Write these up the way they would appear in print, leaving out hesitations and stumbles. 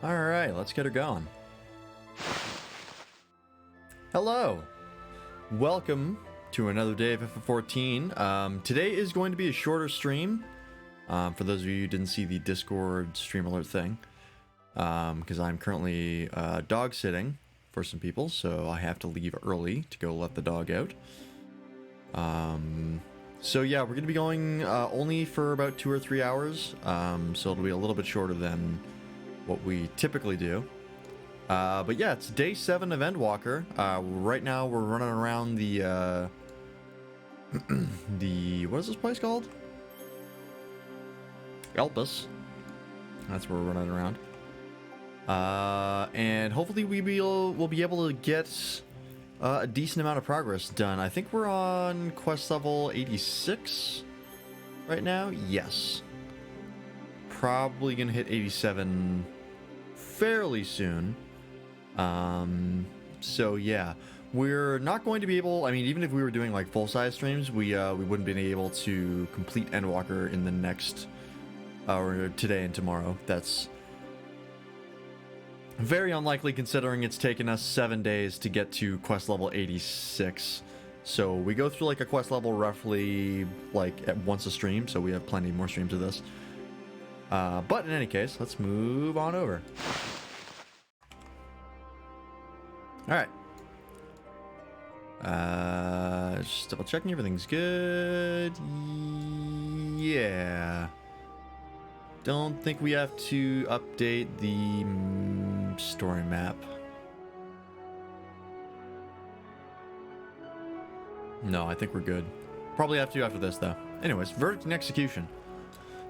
Alright, let's get her going. Hello! Welcome to another day of FF14. Today is going to be a shorter stream. For those of you who didn't see the Discord stream alert thing. Because I'm currently dog sitting for some people, so I have to leave early to go let the dog out. So yeah, we're gonna be going only for about 2 or 3 hours, so it'll be a little bit shorter than what we typically do. But yeah, it's day 7 of Endwalker. Right now we're running around the what is this place called? Elpis. That's where we're running around. And hopefully we'll be able to get a decent amount of progress done. I think we're on quest level 86 right now. Yes. Probably gonna hit 87 fairly soon. So yeah, we're not going to be able, I mean, even if we were doing like full-size streams, we wouldn't be able to complete Endwalker in the next, or today and tomorrow. That's very unlikely considering it's taken us 7 days to get to quest level 86. So we go through like a quest level roughly like at once a stream, so we have plenty more streams of this. But in any case, let's move on over. Alright. Just double checking everything's good. Yeah. Don't think we have to update the story map. No, I think we're good. Probably have to after this, though. Anyways, verdict and execution.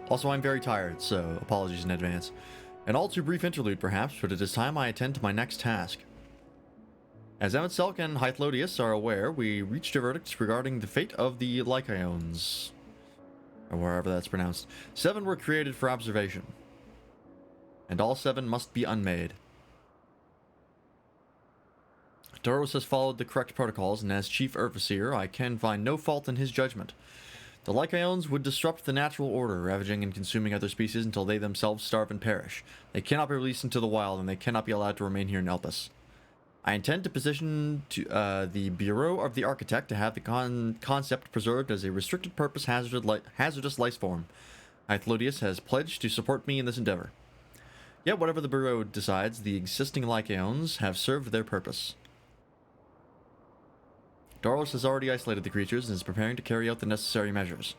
Also, I'm very tired, so apologies in advance. An all too brief interlude, perhaps, but it is time I attend to my next task. As Emmett Selk and Hythlodius are aware, we reached a verdict regarding the fate of the Lycaons. Or wherever that's pronounced. 7 were created for observation. And all 7 must be unmade. Doros has followed the correct protocols, and as Chief Overseer, I can find no fault in his judgment. The Lycaons would disrupt the natural order, ravaging and consuming other species until they themselves starve and perish. They cannot be released into the wild, and they cannot be allowed to remain here in Elpis. I intend to position the Bureau of the Architect to have the concept preserved as a restricted purpose hazardous life form. Hythlodius has pledged to support me in this endeavor. Yet whatever the Bureau decides, the existing Lycaons have served their purpose. Doros has already isolated the creatures and is preparing to carry out the necessary measures.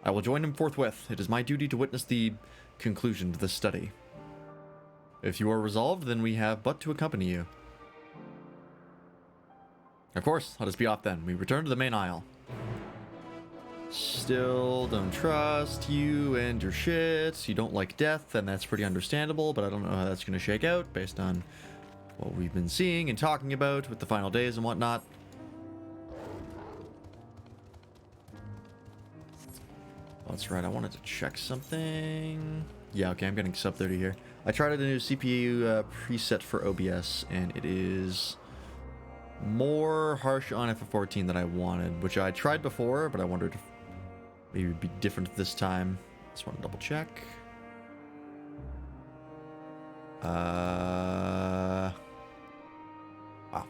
I will join him forthwith. It is my duty to witness the conclusion to this study. If you are resolved, then we have but to accompany you. Of course, let us be off then. We return to the main aisle. Still don't trust you and your shit. You don't like death, and that's pretty understandable, but I don't know how that's going to shake out based on what we've been seeing and talking about with the final days and whatnot. Oh, that's right, I wanted to check something. Yeah, okay, I'm getting sub 30 here. I tried a new CPU preset for OBS, and it is more harsh on FF14 than I wanted, which I tried before, but I wondered if maybe it would be different this time. Just want to double check. Wow,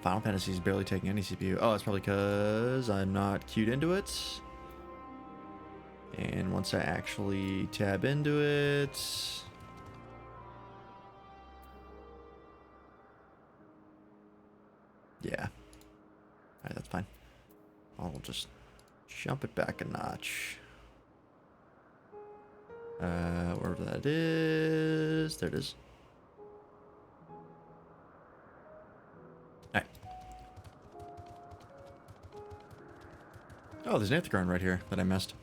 Final Fantasy is barely taking any CPU. Oh, it's probably because I'm not queued into it. And once I actually tab into it... Yeah. Alright, that's fine. I'll just jump it back a notch. Wherever that is. There it is. Alright. Oh, there's an Aethergarn right here that I missed.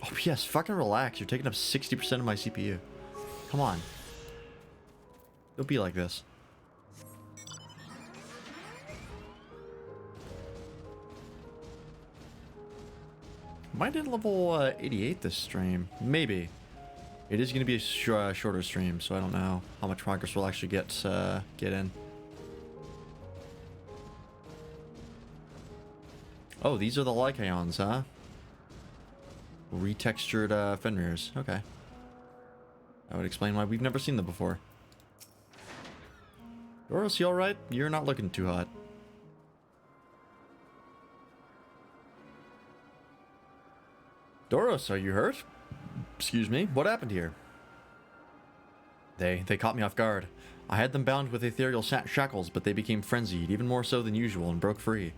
Oh, yes, fucking relax. You're taking up 60% of my CPU. Come on. Don't be like this. Might hit level 88 this stream. Maybe. It is going to be a shorter stream, so I don't know how much progress we'll actually get in. Oh, these are the Lycaons, huh? Retextured Fenrirs. Okay. That would explain why we've never seen them before. Doros, you alright? You're not looking too hot. Doros, are you hurt? Excuse me, what happened here? They caught me off guard. I had them bound with ethereal shackles, but they became frenzied, even more so than usual, and broke free.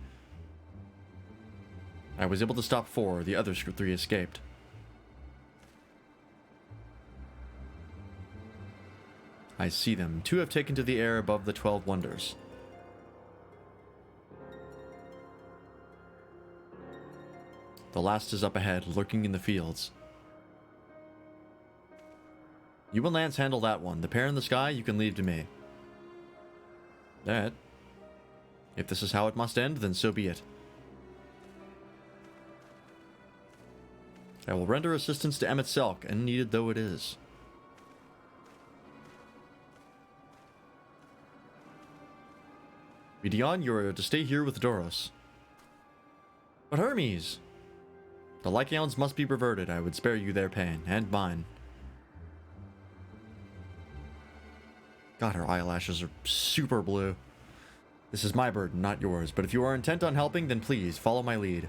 I was able to stop 4, the other 3 escaped. I see them. 2 have taken to the air above the 12 wonders. The last is up ahead, lurking in the fields. You and Lance handle that one. The pair in the sky, you can leave to me. Alright. If this is how it must end, then so be it. I will render assistance to Emmett Selk, unneeded though it is. Midian, you are to stay here with Doros. But Hermes! The Lycaons must be reverted. I would spare you their pain, and mine. God, her eyelashes are super blue. This is my burden, not yours, but if you are intent on helping, then please, follow my lead.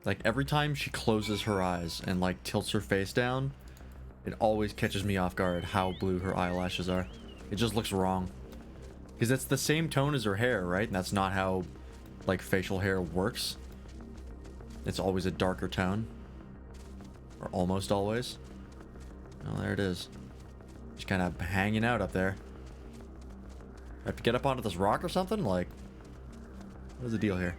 Like, every time she closes her eyes and, like, tilts her face down, it always catches me off guard how blue her eyelashes are. It just looks wrong. Because it's the same tone as her hair, right? And that's not how, like, facial hair works. It's always a darker tone. Or almost always. Oh, there it is. Just kind of hanging out up there. I have to get up onto this rock or something? Like, what is the deal here?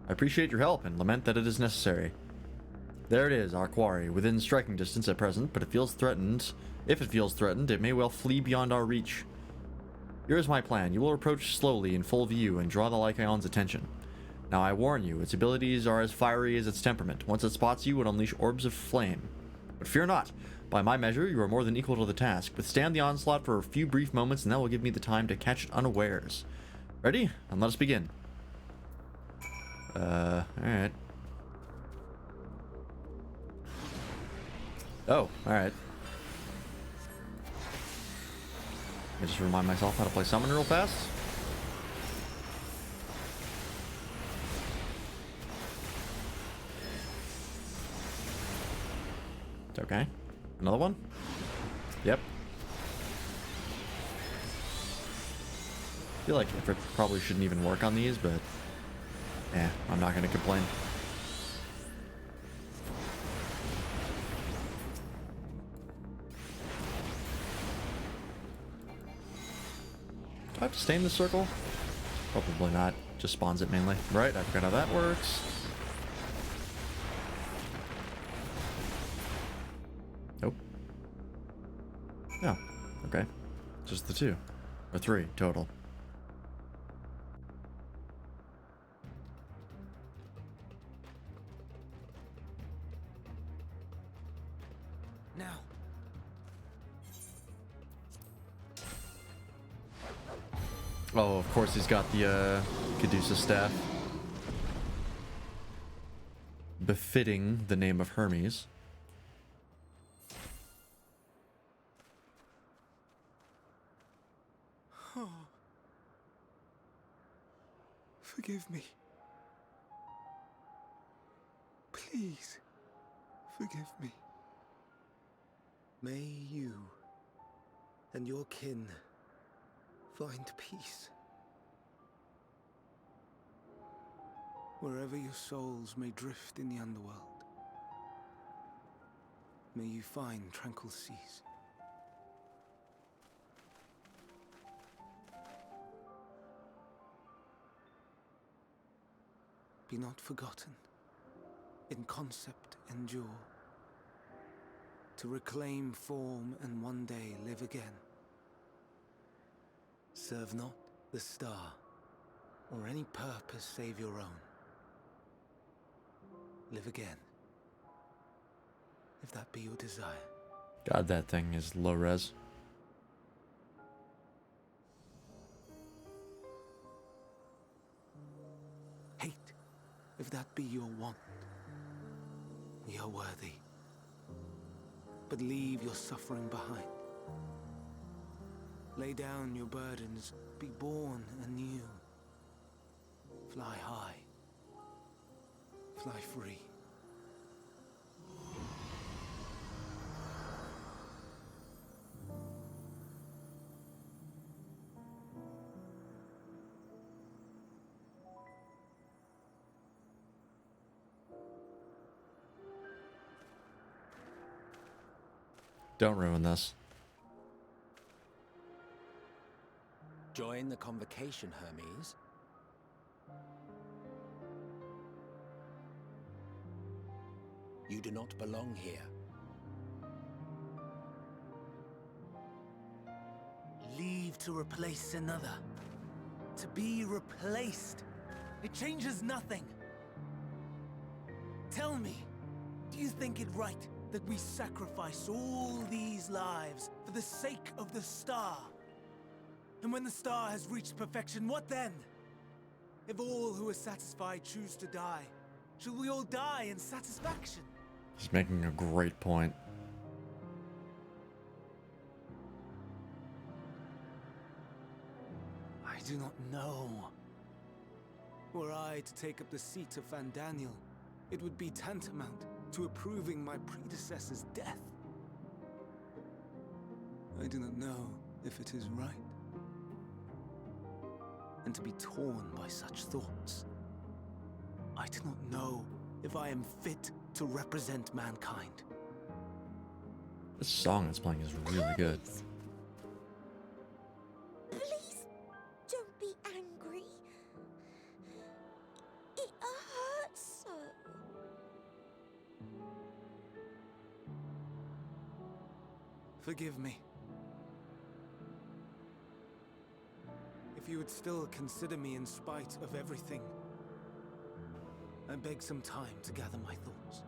I appreciate your help and lament that it is necessary. There it is, our quarry, within striking distance at present, but it feels threatened. If it feels threatened, it may well flee beyond our reach. Here is my plan. You will approach slowly in full view and draw the Lycaon's attention. Now I warn you, its abilities are as fiery as its temperament. Once it spots you, it will unleash orbs of flame. But fear not. By my measure, you are more than equal to the task. Withstand the onslaught for a few brief moments, and that will give me the time to catch it unawares. Ready? And let us begin. Alright. Oh, alright. I just remind myself how to play summon real fast. It's okay. Another one? Yep. I feel like it probably shouldn't even work on these, but I'm not going to complain. Do I have to stay in the circle? Probably not. Just spawns it mainly. Right, I forgot how that works. Nope. No. Okay. Just the 2. Or 3 total. Now. Oh, of course he's got the Caduceus staff. Befitting the name of Hermes. Oh. Forgive me. Please, forgive me. May you and your kin find peace. Wherever your souls may drift in the underworld, may you find tranquil seas. Be not forgotten, in concept endure, to reclaim form and one day live again. Serve not the star, or any purpose save your own. Live again, if that be your desire. God, that thing is low res. Hate, if that be your want. We are worthy. But leave your suffering behind. Lay down your burdens, be born anew. Fly high. Fly free. Don't ruin this. Join the convocation, Hermes. You do not belong here. Leave to replace another. To be replaced. It changes nothing. Tell me, do you think it right that we sacrifice all these lives for the sake of the star? And when the star has reached perfection, what then? If all who are satisfied choose to die, shall we all die in satisfaction? He's making a great point. I do not know. Were I to take up the seat of Van Daniel, it would be tantamount to approving my predecessor's death. I do not know if it is right. And to be torn by such thoughts, I do not know if I am fit to represent mankind. This song that's playing is really good. Please don't be angry. It hurts so. Forgive me. If you would still consider me in spite of everything, I beg some time to gather my thoughts.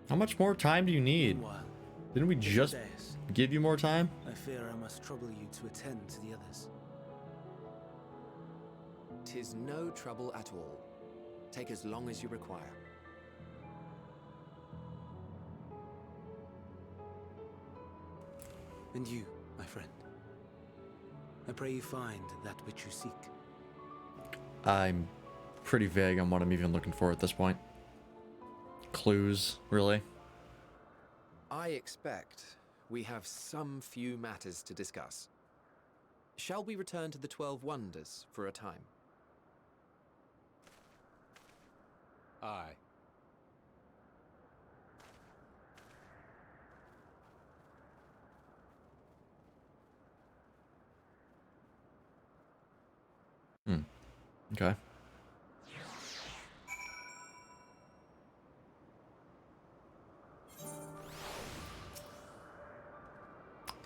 How much more time do you need? Meanwhile, Didn't we just Deus, give you more time? I fear I must trouble you to attend to the others. 'Tis no trouble at all. Take as long as you require. And you, my friend, I pray you find that which you seek. I'm pretty vague on what I'm even looking for at this point. Clues, really? I expect we have some few matters to discuss. Shall we return to the 12 Wonders for a time? Aye. Okay.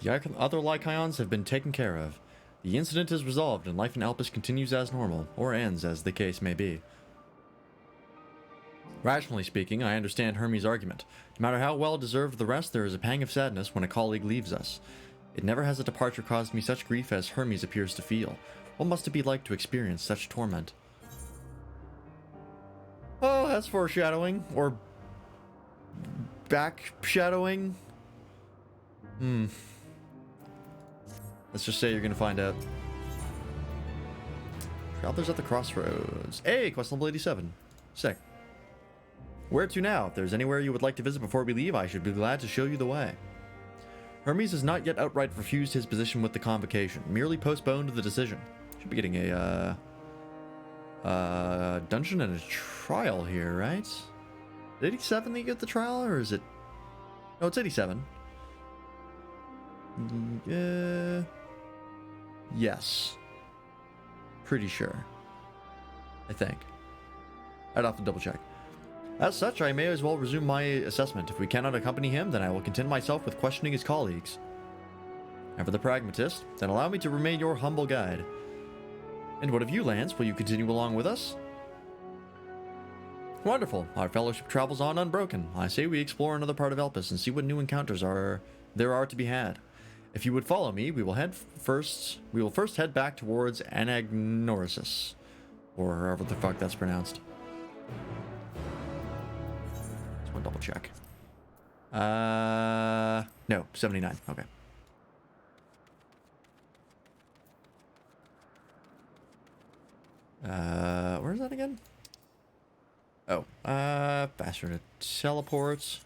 The other Lycaons have been taken care of. The incident is resolved and life in Elpis continues as normal, or ends as the case may be. Rationally speaking, I understand Hermes' argument. No matter how well deserved the rest, there is a pang of sadness when a colleague leaves us. It never has a departure caused me such grief as Hermes appears to feel. What must it be like to experience such torment? Oh, that's foreshadowing. Or back-shadowing. Let's just say you're gonna find out. Travelers at the Crossroads. Hey, quest level 87. Sick. Where to now? If there's anywhere you would like to visit before we leave, I should be glad to show you the way. Hermes has not yet outright refused his position with the convocation, merely postponed the decision. Should be getting a dungeon and a trial here, right? Is it 87 that you get the trial, or is it... No, it's 87. Yes. Pretty sure. I think. I'd have to double check. As such, I may as well resume my assessment. If we cannot accompany him, then I will content myself with questioning his colleagues. And for the pragmatist, then allow me to remain your humble guide. And what of you, Lance? Will you continue along with us? Wonderful. Our fellowship travels on unbroken. I say we explore another part of Elpis and see what new encounters there are to be had. If you would follow me, we will first head back towards Anagnorisis, or however the fuck that's pronounced. Just want to double check. No, 79. Okay. Where's that again? Oh, faster to teleport.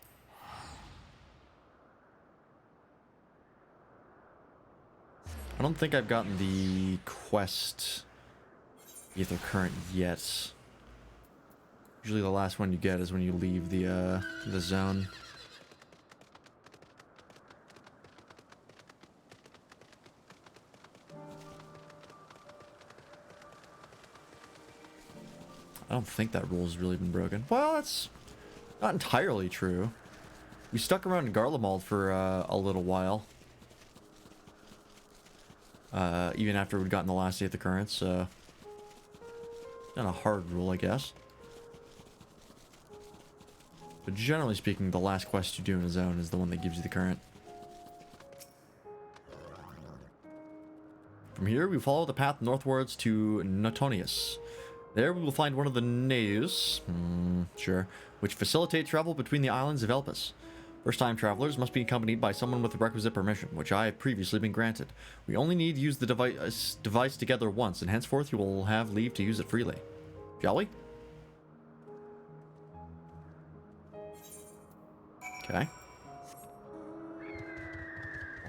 I don't think I've gotten the quest Ether Current yet. Usually the last one you get is when you leave the zone. I don't think that rule's really been broken. Well, that's not entirely true. We stuck around in Garlemald for a little while. Even after we'd gotten the last Ether Currents, so... Not a hard rule, I guess. But generally speaking, the last quest you do in a zone is the one that gives you the current. From here, we follow the path northwards to Notonius. There we will find one of the naos, sure, which facilitate travel between the islands of Elpis. First-time travelers must be accompanied by someone with the requisite permission, which I have previously been granted. We only need to use the device together once, and henceforth you will have leave to use it freely. Shall we? Okay.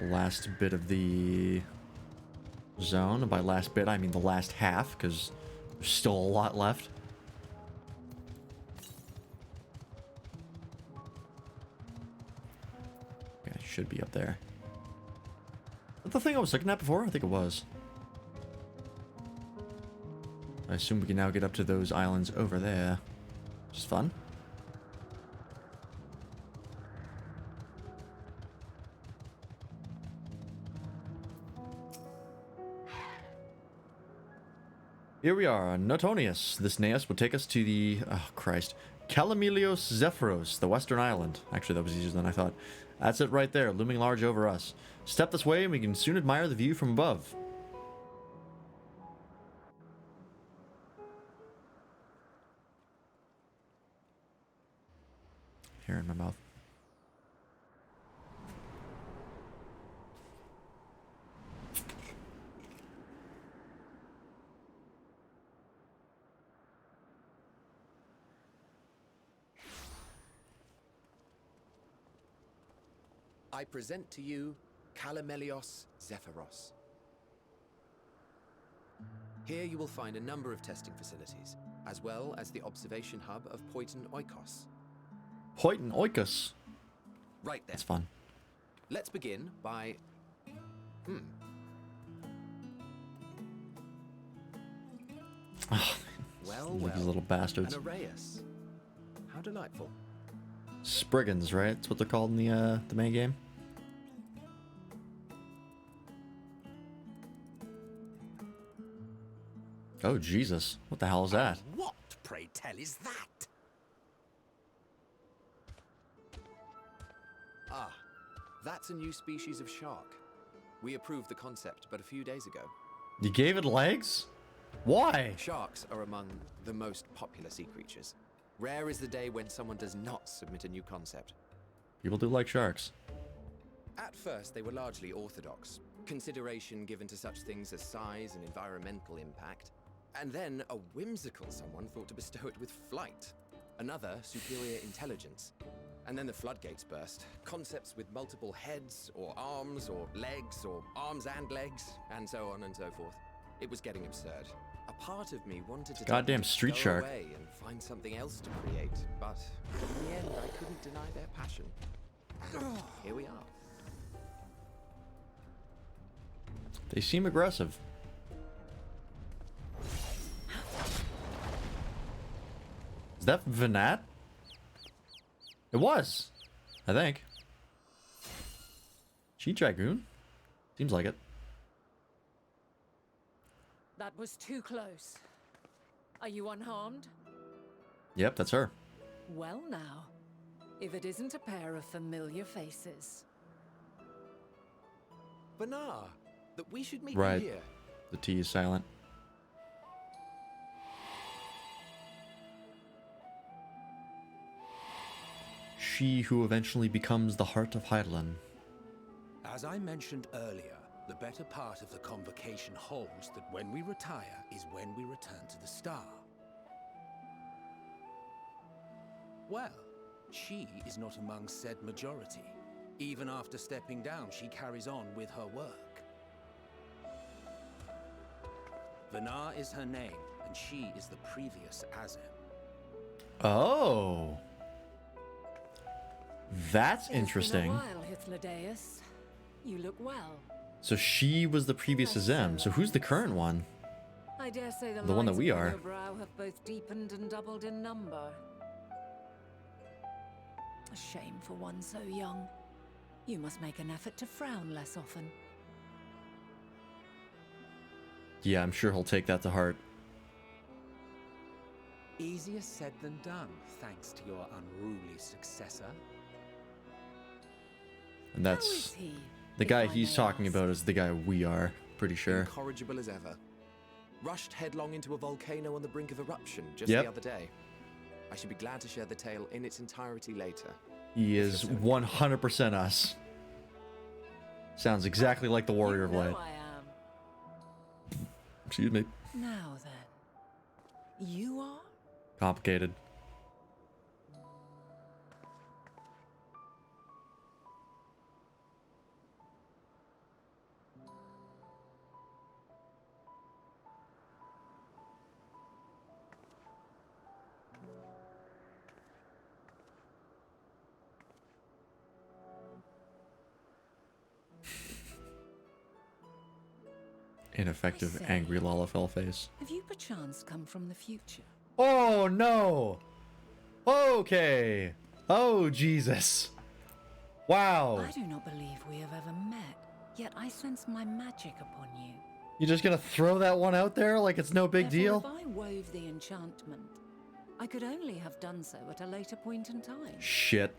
Last bit of the zone. And by last bit, I mean the last half, because there's still a lot left. Okay, should be up there. Is that the thing I was looking at before? I think it was. I assume we can now get up to those islands over there. Which is fun. Here we are, Notonius. This naos will take us to the, oh Christ, Calamelios Zephyros, the western island. Actually, that was easier than I thought. That's it right there, looming large over us. Step this way and we can soon admire the view from above. Hair in my mouth. I present to you Calamelios Zephyros. Here you will find a number of testing facilities, as well as the observation hub of Poiton Oikos. Poiton Oikos. Right then. That's fun. Let's begin by... Well, These little bastards. an Arrayus. How delightful. Spriggans, right? That's what they're called in the main game. Oh, Jesus. What the hell is that? What, pray tell, is that? Ah, that's a new species of shark. We approved the concept but a few days ago. You gave it legs? Why? Sharks are among the most popular sea creatures. Rare is the day when someone does not submit a new concept. People do like sharks. At first, they were largely orthodox, consideration given to such things as size and environmental impact. And then a whimsical someone thought to bestow it with flight, another superior intelligence. And then the floodgates burst. Concepts with multiple heads, or arms and legs, and so on and so forth. It was getting absurd. A part of me wanted to Goddamn street go shark. away and find something else to create, but in the end, I couldn't deny their passion. And here we are. They seem aggressive. Is that Venat? It was, I think. She Dragoon? Seems like it. That was too close. Are you unharmed? Yep, that's her. Well now, if it isn't a pair of familiar faces. Banar, that we should meet Right. you here. The T is silent. She who eventually becomes the heart of Hydaelyn. As I mentioned earlier, the better part of the convocation holds that when we retire is when we return to the star. Well, she is not among said majority. Even after stepping down, she carries on with her work. Vanar is her name, and she is the previous Azem. Oh. That's interesting. It's been a while, Hythlodaeus. You look well. So she was the previous Azem. So who's the current one? I dare say the one that lines we upon are. your brow have both deepened and doubled in number. A shame for one so young. You must make an effort to frown less often. Yeah, I'm sure he'll take that to heart. Easier said than done, thanks to your unruly successor. And How that's is he, the if guy I he's may talking ask? about is the guy we are, pretty sure. Incorrigible as ever. Rushed headlong into a volcano on the brink of eruption just Yep. the other day. I should be glad to share the tale in its entirety later. He is 100% us. Sounds exactly like the Warrior of You know Light. I am. Excuse me. Now then, you are? Complicated. Ineffective, say. angry Lalafell face. Have you perchance come from the future? Oh no! Okay! Oh Jesus! Wow! I do not believe we have ever met, yet I sense my magic upon you. You just gonna throw that one out there like it's no big Therefore, deal? if I wove the enchantment, I could only have done so at a later point in time. Shit.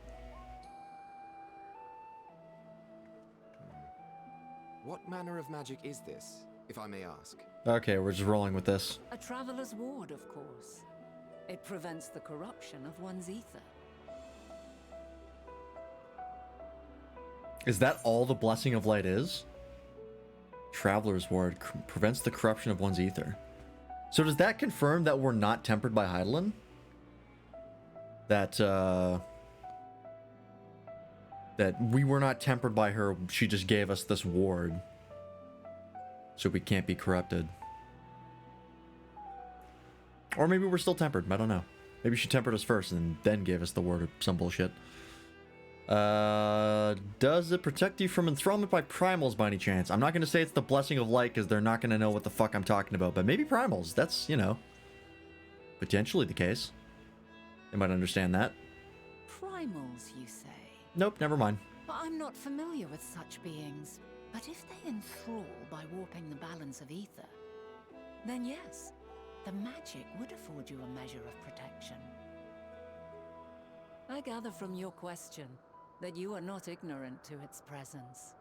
What manner of magic is this, if I may ask? Okay, we're just rolling with this. A traveler's ward, of course. It prevents the corruption of one's ether. Is that all the Blessing of Light is? Traveler's Ward prevents the corruption of one's ether. So does that confirm that we're not tempered by Hydaelyn? That we were not tempered by her, she just gave us this ward. So we can't be corrupted. Or maybe we're still tempered, I don't know. Maybe she tempered us first and then gave us the ward or some bullshit. Does it protect you from enthrallment by primals by any chance? I'm not going to say it's the Blessing of Light because they're not going to know what the fuck I'm talking about, but maybe primals. That's, you know, potentially the case. They might understand that. Primals, you say? Nope, never mind. But I'm not familiar with such beings. But if they enthrall by warping the balance of ether, then yes, the magic would afford you a measure of protection. I gather from your question that you are not ignorant to its presence.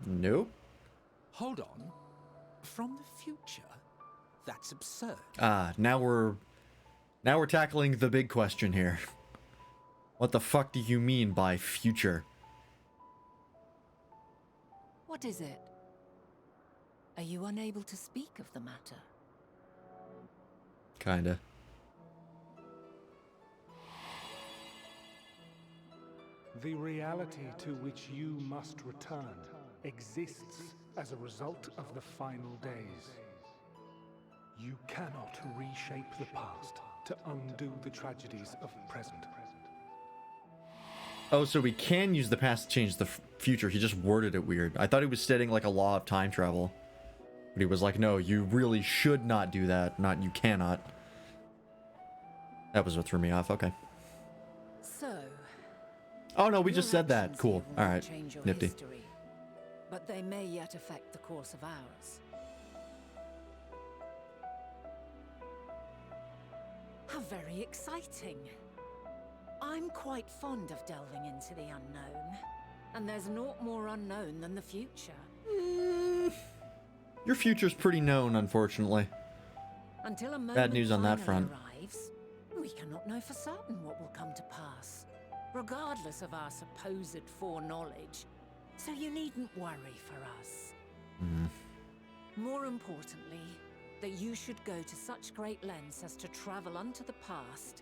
Nope. Hold on. From the future? That's absurd. Now we're tackling the big question here. What the fuck do you mean by future? What is it? Are you unable to speak of the matter? Kinda. The reality to which you must return exists as a result of the final days. You cannot reshape the past to undo the tragedies of the present. Oh, so we can use the past to change the future. He just worded it weird. I thought he was stating like a law of time travel. But he was like, no, you really should not do that. Not you cannot. That was what threw me off. Okay. So, Oh no, we your just said that. actions Cool. here will All not right. change your Nifty. history, but they may yet affect the course of ours. How very exciting. I'm quite fond of delving into the unknown, and there's naught more unknown than the future. Your future's pretty known, unfortunately. Until a moment Bad news on that finally front. arrives, we cannot know for certain what will come to pass, regardless of our supposed foreknowledge. So you needn't worry for us. More importantly, that you should go to such great lengths as to travel unto the past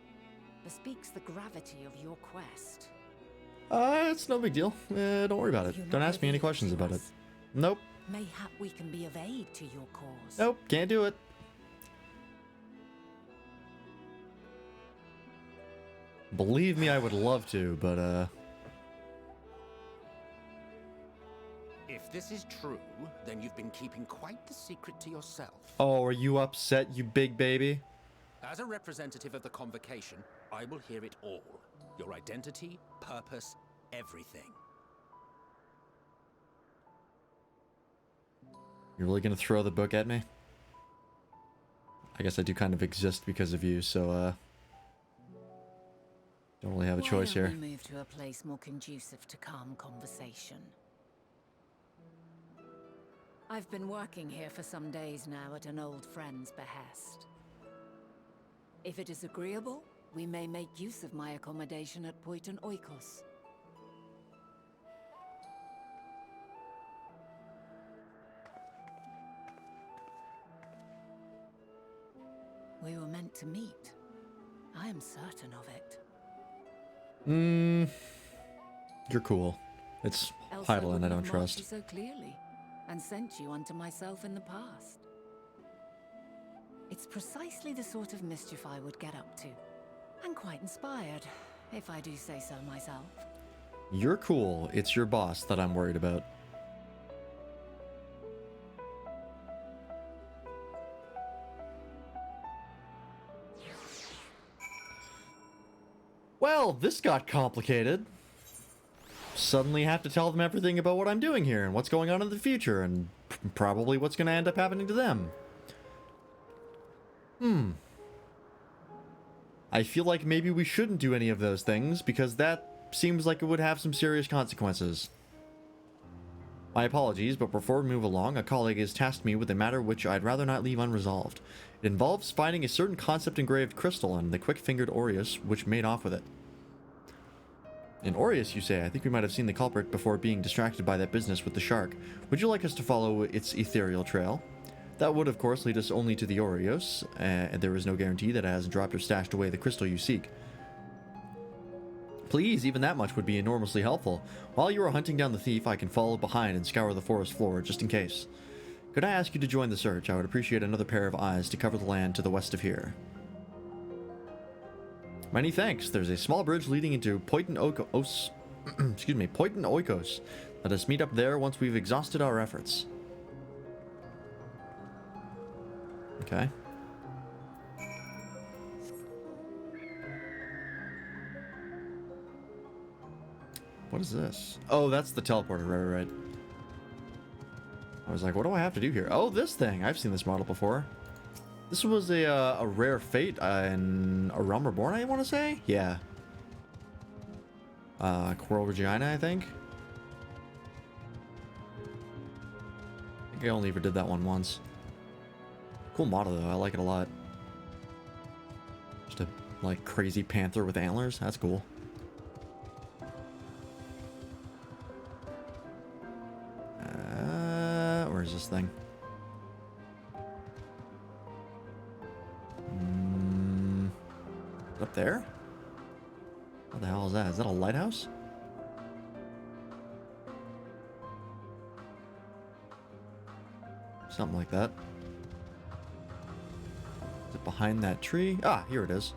bespeaks the gravity of your quest. It's no big deal. Don't worry about it. You're Don't not ask me any revealed questions to about it. us. Nope. Mayhap we can be of aid to your cause. Nope. Can't do it. Believe me, I would love to, but, If this is true, then you've been keeping quite the secret to yourself. Oh, are you upset, you big baby? As a representative of the Convocation, I will hear it all. Your identity, purpose, everything. You're really gonna throw the book at me? I guess I do kind of exist because of you, so, don't really have a choice Why here. don't we move to a place more conducive to calm conversation? I've been working here for some days now at an old friend's behest. If it is agreeable, we may make use of my accommodation at Poiton Oikos. We were meant to meet. I am certain of it. You're cool. It's Else Heidel and I wouldn't don't have marked trust. you so clearly, and sent you unto myself in the past. It's precisely the sort of mischief I would get up to. And quite inspired, if I do say so myself. You're cool. It's your boss that I'm worried about. Well, this got complicated. Suddenly have to tell them everything about what I'm doing here and what's going on in the future and probably what's going to end up happening to them. I feel like maybe we shouldn't do any of those things because that seems like it would have some serious consequences. My apologies, but before we move along, a colleague has tasked me with a matter which I'd rather not leave unresolved. It involves finding a certain concept-engraved crystal and the quick-fingered Aureus which made off with it. An Aureus, you say? I think we might have seen the culprit before being distracted by that business with the shark. Would you like us to follow its ethereal trail? That would, of course, lead us only to the Aureus, and there is no guarantee that it hasn't dropped or stashed away the crystal you seek. Please, even that much would be enormously helpful. While you are hunting down the thief, I can follow behind and scour the forest floor, just in case. Could I ask you to join the search? I would appreciate another pair of eyes to cover the land to the west of here. Many thanks. There's a small bridge leading into Poiton Oikos. Excuse me, Poiton Oikos. Let us meet up there once we've exhausted our efforts. Okay. What is this? Oh, that's the teleporter. Right. I was like, what do I have to do here? Oh, this thing. I've seen this model before. This was a rare fate in A Realm Reborn, I want to say? Yeah. Coral Regina, I think I only ever did that one once. Cool model, though. I like it a lot. Just a, like, crazy panther with antlers. That's cool. Where's this thing? Up there? What the hell is that? Is that a lighthouse? Something like that. Is it behind that tree? Ah, here it is.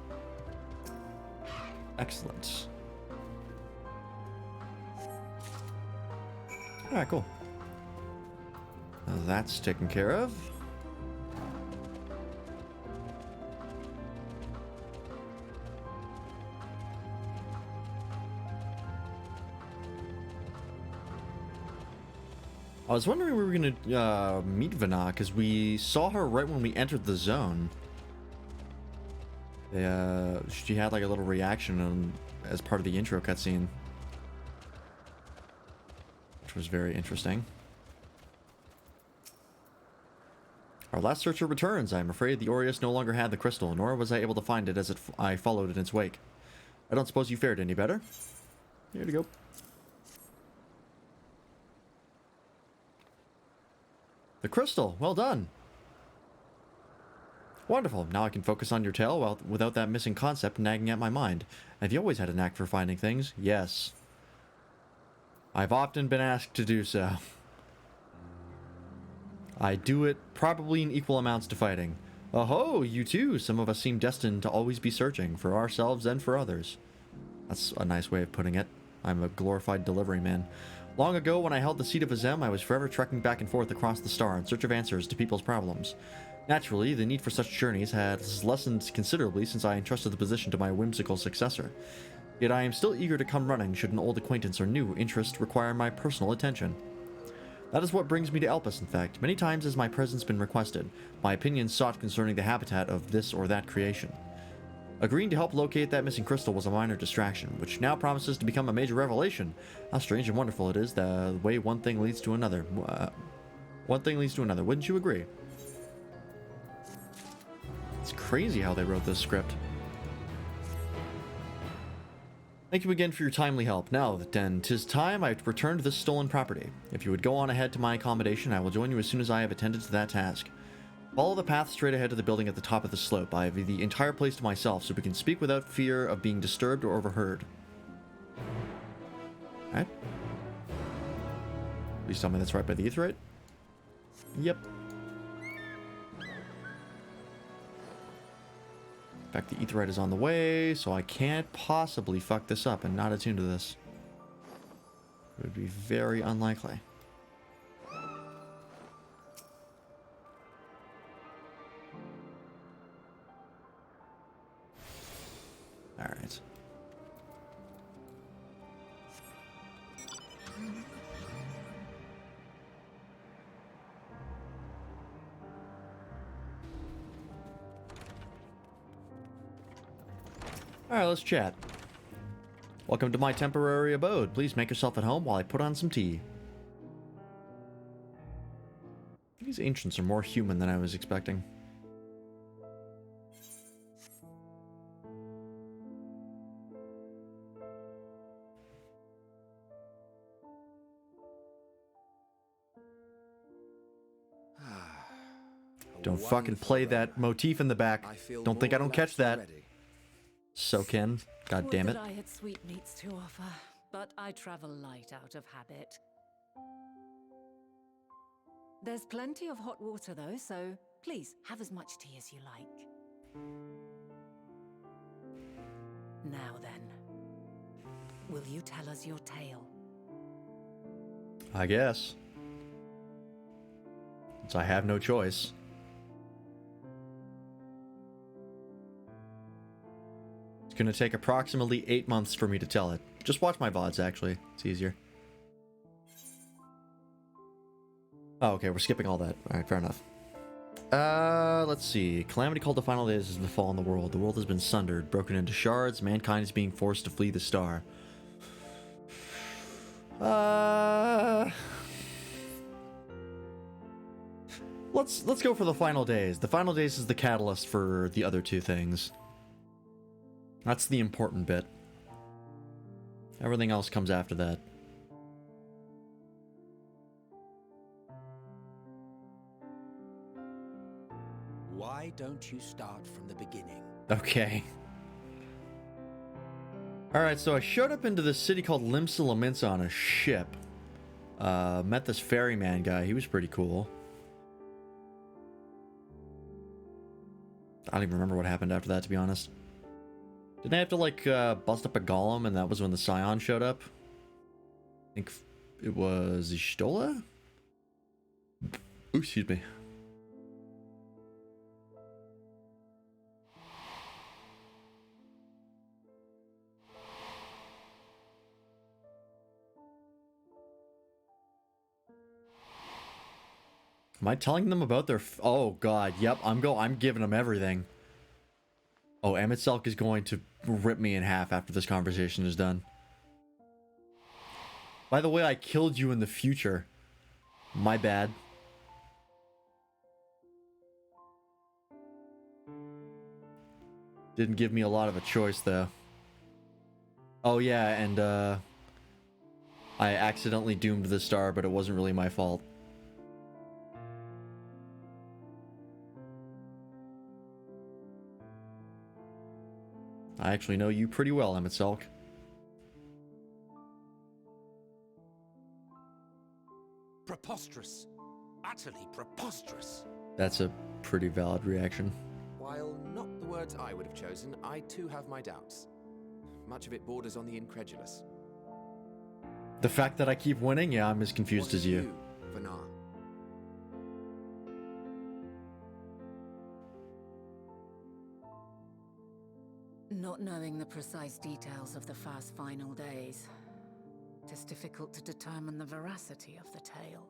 Excellent. Alright, cool. Now that's taken care of. I was wondering we were gonna meet Vana because we saw her right when we entered the zone. She had like a little reaction as part of the intro cutscene, which was very interesting. Our last searcher returns. I'm afraid the Aureus no longer had the crystal, nor was I able to find it as I followed in its wake. I don't suppose you fared any better. Here to go. The crystal, well done. Wonderful. Now I can focus on your tale without that missing concept nagging at my mind. Have you always had a knack for finding things? Yes. I've often been asked to do so. I do it probably in equal amounts to fighting. Oh, you too. Some of us seem destined to always be searching, for ourselves and for others. That's a nice way of putting it. I'm a glorified delivery man. Long ago, when I held the seat of Azem, I was forever trekking back and forth across the star in search of answers to people's problems. Naturally, the need for such journeys has lessened considerably since I entrusted the position to my whimsical successor. Yet I am still eager to come running should an old acquaintance or new interest require my personal attention. That is what brings me to Elpis, in fact. Many times has my presence been requested, my opinion sought concerning the habitat of this or that creation. Agreeing to help locate that missing crystal was a minor distraction, which now promises to become a major revelation. How strange and wonderful it is, the way one thing leads to another. Wouldn't you agree? It's crazy how they wrote this script. Thank you again for your timely help. Now then, 'tis time I returned this stolen property. If you would go on ahead to my accommodation, I will join you as soon as I have attended to that task. Follow the path straight ahead to the building at the top of the slope. I have the entire place to myself, so we can speak without fear of being disturbed or overheard. Alright. Please tell me that's right by the Aetheryte. Yep. In fact, the Aetheryte is on the way, so I can't possibly fuck this up and not attune to this. It would be very unlikely. Alright. Alright, let's chat. Welcome to my temporary abode. Please make yourself at home while I put on some tea. These ancients are more human than I was expecting. Don't fucking play that motif in the back. Don't think I don't catch that. Soken. God damn it. Would that I had sweetmeats to offer, but I travel light out of habit. There's plenty of hot water though, so please have as much tea as you like. Now then, will you tell us your tale? I guess. Since I have no choice. It's gonna take approximately 8 months for me to tell it. Just watch my VODs, actually. It's easier. Oh, okay, we're skipping all that. Alright, fair enough. Let's see. Calamity called the final days is the fall in the world. The world has been sundered, broken into shards. Mankind is being forced to flee the star. Let's go for the final days. The final days is the catalyst for the other two things. That's the important bit. Everything else comes after that. Why don't you start from the beginning? Okay. Alright, so I showed up into this city called Limsa Laminsa on a ship. Met this ferryman guy. He was pretty cool. I don't even remember what happened after that, to be honest. Didn't I have to, like, bust up a golem, and that was when the Scion showed up? I think it was Ishtola? Ooh, excuse me. Am I telling them about their... Oh, God. Yep, I'm giving them everything. Oh, Emetselk is going to rip me in half after this conversation is done. By the way, I killed you in the future. My bad. Didn't give me a lot of a choice, though. Oh, yeah, and, I accidentally doomed the star, but it wasn't really my fault. I actually know you pretty well, Emmett Selk. Preposterous. Utterly preposterous. That's a pretty valid reaction. While not the words I would have chosen, I too have my doubts. Much of it borders on the incredulous. The fact that I keep winning, yeah, I'm as confused as you. Vanar? Not knowing the precise details of the first final days, it is difficult to determine the veracity of the tale.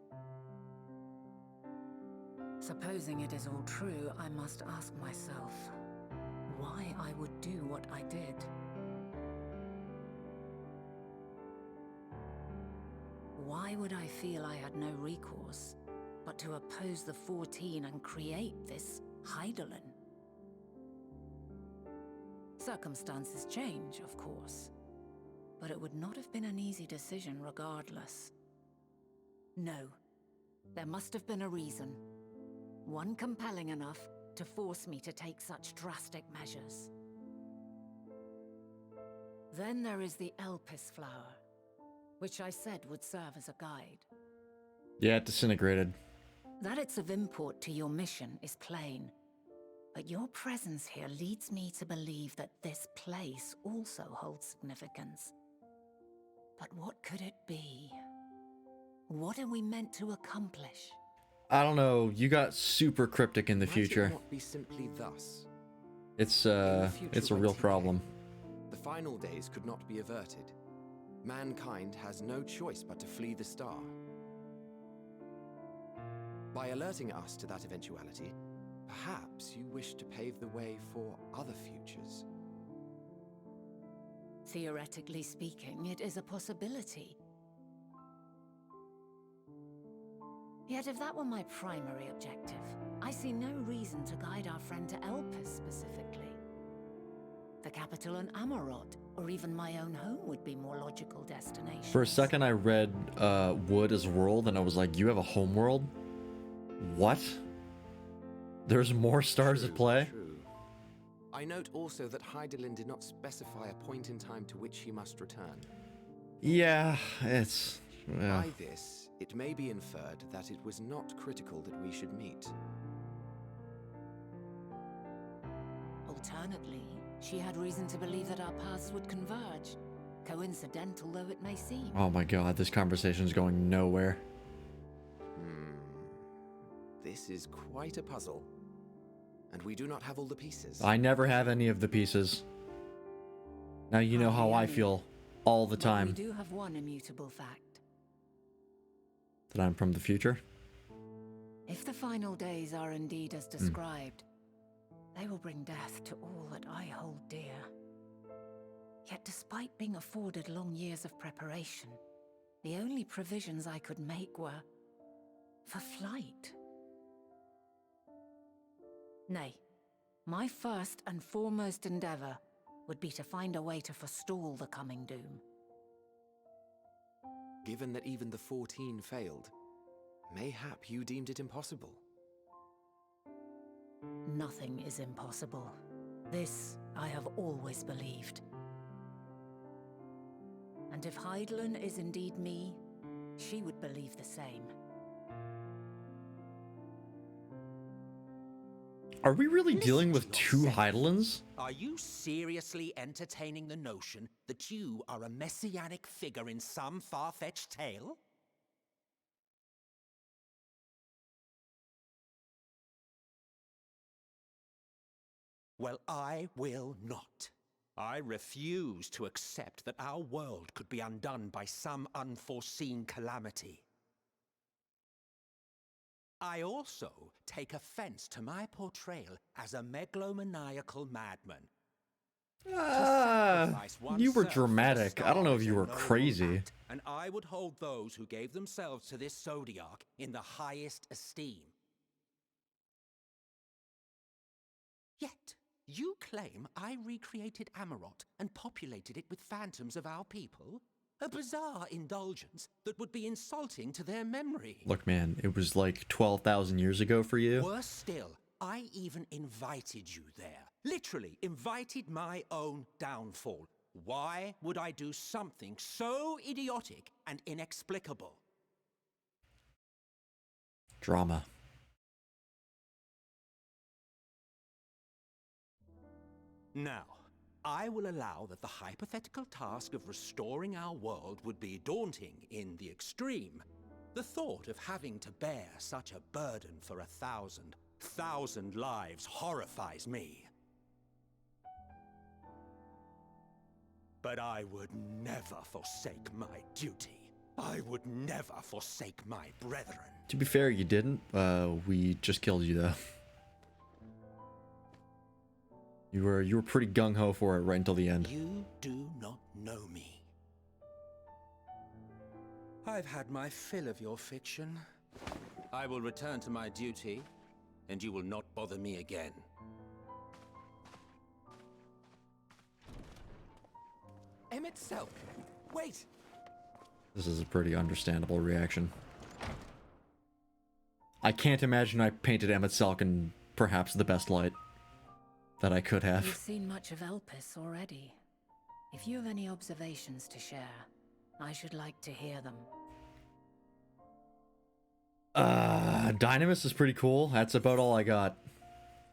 Supposing it is all true, I must ask myself why I would do what I did. Why would I feel I had no recourse but to oppose the 14 and create this Hydaelyn? Circumstances change, of course, but it would not have been an easy decision regardless. No, there must have been a reason. One compelling enough to force me to take such drastic measures. Then there is the Elpis flower, which I said would serve as a guide. Yeah, it disintegrated. That it's of import to your mission is plain, but your presence here leads me to believe that this place also holds significance. But what could it be? What are we meant to accomplish? I don't know. You got super cryptic in the Might future. it not be simply thus? It's In the a future real when Tea problem. came, the final days could not be averted. Mankind has no choice but to flee the star. By alerting us to that eventuality, perhaps you wish to pave the way for other futures. Theoretically speaking, it is a possibility. Yet if that were my primary objective, I see no reason to guide our friend to Elpis specifically. The capital in Amarot, or even my own home would be more logical destinations. For a second, I read Wood as world, and I was like, you have a home world? What? There's more stars at play? True. I note also that Hydaelyn did not specify a point in time to which he must return. Yeah, it's... yeah. By this, it may be inferred that it was not critical that we should meet. Alternately, she had reason to believe that our paths would converge, coincidental though it may seem. Oh my god, this conversation is going nowhere. This is quite a puzzle. And we do not have all the pieces. I never have any of the pieces. Now you know how I feel all the But time. we do have one immutable fact. That I'm from the future? If the final days are indeed as described, they will bring death to all that I hold dear. Yet despite being afforded long years of preparation, the only provisions I could make were for flight. Nay, my first and foremost endeavor would be to find a way to forestall the coming doom. Given that even the 14 failed, mayhap you deemed it impossible. Nothing is impossible. This I have always believed. And if Hydaelyn is indeed me, she would believe the same. Are we really dealing with Listen to two yourself. Hydaelyns? Are you seriously entertaining the notion that you are a messianic figure in some far-fetched tale? Well, I will not. I refuse to accept that our world could be undone by some unforeseen calamity. I also take offense to my portrayal as a megalomaniacal madman. You were dramatic. I don't know if you were crazy. And I would hold those who gave themselves to this zodiac in the highest esteem. Yet, you claim I recreated Amarot and populated it with phantoms of our people? A bizarre indulgence that would be insulting to their memory. Look, man, it was like 12,000 years ago for you. Worse still, I even invited you there, Literally invited my own downfall. Why would I do something so idiotic and inexplicable? Drama. Now, I will allow that the hypothetical task of restoring our world would be daunting in the extreme. The thought of having to bear such a burden for 1,000 lives horrifies me. But I would never forsake my duty. I would never forsake my brethren. To be fair, you didn't. We just killed you though. You were pretty gung-ho for it right until the end. You do not know me. I've had my fill of your fiction. I will return to my duty, and you will not bother me again. Emmett Selk, wait! This is a pretty understandable reaction. I can't imagine I painted Emmett Selk in perhaps the best light that I could have. You've seen much of Elpis already. If you have any observations to share, I should like to hear them. Dynamis is pretty cool. That's about all I got.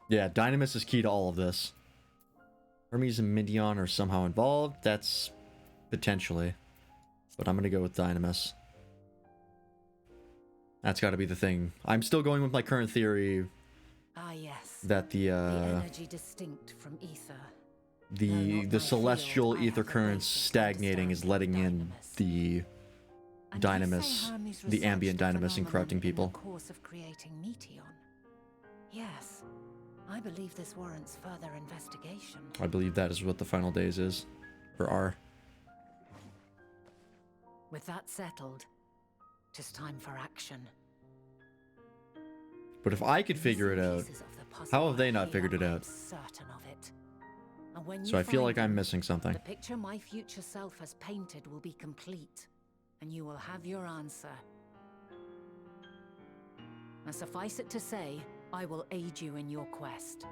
Yeah, Dynamis is key to all of this. Hermes and Midian are somehow involved. That's potentially. But I'm gonna go with Dynamis. That's gotta be the thing. I'm still going with my current theory. Ah, yes. That the energy distinct from ether. The celestial ether currents stagnating is letting in the Dynamis, the ambient Dynamis, and corrupting people. Course of creating Meteon. Yes, I believe this warrants further investigation. I believe that is what the final days is, or are. With that settled, tis time for action. But if I could figure it out, how have they not figured it out? Certain of it. And when So you I feel find like I'm them, missing something. the picture my future self has painted will be complete, and you will have your answer. And suffice it to say, I will aid you in your quest.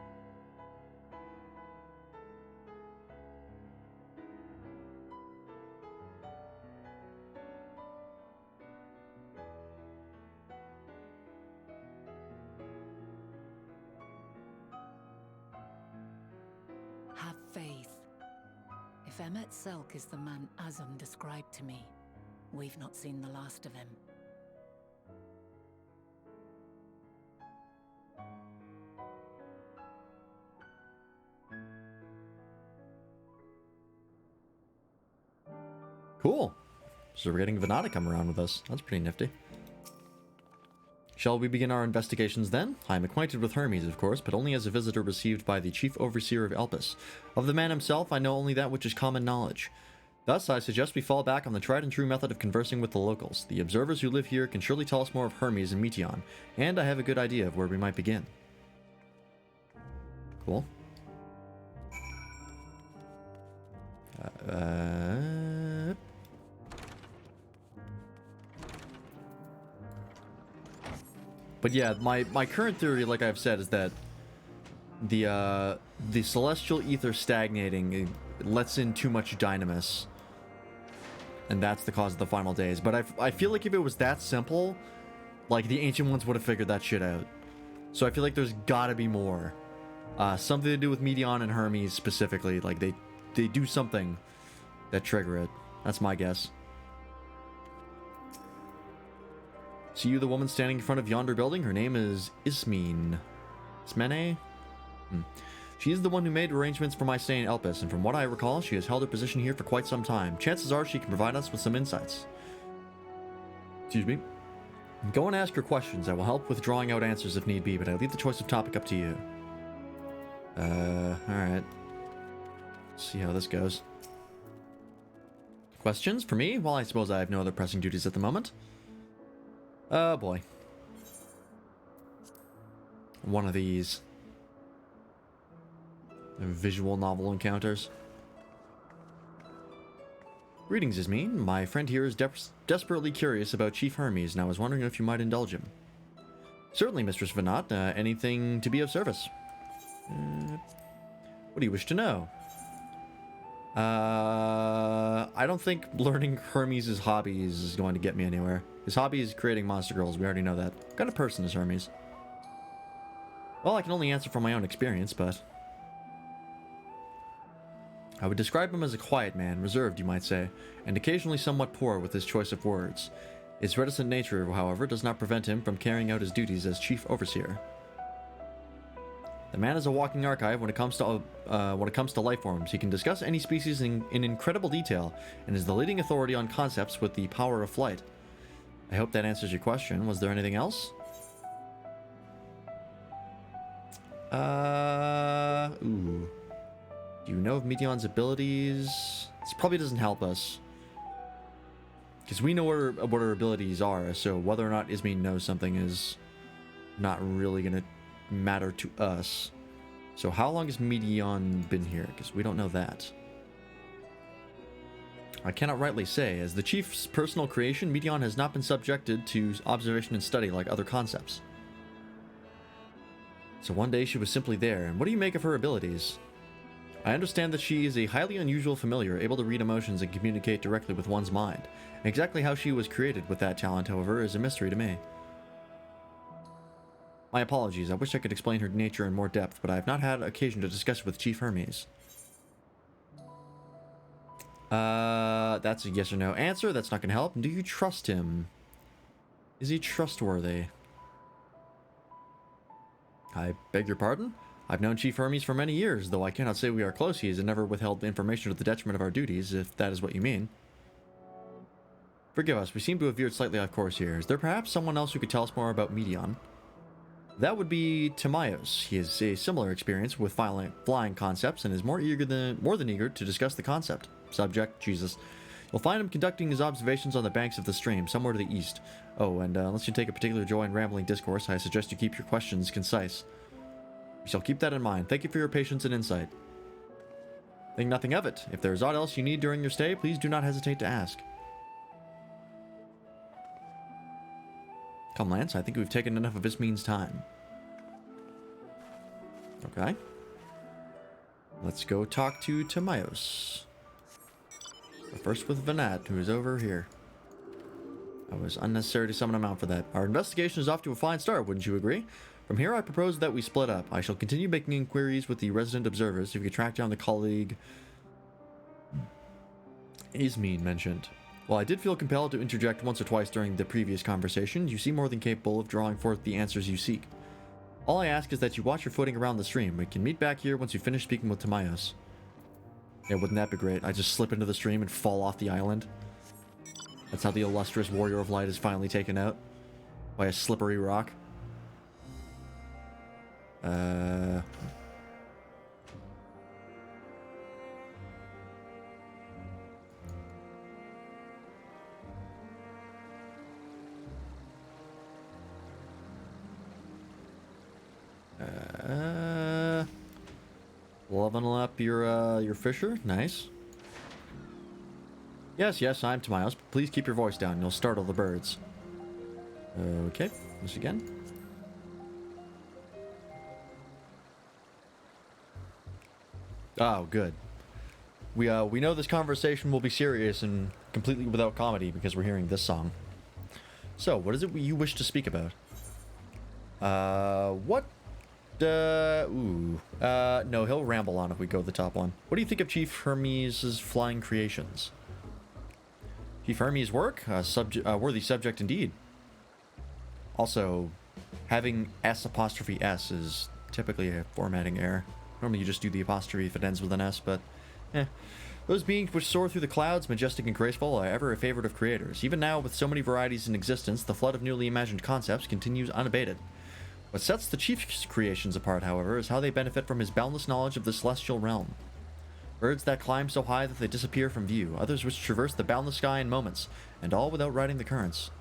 Have faith. If Emmett Selk is the man Azum described to me, we've not seen the last of him. Cool. So we're getting Venata come around with us. That's pretty nifty. Shall we begin our investigations then? I am acquainted with Hermes, of course, but only as a visitor received by the chief overseer of Elpis. Of the man himself, I know only that which is common knowledge. Thus, I suggest we fall back on the tried and true method of conversing with the locals. The observers who live here can surely tell us more of Hermes and Meteon, and I have a good idea of where we might begin. Cool. But yeah, my current theory, like I've said, is that the celestial ether stagnating lets in too much Dynamis, and that's the cause of the final days. But I feel like if it was that simple, like the Ancient Ones would have figured that shit out. So I feel like there's gotta be more. Something to do with Meteon and Hermes specifically. Like they do something that trigger it. That's my guess. See you, the woman standing in front of yonder building? Her name is Ismene. Ismene? She is the one who made arrangements for my stay in Elpis, and from what I recall, she has held her position here for quite some time. Chances are she can provide us with some insights. Excuse me. Go and ask her questions. I will help with drawing out answers if need be, but I leave the choice of topic up to you. Alright. See how this goes. Questions for me? Well, I suppose I have no other pressing duties at the moment. Oh boy. One of these visual novel encounters. Greetings, Ismene. My friend here is desperately curious about Chief Hermes, and I was wondering if you might indulge him. Certainly, Mistress Venat. Anything to be of service. What do you wish to know? I don't think learning Hermes' hobbies is going to get me anywhere. His hobby is creating monster girls. We already know that. What kind of person is Hermes? Well, I can only answer from my own experience, but... I would describe him as a quiet man, reserved, you might say, and occasionally somewhat poor with his choice of words. His reticent nature, however, does not prevent him from carrying out his duties as chief overseer. The man is a walking archive when it comes to life forms. He can discuss any species in incredible detail, and is the leading authority on concepts with the power of flight. I hope that answers your question. Was there anything else? Ooh. Do you know of Medion's abilities? This probably doesn't help us. Because we know what her abilities are, so whether or not Ismene knows something is not really going to matter to us. So how long has Medion been here? Because we don't know that. I cannot rightly say. As the chief's personal creation, Medion has not been subjected to observation and study like other concepts. So one day she was simply there, and what do you make of her abilities? I understand that she is a highly unusual familiar, able to read emotions and communicate directly with one's mind. Exactly how she was created with that talent, however, is a mystery to me. My apologies, I wish I could explain her nature in more depth, but I have not had occasion to discuss it with Chief Hermes. That's a yes or no answer. That's not going to help. Do you trust him? Is he trustworthy? I beg your pardon? I've known Chief Hermes for many years, though I cannot say we are close. He has never withheld information to the detriment of our duties, if that is what you mean. Forgive us, we seem to have veered slightly off course here. Is there perhaps someone else who could tell us more about Medion? That would be Timaeus. He has a similar experience with flying concepts and is more than eager to discuss the concept. Subject, Jesus. You'll find him conducting his observations on the banks of the stream, somewhere to the east. Oh, and unless you take a particular joy in rambling discourse, I suggest you keep your questions concise. We shall keep that in mind. Thank you for your patience and insight. Think nothing of it. If there is aught else you need during your stay, please do not hesitate to ask. Come, Lance, I think we've taken enough of Ismene's time. Okay. Let's go talk to Timaeus. But first with Vanat, who is over here. It was unnecessary to summon him out for that. Our investigation is off to a fine start, wouldn't you agree? From here, I propose that we split up. I shall continue making inquiries with the resident observers if you could track down the colleague Ismene mentioned. While I did feel compelled to interject once or twice during the previous conversation, you seem more than capable of drawing forth the answers you seek. All I ask is that you watch your footing around the stream. We can meet back here once you finish speaking with Timaeus. Yeah, wouldn't that be great? I just slip into the stream and fall off the island. That's how the illustrious Warrior of Light is finally taken out. By a slippery rock. Leveling up your fisher. Nice. Yes, I'm Timaeus. Please keep your voice down. You'll startle the birds. Okay, this again. Oh, good. We know this conversation will be serious and completely without comedy because we're hearing this song. So, what is it you wish to speak about? No, he'll ramble on if we go to the top one. What do you think of Chief Hermes' flying creations? Chief Hermes' work? Worthy subject indeed. Also, having S' is typically a formatting error. Normally you just do the apostrophe if it ends with an S, but Those beings which soar through the clouds, majestic and graceful, are ever a favorite of creators. Even now, with so many varieties in existence, the flood of newly imagined concepts continues unabated. What sets the chief's creations apart, however, is how they benefit from his boundless knowledge of the celestial realm. Birds that climb so high that they disappear from view, others which traverse the boundless sky in moments, and all without riding the currents.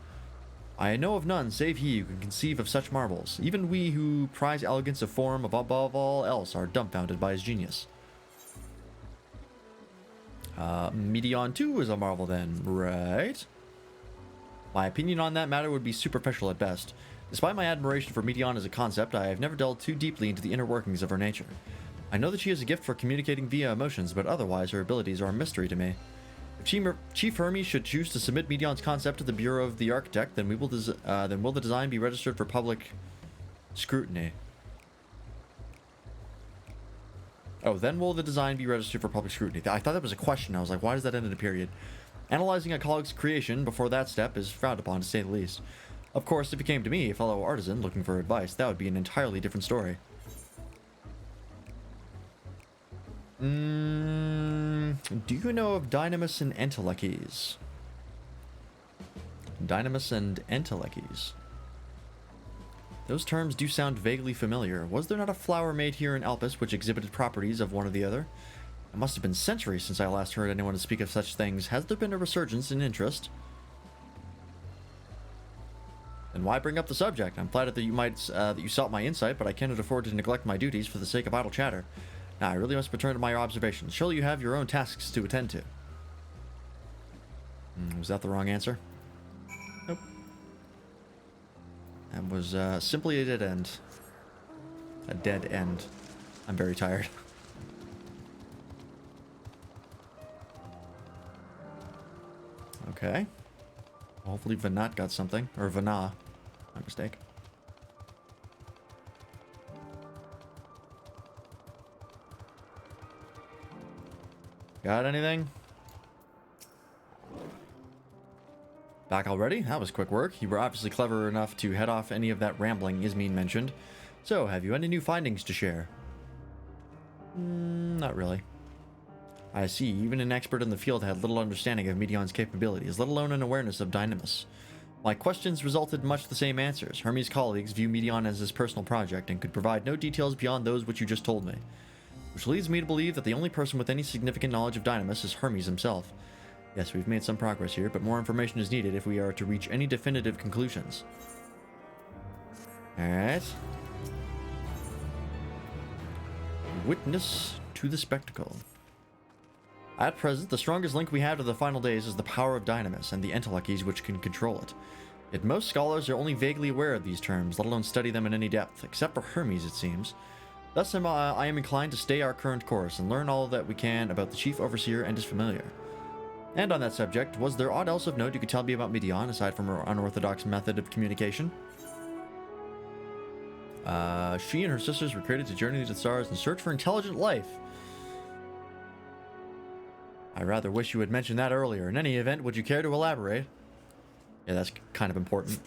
I know of none save he who can conceive of such marvels. Even we who prize elegance of form above all else are dumbfounded by his genius. Medion too is a marvel then, right? My opinion on that matter would be superficial at best. Despite my admiration for Medion as a concept, I have never delved too deeply into the inner workings of her nature. I know that she has a gift for communicating via emotions, but otherwise her abilities are a mystery to me. If Chief Hermes should choose to submit Medion's concept to the Bureau of the Architect, then will the design be registered for public scrutiny? Oh, then will the design be registered for public scrutiny? I thought that was a question. I was like, why does that end in a period? Analyzing a colleague's creation before that step is frowned upon, to say the least. Of course, if it came to me, a fellow artisan looking for advice, that would be an entirely different story. Do you know of Dynamis and Entelechies? Dynamis and Entelechies. Those terms do sound vaguely familiar. Was there not a flower made here in Alpus which exhibited properties of one or the other? It must have been centuries since I last heard anyone speak of such things. Has there been a resurgence in interest? Then why bring up the subject? I'm flattered that you sought my insight, but I cannot afford to neglect my duties for the sake of idle chatter. Now, I really must return to my observations. Surely you have your own tasks to attend to. Was that the wrong answer? Nope. That was simply a dead end. A dead end. I'm very tired. Okay. Hopefully Vanat got something. Or Vana. My mistake. Got anything? Back already? That was quick work. You were obviously clever enough to head off any of that rambling Ismene mentioned. So, have you any new findings to share? Not really. I see. Even an expert in the field had little understanding of Medion's capabilities, let alone an awareness of Dynamis. My questions resulted in much the same answers. Hermes' colleagues view Medion as his personal project and could provide no details beyond those which you just told me. Which leads me to believe that the only person with any significant knowledge of Dynamis is Hermes himself. Yes, we've made some progress here, but more information is needed if we are to reach any definitive conclusions. Alright. Witness to the spectacle. At present, the strongest link we have to the final days is the power of Dynamis and the Entelechies which can control it. Yet most scholars are only vaguely aware of these terms, let alone study them in any depth, except for Hermes, it seems. Thus I am inclined to stay our current course and learn all that we can about the Chief Overseer and his familiar. And on that subject, was there aught else of note you could tell me about Medion, aside from her unorthodox method of communication? She and her sisters were created to journey to the stars and search for intelligent life. I rather wish you had mentioned that earlier. In any event, would you care to elaborate? Yeah, that's kind of important.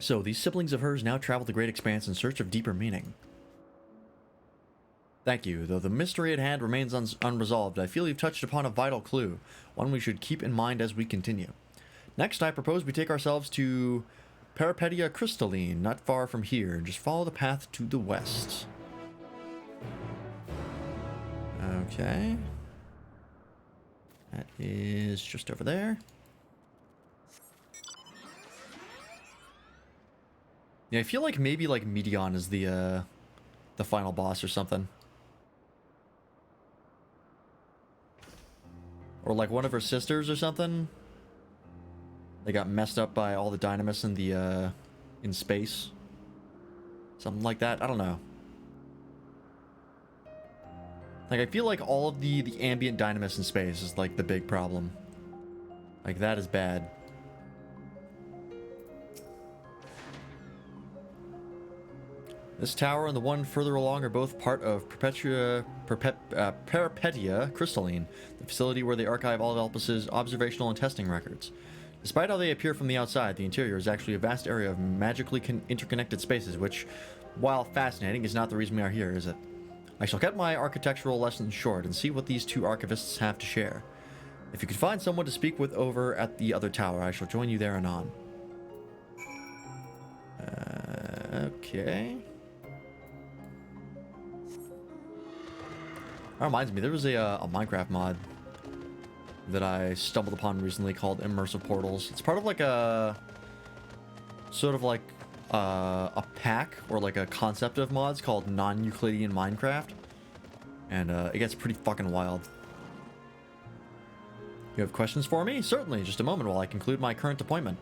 So, these siblings of hers now travel the great expanse in search of deeper meaning. Thank you. Though the mystery at hand remains unresolved, I feel you've touched upon a vital clue, one we should keep in mind as we continue. Next, I propose we take ourselves to Peripetia Crystalline, not far from here, and just follow the path to the west. Okay. That is just over there. Yeah, I feel like maybe like Medion is the final boss or something. Or like one of her sisters or something. They got messed up by all the Dynamis in the in space. Something like that. I don't know. Like I feel like all of the ambient Dynamis in space is like the big problem. Like that is bad. This tower and the one further along are both part of Peripetia Crystalline, the facility where they archive all of Elpis' observational and testing records. Despite how they appear from the outside, the interior is actually a vast area of magically interconnected spaces, which, while fascinating, is not the reason we are here, is it? I shall cut my architectural lessons short and see what these two archivists have to share. If you could find someone to speak with over at the other tower, I shall join you there anon. Okay. That reminds me, there was a Minecraft mod that I stumbled upon recently called Immersive Portals. It's part of like a sort of like a pack or like a concept of mods called Non-Euclidean Minecraft, and it gets pretty fucking wild. You have questions for me? Certainly, just a moment while I conclude my current appointment.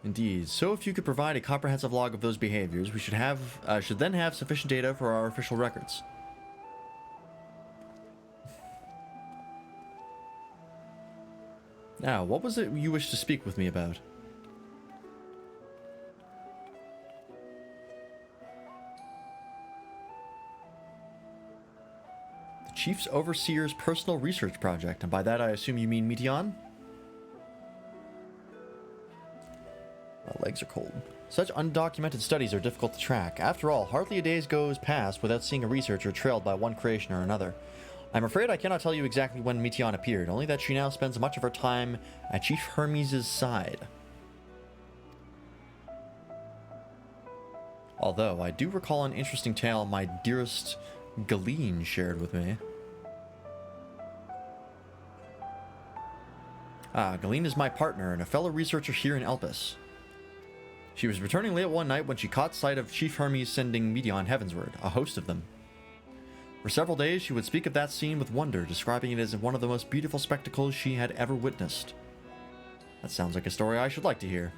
Indeed. So if you could provide a comprehensive log of those behaviors, we should then have sufficient data for our official records. Now, what was it you wished to speak with me about? The Chief's Overseer's personal research project, and by that I assume you mean Meteon? My legs are cold. Such undocumented studies are difficult to track. After all, hardly a day goes past without seeing a researcher trailed by one creation or another. I'm afraid I cannot tell you exactly when Meteon appeared, only that she now spends much of her time at Chief Hermes' side. Although, I do recall an interesting tale my dearest Galeen shared with me. Galeen is my partner and a fellow researcher here in Elpis. She was returning late one night when she caught sight of Chief Hermes sending Meteon heavensward, a host of them. For several days, she would speak of that scene with wonder, describing it as one of the most beautiful spectacles she had ever witnessed. That sounds like a story I should like to hear.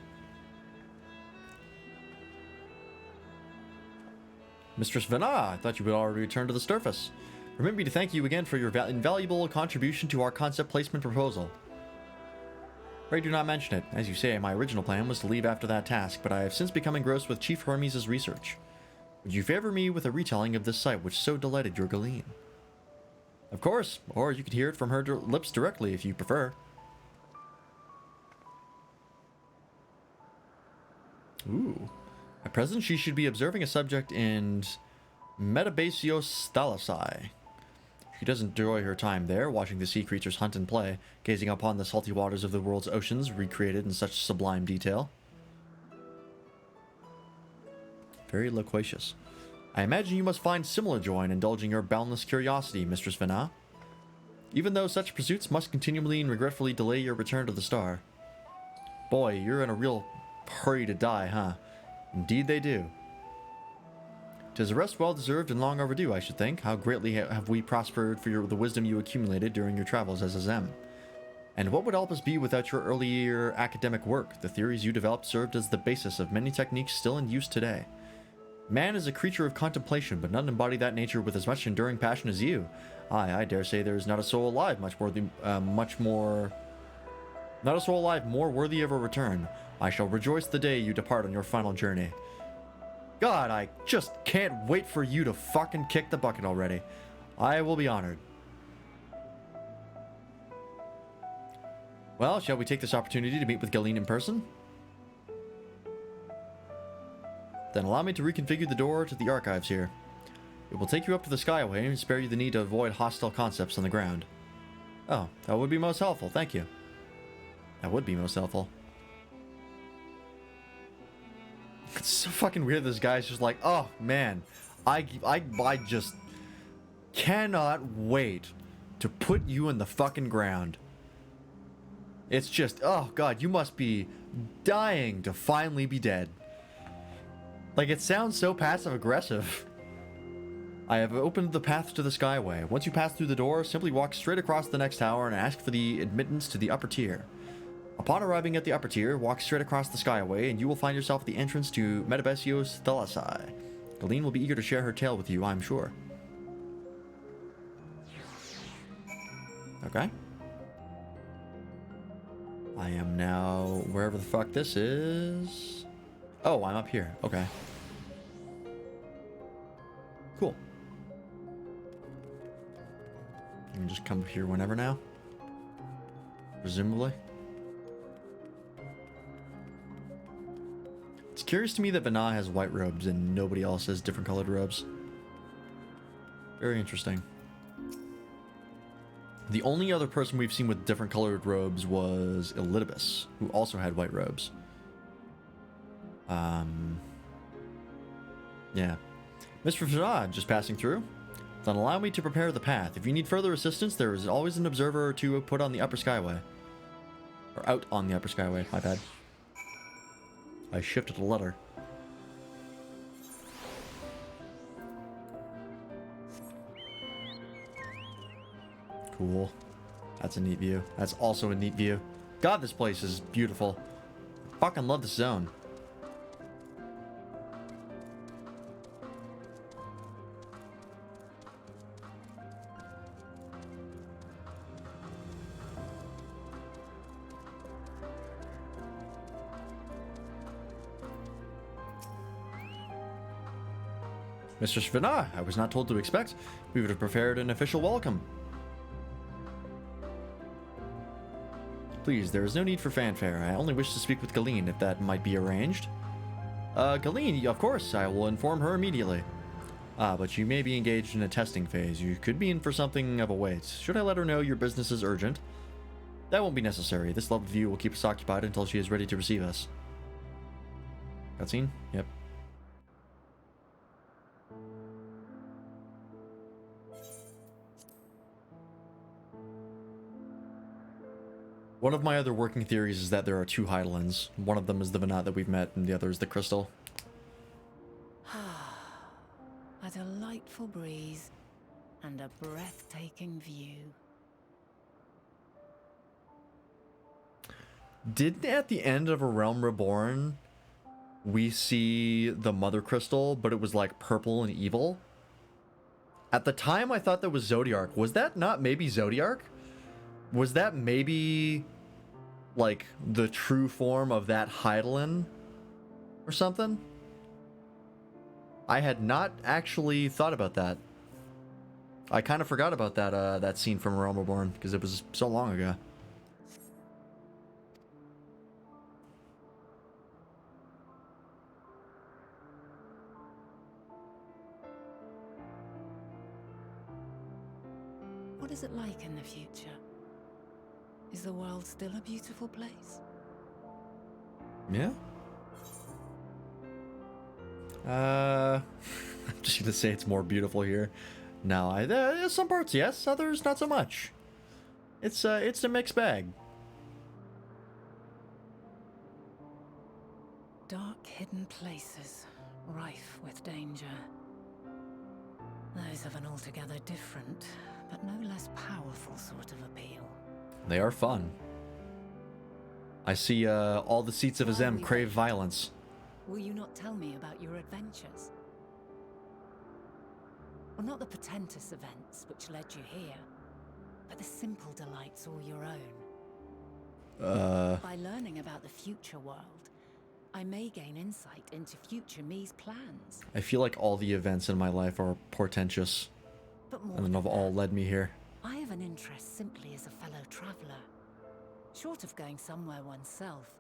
Mistress Vana, I thought you would already return to the surface. Permit me to thank you again for your invaluable contribution to our concept placement proposal. Pray do not mention it. As you say, my original plan was to leave after that task, but I have since become engrossed with Chief Hermes' research. Would you favor me with a retelling of this sight which so delighted your Galeen? Of course, or you could hear it from her lips directly if you prefer. Ooh. At present, she should be observing a subject in Metabasios Thalassae. She doesn't enjoy her time there, watching the sea creatures hunt and play, gazing upon the salty waters of the world's oceans recreated in such sublime detail. Very loquacious. I imagine you must find similar joy in indulging your boundless curiosity, Mistress Vana. Even though such pursuits must continually and regretfully delay your return to the star. Boy, you're in a real hurry to die, huh? Indeed they do. 'Tis a rest well deserved and long overdue, I should think. How greatly have we prospered for the wisdom you accumulated during your travels as a Zem. And what would Elpis be without your earlier academic work? The theories you developed served as the basis of many techniques still in use today. Man is a creature of contemplation, but none embody that nature with as much enduring passion as you. I dare say there is not a soul alive more worthy of a return. I shall rejoice the day you depart on your final journey. God, I just can't wait for you to fucking kick the bucket already. I will be honored. Well, shall we take this opportunity to meet with Galeen in person? Then allow me to reconfigure the door to the archives here. It will take you up to the Skyway and spare you the need to avoid hostile concepts on the ground. Oh, that would be most helpful, thank you. That would be most helpful. It's so fucking weird this guy's just like, oh man, I just cannot wait to put you in the fucking ground. It's just, oh god, you must be dying to finally be dead. Like, it sounds so passive-aggressive. I have opened the path to the Skyway. Once you pass through the door, simply walk straight across the next tower and ask for the admittance to the upper tier. Upon arriving at the upper tier, walk straight across the Skyway, and you will find yourself at the entrance to Metabasios Thalassae. Galeen will be eager to share her tale with you, I'm sure. Okay. I am now wherever the fuck this is. Oh, I'm up here. Okay. Cool. I can just come here whenever now. Presumably. It's curious to me that Vana has white robes and nobody else has different colored robes. Very interesting. The only other person we've seen with different colored robes was Elidibus, who also had white robes. Yeah. Mr. Farad, just passing through. Then allow me to prepare the path. If you need further assistance, there is always an observer or two put on the upper skyway. Or out on the upper skyway, my bad. I shifted a letter. Cool. That's a neat view. That's also a neat view. God, this place is beautiful. Fucking love this zone. Mr. Svina, I was not told to expect. We would have prepared an official welcome. Please, there is no need for fanfare. I only wish to speak with Galeen, if that might be arranged. Galeen, of course, I will inform her immediately. But you may be engaged in a testing phase. You could be in for something of a wait. Should I let her know your business is urgent? That won't be necessary. This level view will keep us occupied until she is ready to receive us. Cutscene? Yep. One of my other working theories is that there are two Heidelins. One of them is the Venat that we've met, and the other is the Crystal. A delightful breeze and a breathtaking view. Didn't at the end of A Realm Reborn, we see the Mother Crystal, but it was like purple and evil? At the time, I thought that was Zodiark. Was that not maybe Zodiark? Was that maybe like the true form of that Heidelin or something? I had not actually thought about that. I kind of forgot about that that scene from Realm Reborn because it was so long ago. What is it like in the future? Is the world still a beautiful place? Yeah. I'm just gonna say it's more beautiful here. No, some parts yes, others not so much. It's a mixed bag. Dark, hidden places, rife with danger. Those have an altogether different, but no less powerful sort of appeal. They are fun. I see all the seats of Azem crave violence. Will you not tell me about your adventures? Well, not the portentous events which led you here, but the simple delights all your own. By learning about the future world, I may gain insight into future me's plans. I feel like all the events in my life are portentous, But more and than have all that, led me here. I have an interest simply as a fellow traveller. Short of going somewhere oneself,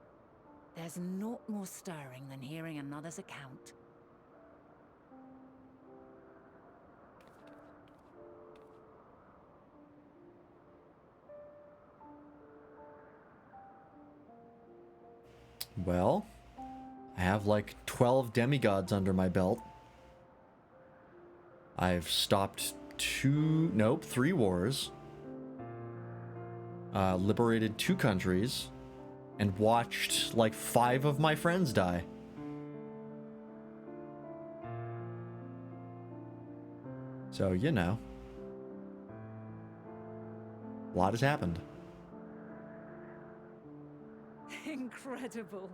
there's naught more stirring than hearing another's account. Well, I have like 12 demigods under my belt. I've stopped 3 wars. Liberated 2 countries. And watched like 5 of my friends die. So, you know. A lot has happened. Incredible.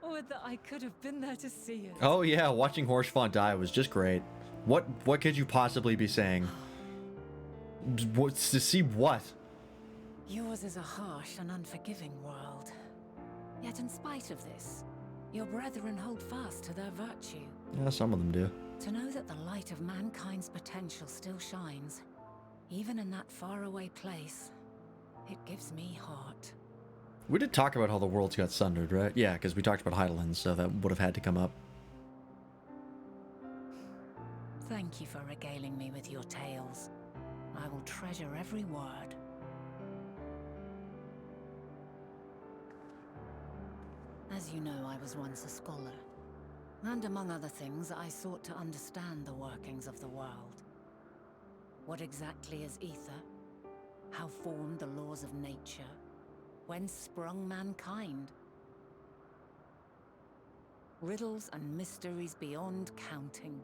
Would that I could have been there to see it. Oh yeah, watching Horshfont die was just great. What could you possibly be saying? What's to see what? Yours is a harsh and unforgiving world. Yet in spite of this, your brethren hold fast to their virtue. Yeah, some of them do. To know that the light of mankind's potential still shines, even in that faraway place, it gives me heart. We did talk about how the worlds got sundered, right? Yeah, because we talked about Heidelin, so that would have had to come up. Thank you for regaling me with your tales. I will treasure every word. As you know, I was once a scholar. And among other things, I sought to understand the workings of the world. What exactly is ether? How formed the laws of nature? Whence sprung mankind? Riddles and mysteries beyond counting.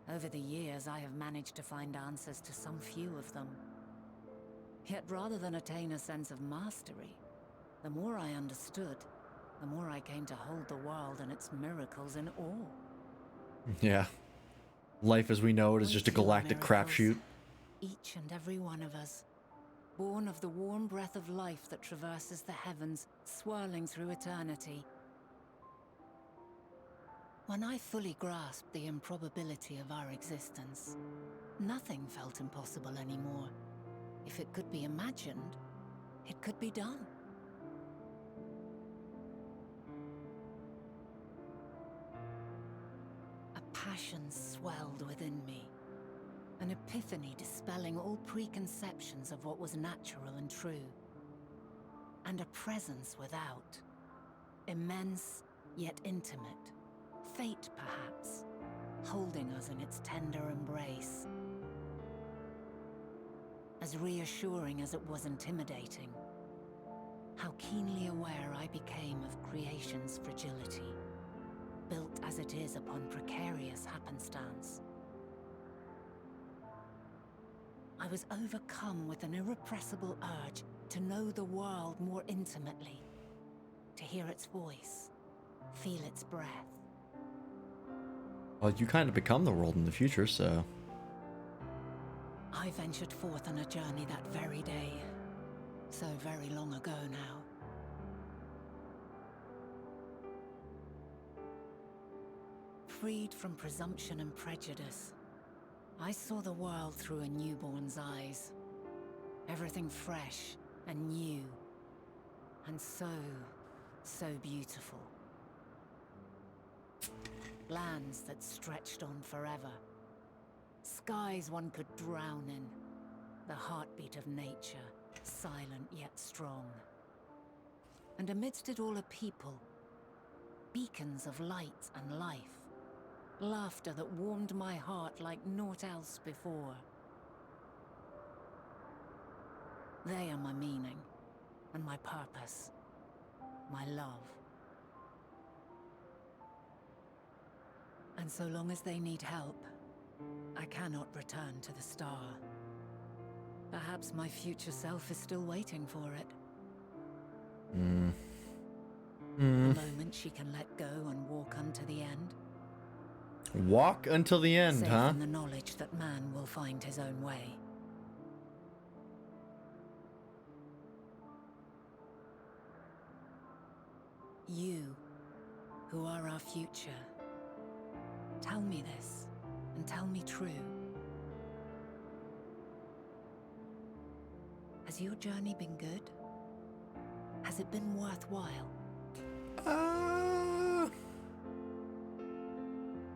Over the years, I have managed to find answers to some few of them. Yet rather than attain a sense of mastery, The more I understood, the more I came to hold the world and its miracles in awe. Yeah. Life as we know it is We just a too are galactic miracles, crapshoot. each and every one of us, born of the warm breath of life that traverses the heavens, swirling through eternity. When I fully grasped the improbability of our existence, nothing felt impossible anymore. If it could be imagined, it could be done. A passion swelled within me, an epiphany dispelling all preconceptions of what was natural and true. And a presence without, immense yet intimate, fate perhaps, holding us in its tender embrace. As reassuring as it was intimidating, how keenly aware I became of creation's fragility, built as it is upon precarious happenstance. I was overcome with an irrepressible urge to know the world more intimately, to hear its voice, feel its breath. Well, you kind of become the world in the future, so... I ventured forth on a journey that very day, so very long ago now. Freed from presumption and prejudice, I saw the world through a newborn's eyes. Everything fresh and new, and so beautiful. Lands that stretched on forever. Skies one could drown in. The heartbeat of nature, silent yet strong. And amidst it all a people, beacons of light and life. Laughter that warmed my heart like naught else before. They are my meaning, and my purpose, my love. And so long as they need help, I cannot return to the star. Perhaps my future self is still waiting for it. The moment she can let go and walk unto the end. Walk until the end, Safe huh? in the knowledge that man will find his own way. You, who are our future, tell me this, and tell me true. Has your journey been good? Has it been worthwhile?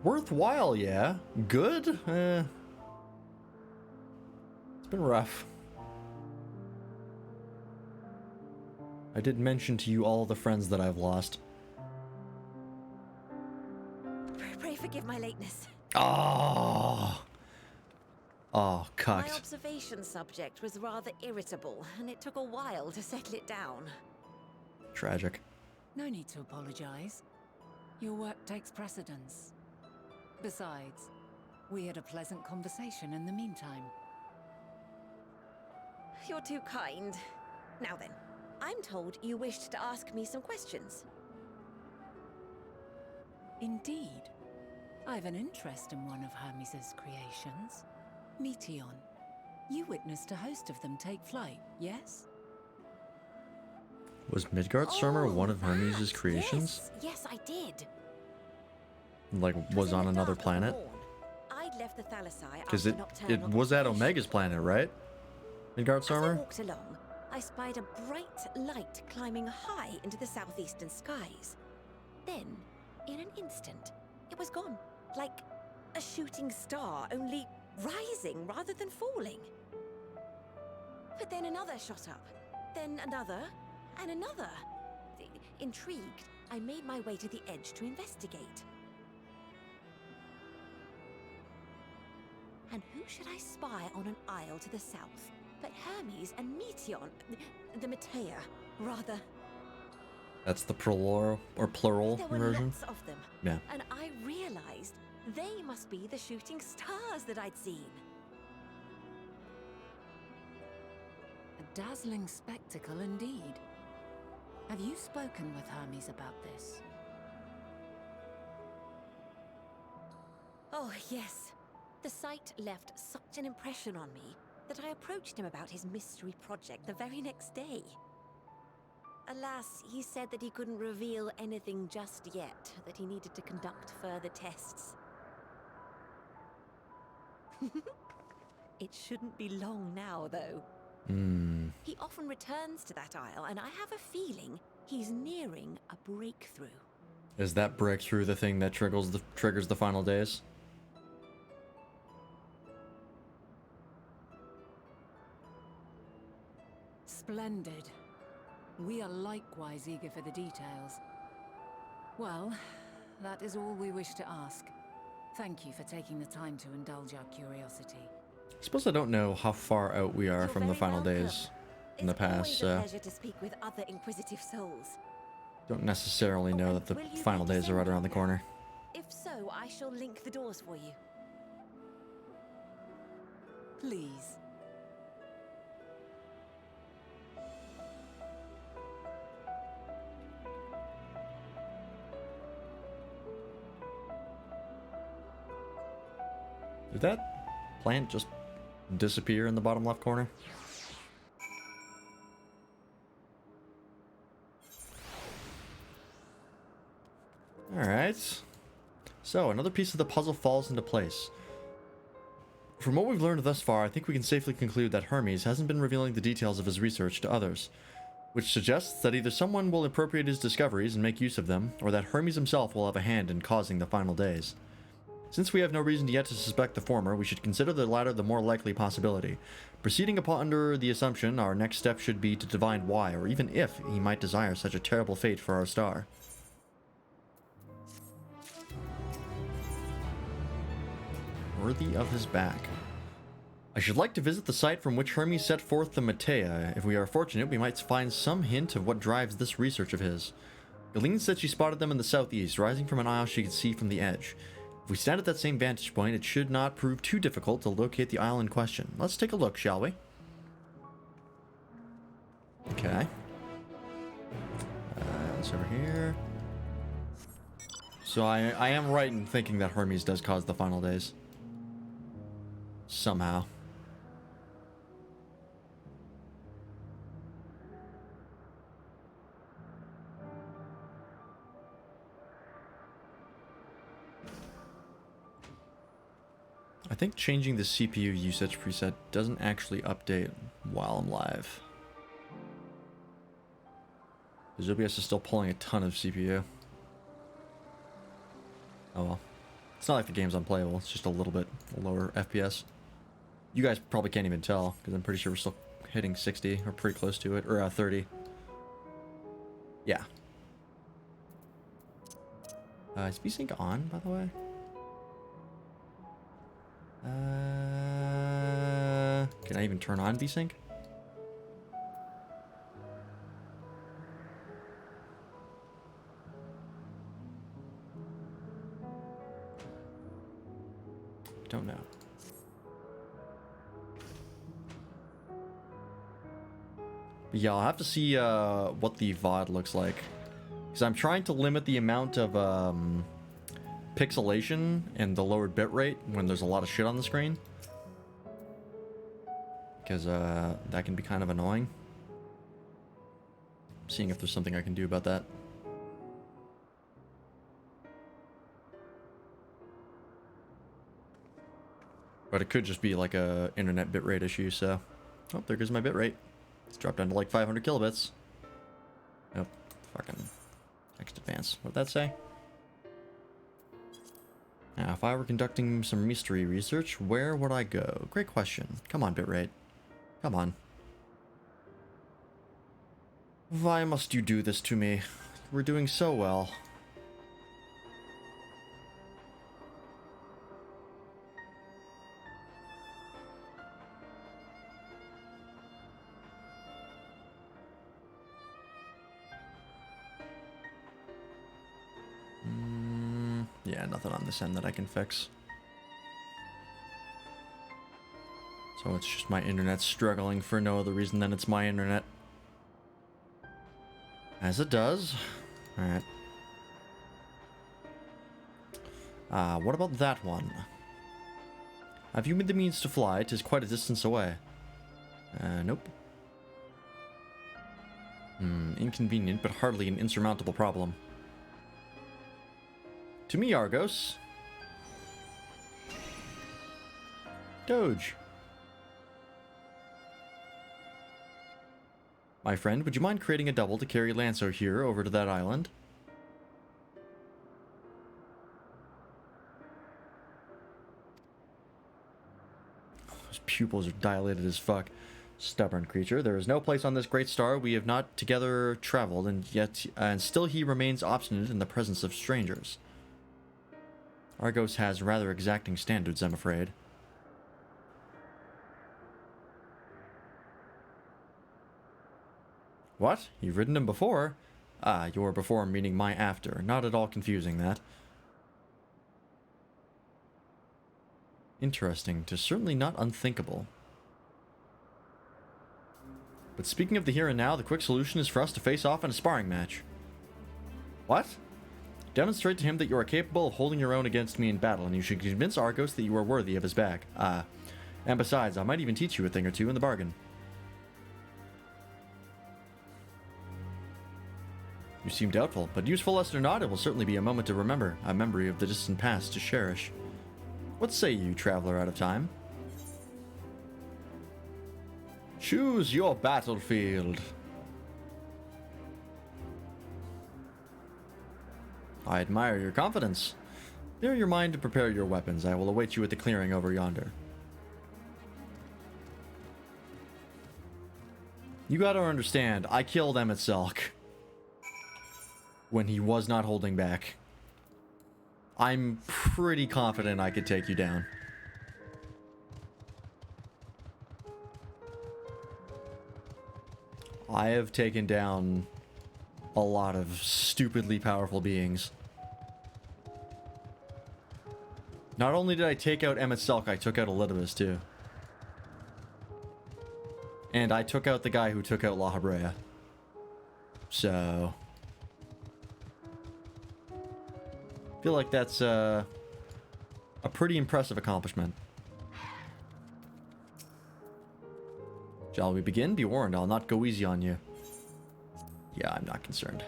Worthwhile, yeah. Good? It's been rough. I did mention to you all the friends that I've lost. Pray forgive my lateness. Oh, My cucked. observation subject was rather irritable, and it took a while to settle it down. Tragic. No need to apologize. Your work takes precedence. Besides, we had a pleasant conversation in the meantime. You're too kind. Now then, I'm told you wished to ask me some questions. Indeed. I've an interest in one of Hermes' creations. Meteon. You witnessed a host of them take flight, yes? Was Midgardsormr one of Hermes' that. creations? Yes, I did. Like, It was in on the another dark of the planet? morn. I'd left the Thalassai Because after it nocturnal was at observation. Omega's planet, right? As I Midgardsormr? walked along, I spied a bright light climbing high into the southeastern skies. Then, in an instant, it was gone. Like a shooting star, only rising rather than falling. But then another shot up. Then another, and another. Intrigued, I made my way to the edge to investigate. And who should I spy on an isle to the south but Hermes and Meteon, the Matea, rather. That's the plural There were version. lots of them. Yeah. And I realized they must be the shooting stars that I'd seen. A dazzling spectacle indeed. Have you spoken with Hermes about this? Oh, yes. The site left such an impression on me that I approached him about his mystery project the very next day. Alas, he said that he couldn't reveal anything just yet, that he needed to conduct further tests. It shouldn't be long now, though. He often returns to that isle, and I have a feeling he's nearing a breakthrough. Is that breakthrough the thing that triggers the final days? Splendid. We are likewise eager for the details. Well, that is all we wish to ask. Thank you for taking the time to indulge our curiosity. I suppose I don't know how far out we are You're from the very final welcome. days in the It's past, always a so pleasure to speak with other inquisitive souls. don't necessarily know that the Will you final be days are right around the descending corner. now? If so, I shall link the doors for you. Please. Did that plant just disappear in the bottom left corner? Alright. So, another piece of the puzzle falls into place. From what we've learned thus far, I think we can safely conclude that Hermes hasn't been revealing the details of his research to others, which suggests that either someone will appropriate his discoveries and make use of them, or that Hermes himself will have a hand in causing the final days. Since we have no reason yet to suspect the former, we should consider the latter the more likely possibility. Proceeding upon under the assumption, our next step should be to divine why, or even if, he might desire such a terrible fate for our star. Worthy of his back. I should like to visit the site from which Hermes set forth the Matea. If we are fortunate, we might find some hint of what drives this research of his. Galeen said she spotted them in the southeast, rising from an isle she could see from the edge. If we stand at that same vantage point, it should not prove too difficult to locate the isle in question. Let's take a look, shall we? Okay. It's over here. So I am right in thinking that Hermes does cause the final days. Somehow. I think changing the CPU usage preset doesn't actually update while I'm live. Because OBS is still pulling a ton of CPU. Oh well. It's not like the game's unplayable, it's just a little bit lower FPS. You guys probably can't even tell, because I'm pretty sure we're still hitting 60, or pretty close to it, or 30. Yeah. Is VSync on, by the way? Can I even turn on VSync? Don't know. But yeah, I'll have to see what the VOD looks like. Because I'm trying to limit the amount of pixelation and the lowered bitrate when there's a lot of shit on the screen. Because that can be kind of annoying. Seeing if there's something I can do about that. But it could just be like a internet bitrate issue, so... Oh, there goes my bitrate. It's dropped down to like 500 kilobits. Oh, fucking... Next advance. What'd that say? Now, if I were conducting some mystery research, where would I go? Great question. Come on, bitrate. Come on. Why must you do this to me? We're doing so well. Yeah, nothing on this end that I can fix. So it's just my internet struggling for no other reason than it's my internet. As it does. Alright. What about that one? Have you made the means to fly? 'Tis quite a distance away. Nope. Inconvenient, but hardly an insurmountable problem. To me, Argos. Doge. My friend, would you mind creating a double to carry Lancer here over to that island? His pupils are dilated as fuck. Stubborn creature. There is no place on this great star we have not together traveled, and still he remains obstinate in the presence of strangers. Argos has rather exacting standards, I'm afraid. What? You've ridden him before? Ah, your before meaning my after. Not at all confusing, that. Interesting. 'Tis certainly not unthinkable. But speaking of the here and now, the quick solution is for us to face off in a sparring match. What? Demonstrate to him that you are capable of holding your own against me in battle, and you should convince Argos that you are worthy of his back. And besides, I might even teach you a thing or two in the bargain. You seem doubtful, but useful as or not, it will certainly be a moment to remember, a memory of the distant past to cherish. What say you, traveler out of time? Choose your battlefield. I admire your confidence. Clear your mind and prepare your weapons. I will await you at the clearing over yonder. You gotta understand, I killed Emmett Selk when he was not holding back. I'm pretty confident I could take you down. I have taken down a lot of stupidly powerful beings. Not only did I take out Emmett Selk, I took out Elidibus too. And I took out the guy who took out La Habrea. So I feel like that's a pretty impressive accomplishment. Shall we begin? Be warned, I'll not go easy on you. Yeah, I'm not concerned.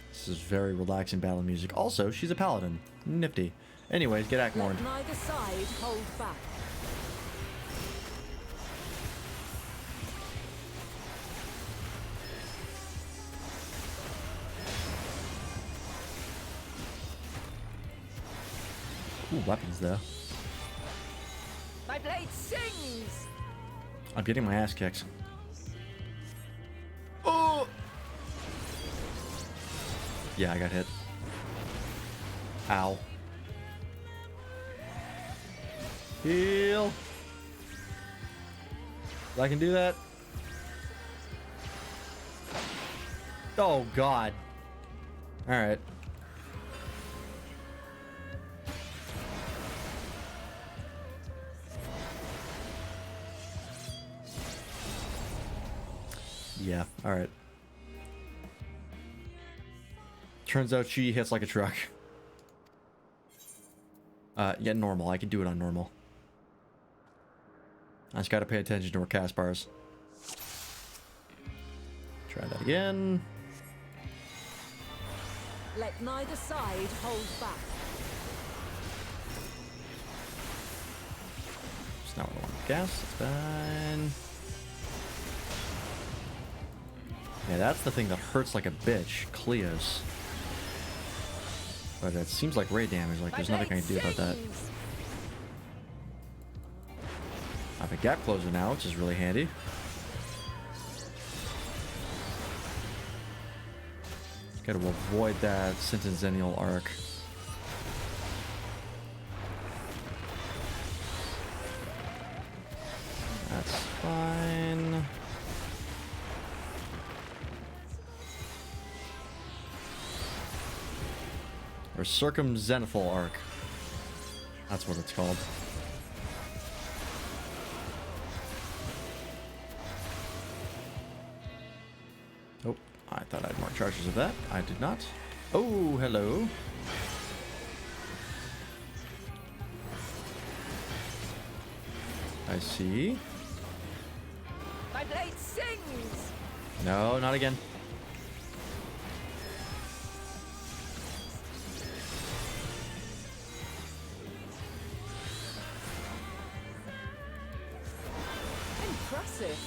This is very relaxing battle music. Also, she's a paladin. Nifty. Anyways, get Ackmorn. Let neither side hold back. Ooh, weapons though. My blade sings! I'm getting my ass kicked. Oh! Yeah, I got hit. Ow. Heal. I can do that. Oh God. All right. Yeah, alright. Turns out she hits like a truck. Yeah, normal. I can do it on normal. I just gotta pay attention to her cast bars. Try that again. Let neither side hold back. It's not what I want. Gas, it's fine. Yeah, that's the thing that hurts like a bitch. Cleos. But it seems like ray damage, like there's nothing I can do about that. I have a gap closer now, which is really handy. Gotta avoid that Centennial arc. That's fine. circumzenithal arc. That's what it's called. Oh, I thought I had more charges of that. I did not. Oh, hello. I see. My blade sings! No, not again. Impressive.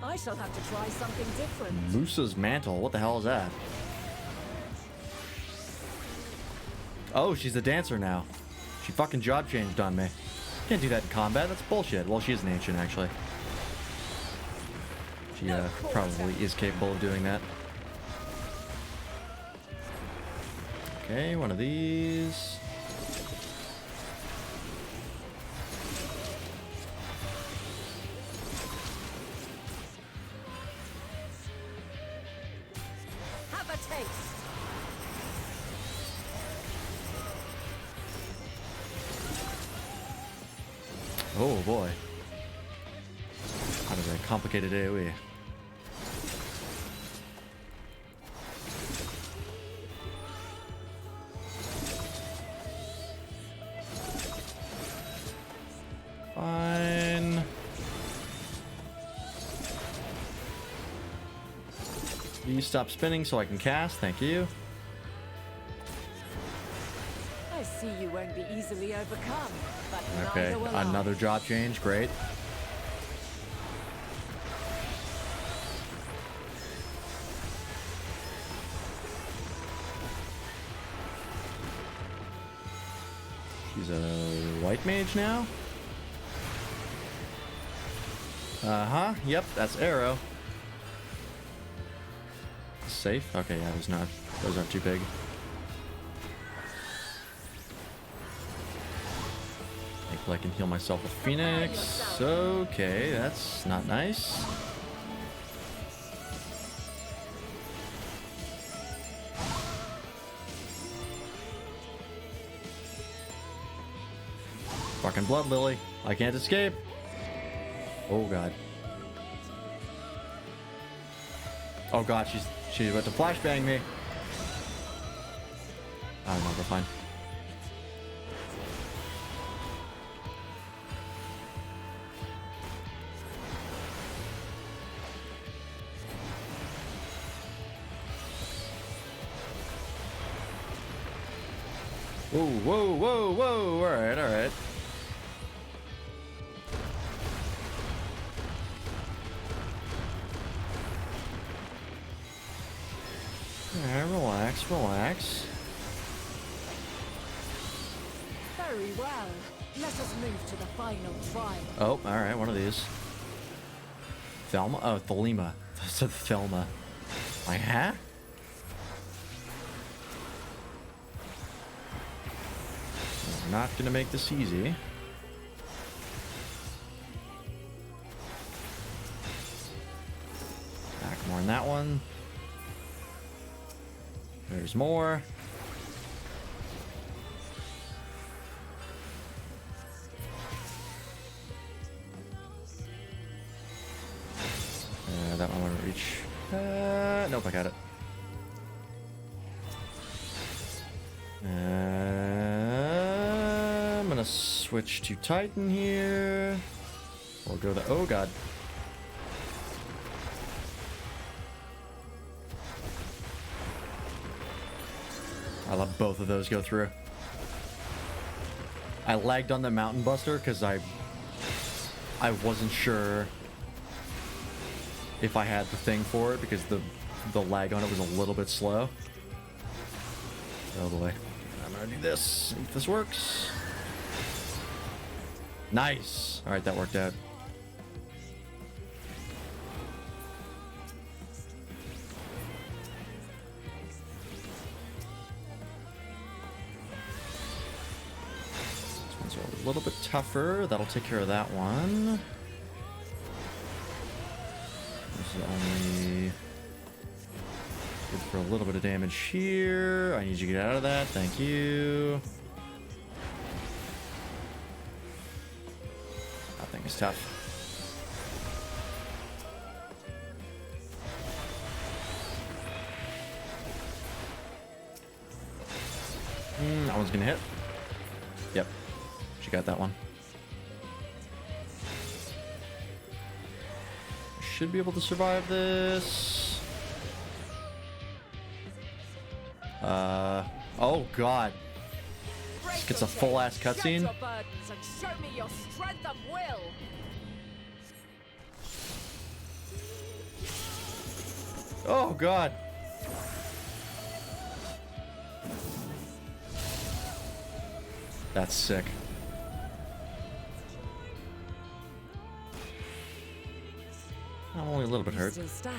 I shall have to try something different. Musa's mantle. What the hell is that? Oh, she's a dancer now. She fucking job changed on me. Can't do that in combat. That's bullshit. Well, she is an ancient, actually. She probably is capable of doing that. Okay, one of these. Have a taste. Oh boy. That is a complicated AoE. Fine. You stop spinning so I can cast, thank you. I see you won't be easily overcome, but Okay, neither will I. another drop change, great. She's a white mage now? Uh-huh, yep, that's arrow. Safe? Okay, yeah, those aren't too big. Thankfully I can heal myself with Phoenix. Okay, that's not nice. Fucking blood lily. I can't escape. Oh god. Oh god, she's about to flashbang me. Oh no, we're fine. Whoa, whoa, whoa, whoa! Alright, alright. Alright, relax, relax. Very well. Let us move to the final trial. Oh, alright, one of these. Thelma? Oh, Thelema. That's a Thelma. Like, huh? We're not gonna make this easy. Back more on that one. There's more. That one won't reach. Nope, I got it. I'm gonna switch to Titan here. We'll go the. Oh god. I let both of those go through. I lagged on the Mountain Buster because I wasn't sure if I had the thing for it because the lag on it was a little bit slow. Oh boy. I'm gonna do this. See if this works. Nice. Alright, that worked out. This one's a little bit tougher. That'll take care of that one. This is only Good for a little bit of damage here. I need you to get out of that. Thank you. That thing is tough. That one's gonna hit. Yep. She got that one. Should be able to survive this. Oh god. This gets a full ass cutscene. Show me your strength of will. Oh god. That's sick. I'm only a little bit hurt. Still stand.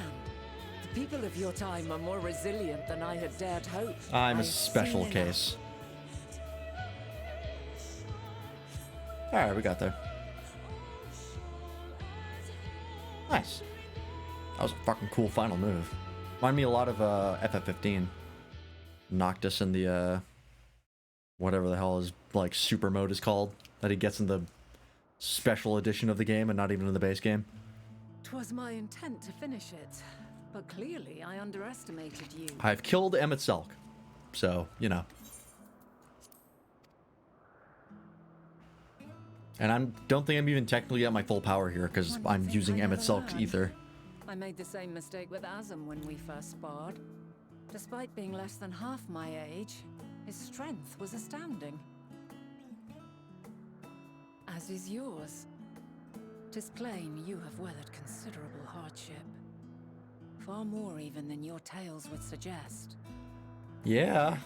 The people of your time are more resilient than I had dared hope. I'm a I've special seen case. Alright, we got there. Nice. That was a fucking cool final move. Remind me a lot of FF15. Noctis in the whatever the hell his like super mode is called that he gets in the special edition of the game and not even in the base game. 'Twas my intent to finish it, but clearly I underestimated you. I've killed Emmett Selk, so you know. And I don't think I'm even technically at my full power here because I'm using Emmett Selk's ether. I made the same mistake with Azam when we first sparred. Despite being less than half my age, his strength was astounding. As is yours. 'Tis plain you have weathered considerable hardship. Far more even than your tales would suggest. Yeah.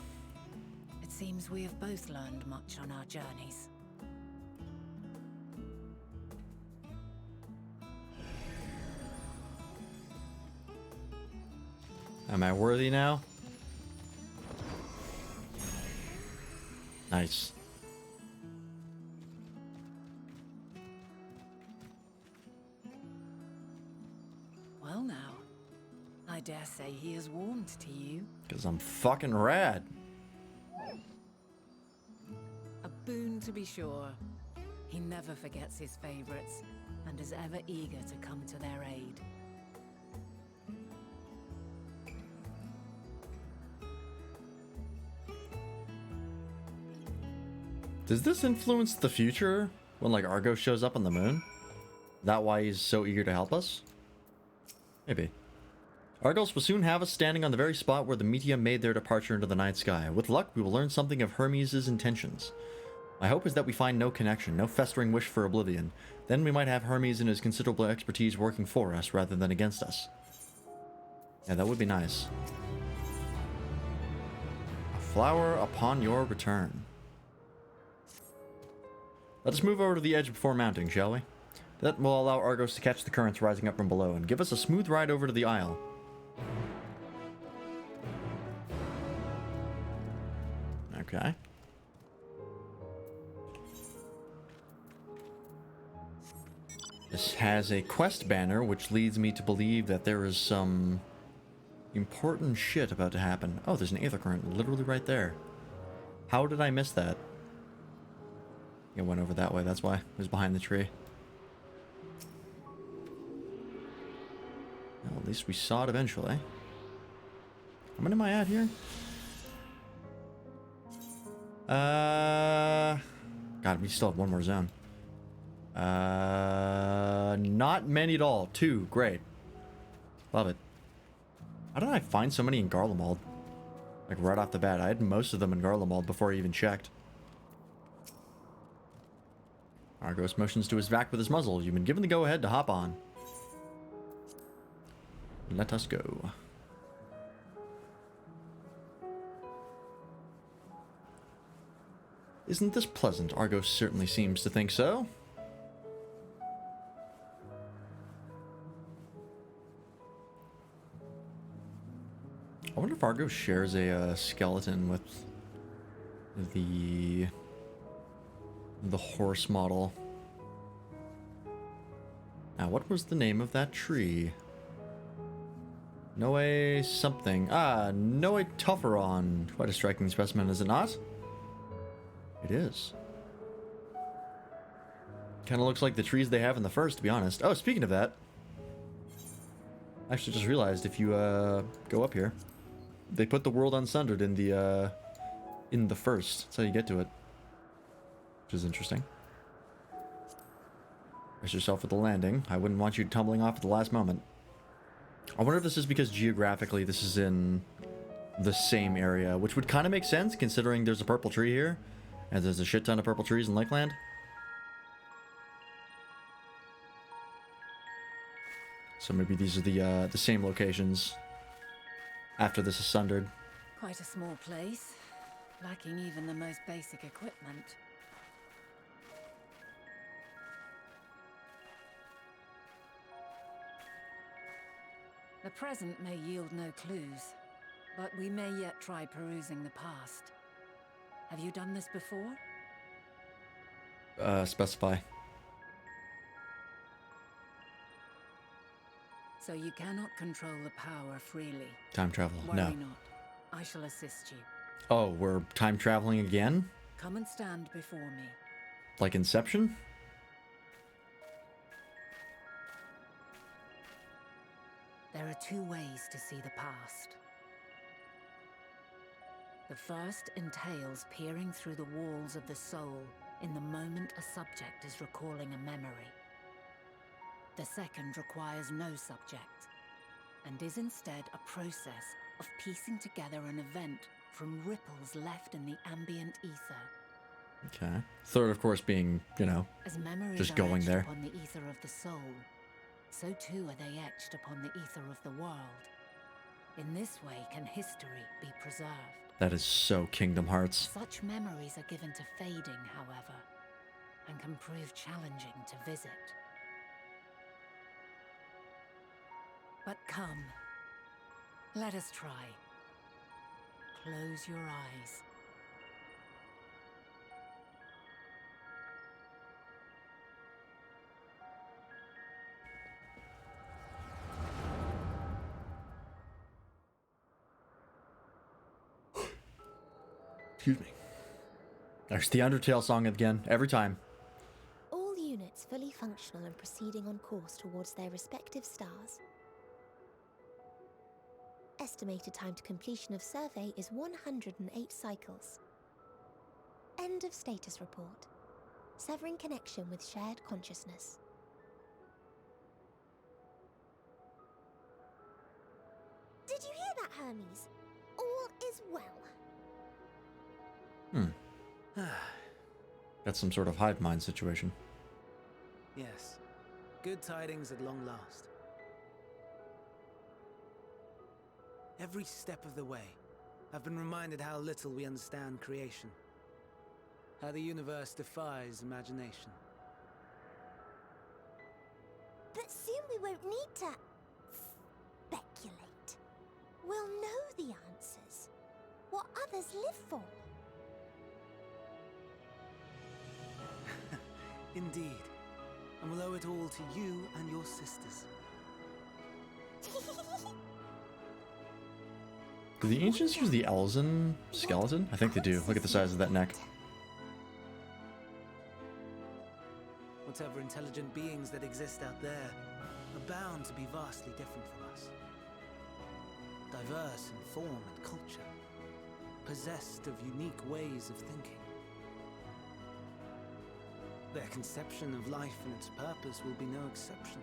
It seems we have both learned much on our journeys. Am I worthy now? Nice. Well now, I dare say he is warmed to you. Because I'm fucking rad. A boon to be sure. He never forgets his favorites, and is ever eager to come to their aid. Does this influence the future when like Argos shows up on the moon? That why he's so eager to help us? Maybe. Argos will soon have us standing on the very spot where the Meteor made their departure into the night sky. With luck, we will learn something of Hermes' intentions. My hope is that we find no connection, no festering wish for oblivion. Then we might have Hermes and his considerable expertise working for us rather than against us. Yeah, that would be nice. A flower upon your return. Let us move over to the edge before mounting, shall we? That will allow Argos to catch the currents rising up from below and give us a smooth ride over to the isle. Okay. This has a quest banner, which leads me to believe that there is some important shit about to happen. Oh, there's an aether current literally right there. How did I miss that? It went over that way, that's why. It was behind the tree. Well, at least we saw it eventually. How many am I at here? God, we still have one more zone. Not many at all. 2, great. Love it. How did I find so many in Garlemald? Like right off the bat. I had most of them in Garlemald before I even checked. Argos motions to his vac with his muzzle. You've been given the go-ahead to hop on. Let us go. Isn't this pleasant? Argos certainly seems to think so. I wonder if Argos shares a skeleton with the horse model. Now, what was the name of that tree? Noe something. Ah, Noe Tufferon. Quite a striking specimen, is it not? It is. Kind of looks like the trees they have in the first, to be honest. Oh, speaking of that, I actually just realized if you go up here, they put the world unsundered in the first. That's how you get to it, which is interesting. Brace yourself for the landing. I wouldn't want you tumbling off at the last moment. I wonder if this is because geographically this is in the same area, which would kind of make sense considering there's a purple tree here, and there's a shit ton of purple trees in Lakeland. So maybe these are the same locations after this is sundered. Quite a small place, lacking even the most basic equipment. The present may yield no clues, but we may yet try perusing the past. Have you done this before? Specify. So you cannot control the power freely. Time travel. Worry No. not. I shall assist you. Oh, we're time traveling again? Come and stand before me. Like Inception? There are two ways to see the past. The first entails peering through the walls of the soul in the moment a subject is recalling a memory. The second requires no subject, and is instead a process of piecing together an event from ripples left in the ambient ether. Okay. Third, of course, being, you know, As memories just are going etched there. upon the ether of the soul, so too are they etched upon the ether of the world. In this way can history be preserved. That is so Kingdom Hearts. Such memories are given to fading, however, and can prove challenging to visit. But come, let us try. Close your eyes. Excuse me. There's the Undertale song again, every time. All units fully functional and proceeding on course towards their respective stars. Estimated time to completion of survey is 108 cycles. End of status report. Severing connection with shared consciousness. Did you hear that, Hermes? All is well. That's some sort of hive mind situation. Yes. Good tidings at long last. Every step of the way, I've been reminded how little we understand creation. How the universe defies imagination. But soon we won't need to speculate. We'll know the answers. What others live for. Indeed. And we'll owe it all to you and your sisters. Do the ancients use the Elzen skeleton? I think they do. Look at the size of that neck. Whatever intelligent beings that exist out there are bound to be vastly different from us. Diverse in form and culture. Possessed of unique ways of thinking. Their conception of life and its purpose will be no exception.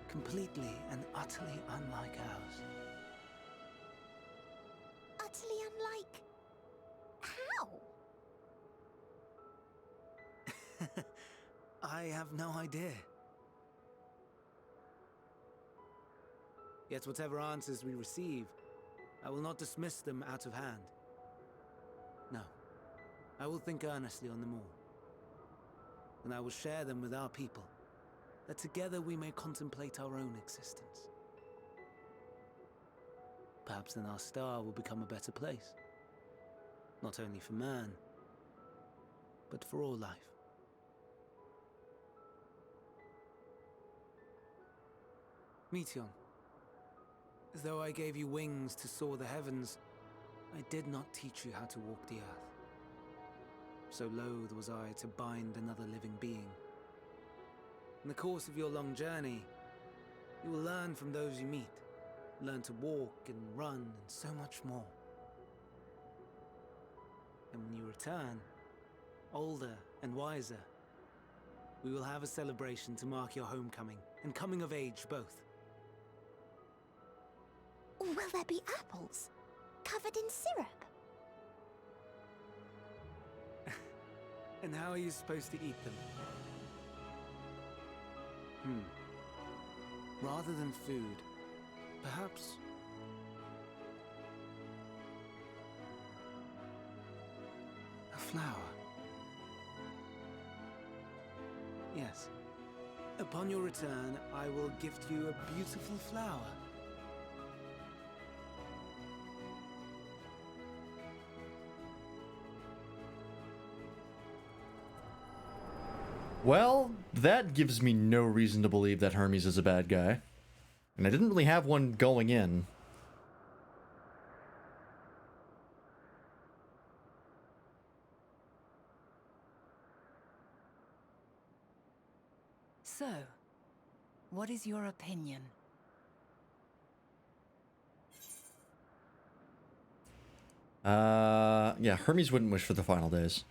Completely and utterly unlike ours. Utterly unlike... how? I have no idea. Yet whatever answers we receive, I will not dismiss them out of hand. No, I will think earnestly on them all. And I will share them with our people, that together we may contemplate our own existence. Perhaps then our star will become a better place. Not only for man, but for all life. Meteon, As though I gave you wings to soar the heavens, I did not teach you how to walk the earth. So loath was I to bind another living being. In the course of your long journey, you will learn from those you meet. Learn to walk and run and so much more. And when you return, older and wiser, we will have a celebration to mark your homecoming and coming of age both. Will there be apples? Covered in syrup? And how are you supposed to eat them? Rather than food, perhaps... a flower. Yes. Upon your return, I will gift you a beautiful flower. Well, that gives me no reason to believe that Hermes is a bad guy. And I didn't really have one going in. So, what is your opinion? Yeah, Hermes wouldn't wish for the final days.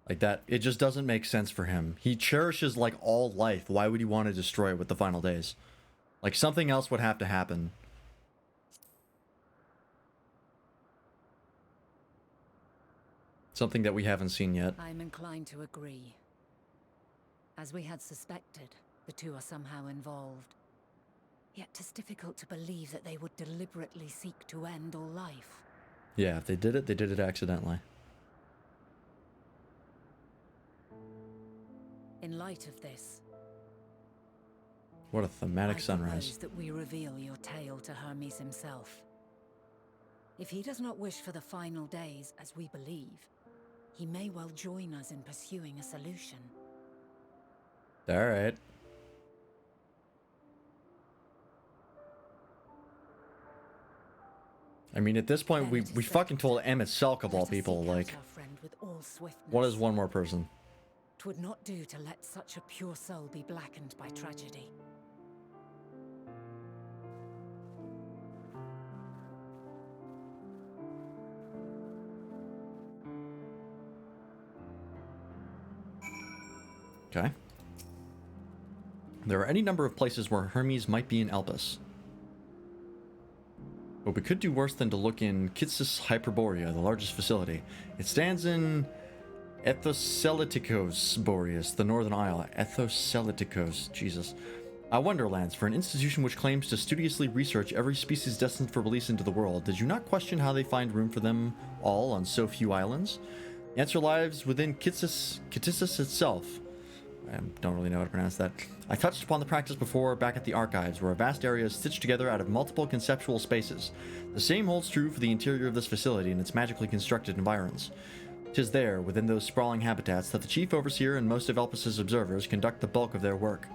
Like that, it just doesn't make sense for him. He cherishes, like, all life. Why would he want to destroy it with the final days? Like, something else would have to happen. Something that we haven't seen yet. I'm inclined to agree. As we had suspected, the two are somehow involved. Yet 'tis difficult to believe that they would deliberately seek to end all life. Yeah, if they did it accidentally. In light of this, What a thematic I sunrise. propose that we reveal your tale to Hermes himself. If he does not wish for the final days, as we believe, he may well join us in pursuing a solution. Alright. I mean, at this point, we fucking told Emmett Selk of all people, like, what is one more person? 'Twould not do to let such a pure soul be blackened by tragedy. Okay. There are any number of places where Hermes might be in Elpis. But we could do worse than to look in Kitsis Hyperborea, the largest facility. It stands in Ethoselitikos Boreas, the Northern Isle. Ethoselitikos, Jesus. Wonderlands, for an institution which claims to studiously research every species destined for release into the world. Did you not question how they find room for them all on so few islands? The answer lies within Kitsis itself. I don't really know how to pronounce that. I touched upon the practice before back at the archives, where a vast area is stitched together out of multiple conceptual spaces. The same holds true for the interior of this facility and its magically constructed environs. 'Tis there, within those sprawling habitats, that the chief overseer and most of Elpis' observers conduct the bulk of their work.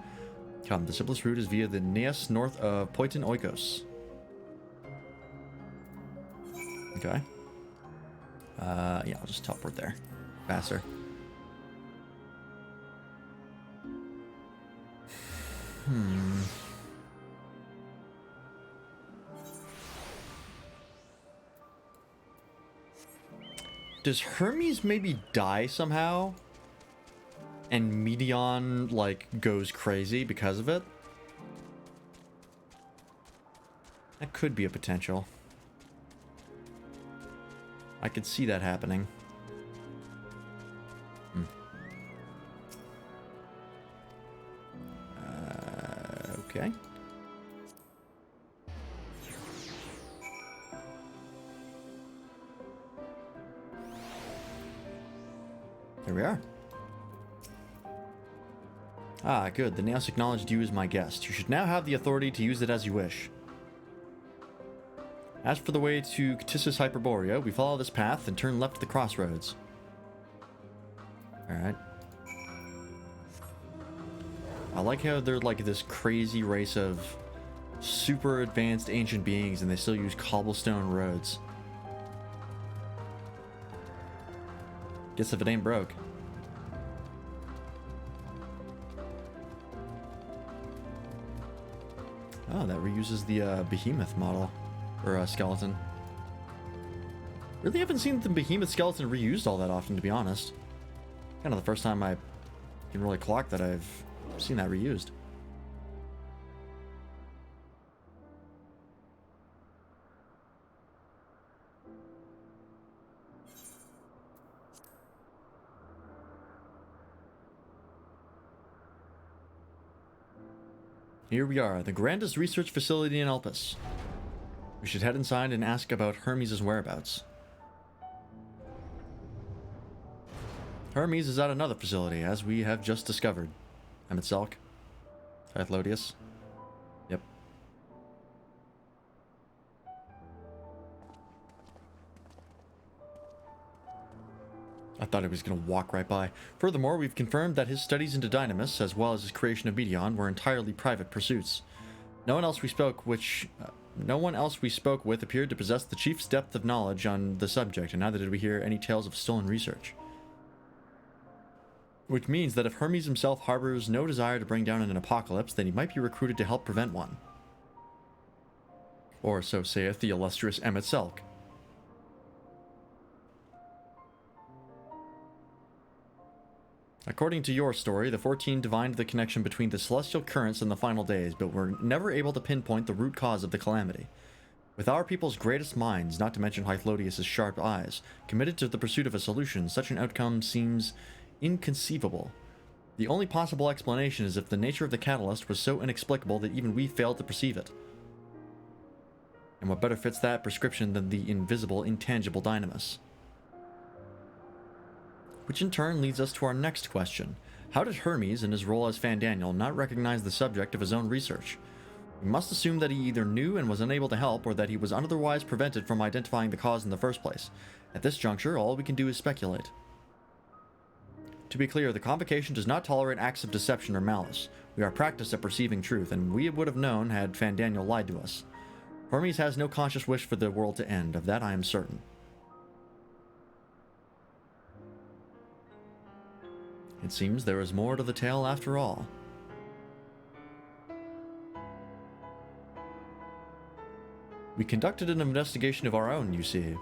Come, the simplest route is via the Neas north of Poitin Oikos. Okay. Yeah, I'll just teleport there. Faster. Does Hermes maybe die somehow? And Medion, like, goes crazy because of it? That could be a potential. I could see that happening. Okay. Here we are. Ah, good. The Naos acknowledged you as my guest. You should now have the authority to use it as you wish. As for the way to Ctissus Hyperborea, we follow this path and turn left at the crossroads. Alright. I like how they're like this crazy race of super advanced ancient beings and they still use cobblestone roads. Guess if it ain't broke. Oh, that reuses the behemoth model, or skeleton. Really haven't seen the behemoth skeleton reused all that often, to be honest. Kind of the first time I can really clock that I've seen that reused. Here we are, the grandest research facility in Elpis. We should head inside and ask about Hermes' whereabouts. Hermes is at another facility, as we have just discovered. Emetzelk. Hythlodius. Yep. I thought he was going to walk right by. Furthermore, we've confirmed that his studies into Dynamis, as well as his creation of Meteon, were entirely private pursuits. No one else we spoke with appeared to possess the chief's depth of knowledge on the subject, and neither did we hear any tales of stolen research. Which means that if Hermes himself harbors no desire to bring down an apocalypse, then he might be recruited to help prevent one. Or so saith the illustrious Emetzelk. According to your story, the 14 divined the connection between the celestial currents and the final days, but were never able to pinpoint the root cause of the calamity. With our people's greatest minds, not to mention Hythlodius' sharp eyes, committed to the pursuit of a solution, such an outcome seems inconceivable. The only possible explanation is if the nature of the catalyst was so inexplicable that even we failed to perceive it. And what better fits that prescription than the invisible, intangible dynamis? Which in turn leads us to our next question. How did Hermes, in his role as Fandaniel, not recognize the subject of his own research? We must assume that he either knew and was unable to help, or that he was otherwise prevented from identifying the cause in the first place. At this juncture, all we can do is speculate. To be clear, the Convocation does not tolerate acts of deception or malice. We are practiced at perceiving truth, and we would have known had Fandaniel lied to us. Hermes has no conscious wish for the world to end, of that I am certain. It seems there is more to the tale after all. We conducted an investigation of our own, you see.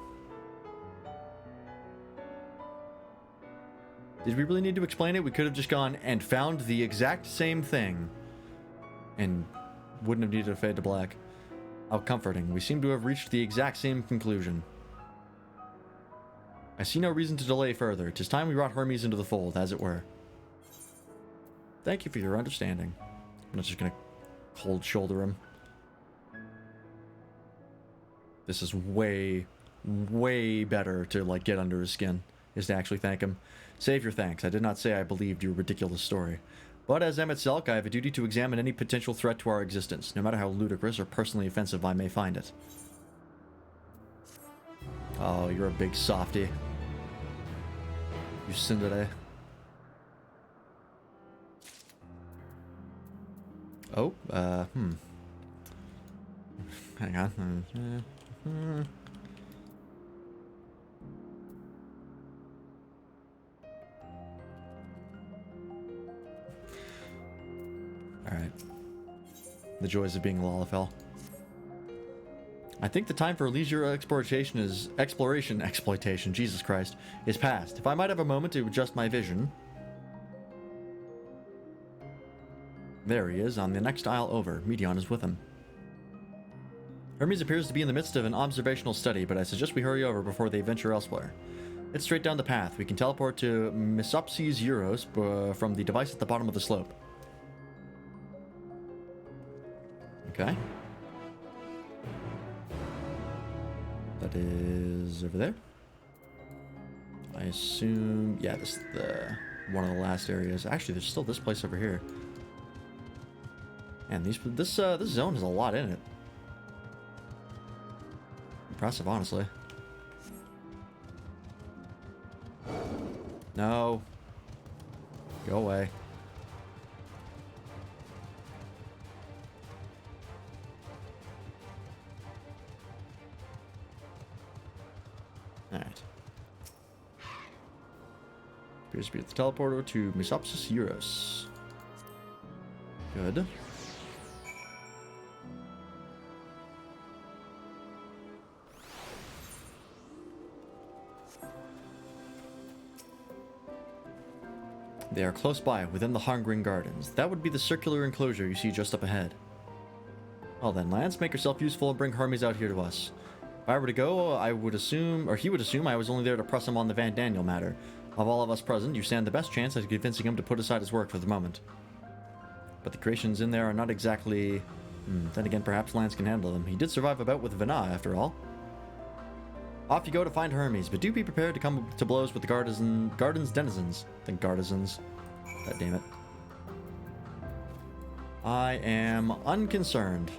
Did we really need to explain it? We could have just gone and found the exact same thing and wouldn't have needed to fade to black. How comforting. We seem to have reached the exact same conclusion. I see no reason to delay further. 'Tis time we brought Hermes into the fold, as it were. Thank you for your understanding. I'm not just gonna cold shoulder him. This is way, way better to, like, get under his skin, is to actually thank him. Save your thanks. I did not say I believed your ridiculous story. But as Emetzelk, I have a duty to examine any potential threat to our existence, no matter how ludicrous or personally offensive I may find it. Oh, you're a big softy. You tsundere. Oh, hang on. Alright. The joys of being Lalafell. I think the time for leisure exploitation, Jesus Christ, is past. If I might have a moment to adjust my vision. There he is, on the next aisle over. Meteon is with him. Hermes appears to be in the midst of an observational study, but I suggest we hurry over before they venture elsewhere. It's straight down the path. We can teleport to Misopsis Euros from the device at the bottom of the slope. Okay. That is over there. I assume, yeah, this is one of the last areas. Actually, there's still this place over here. And this zone has a lot in it. Impressive, honestly. No. Go away. Appears to be at the teleporter to Mesopsis Euros. Good. They are close by, within the Hungering Gardens. That would be the circular enclosure you see just up ahead. Well then, Lance, make yourself useful and bring Hermes out here to us. If I were to go, I would assume, or he would assume, I was only there to press him on the Van Daniel matter. Of all of us present, you stand the best chance at convincing him to put aside his work for the moment. But the creations in there are not exactly... then again, perhaps Lance can handle them. He did survive a bout with Vana, after all. Off you go to find Hermes, but do be prepared to come to blows with the garden's denizens. I think gartisans. God damn it. I am unconcerned.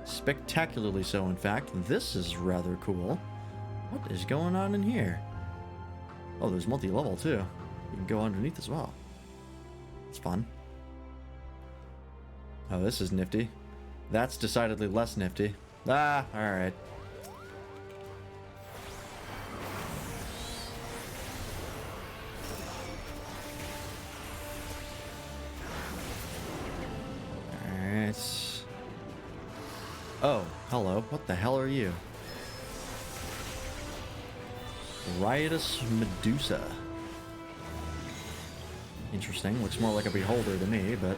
Spectacularly so, in fact. This is rather cool. What is going on in here? Oh, there's multi-level, too. You can go underneath as well. It's fun. Oh, this is nifty. That's decidedly less nifty. Ah, alright. Oh, hello. What the hell are you? Riotous Medusa. Interesting. Looks more like a beholder to me, but...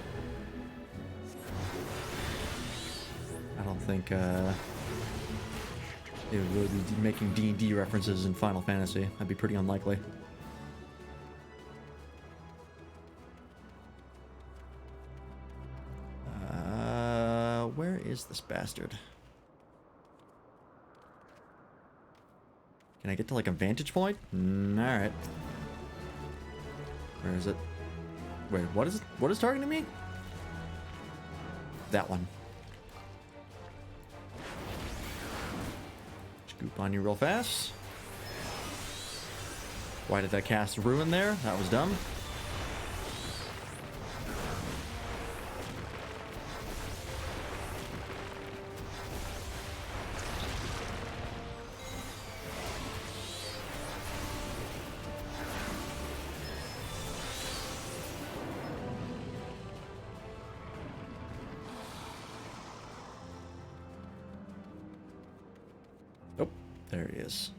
I don't think, it would be making D&D references in Final Fantasy. That'd be pretty unlikely. Where is this bastard? Can I get to like a vantage point? Alright. Where is it? Wait, what is it? What is targeting me? That one. Scoop on you real fast. Why did that cast Ruin there? That was dumb. There he is.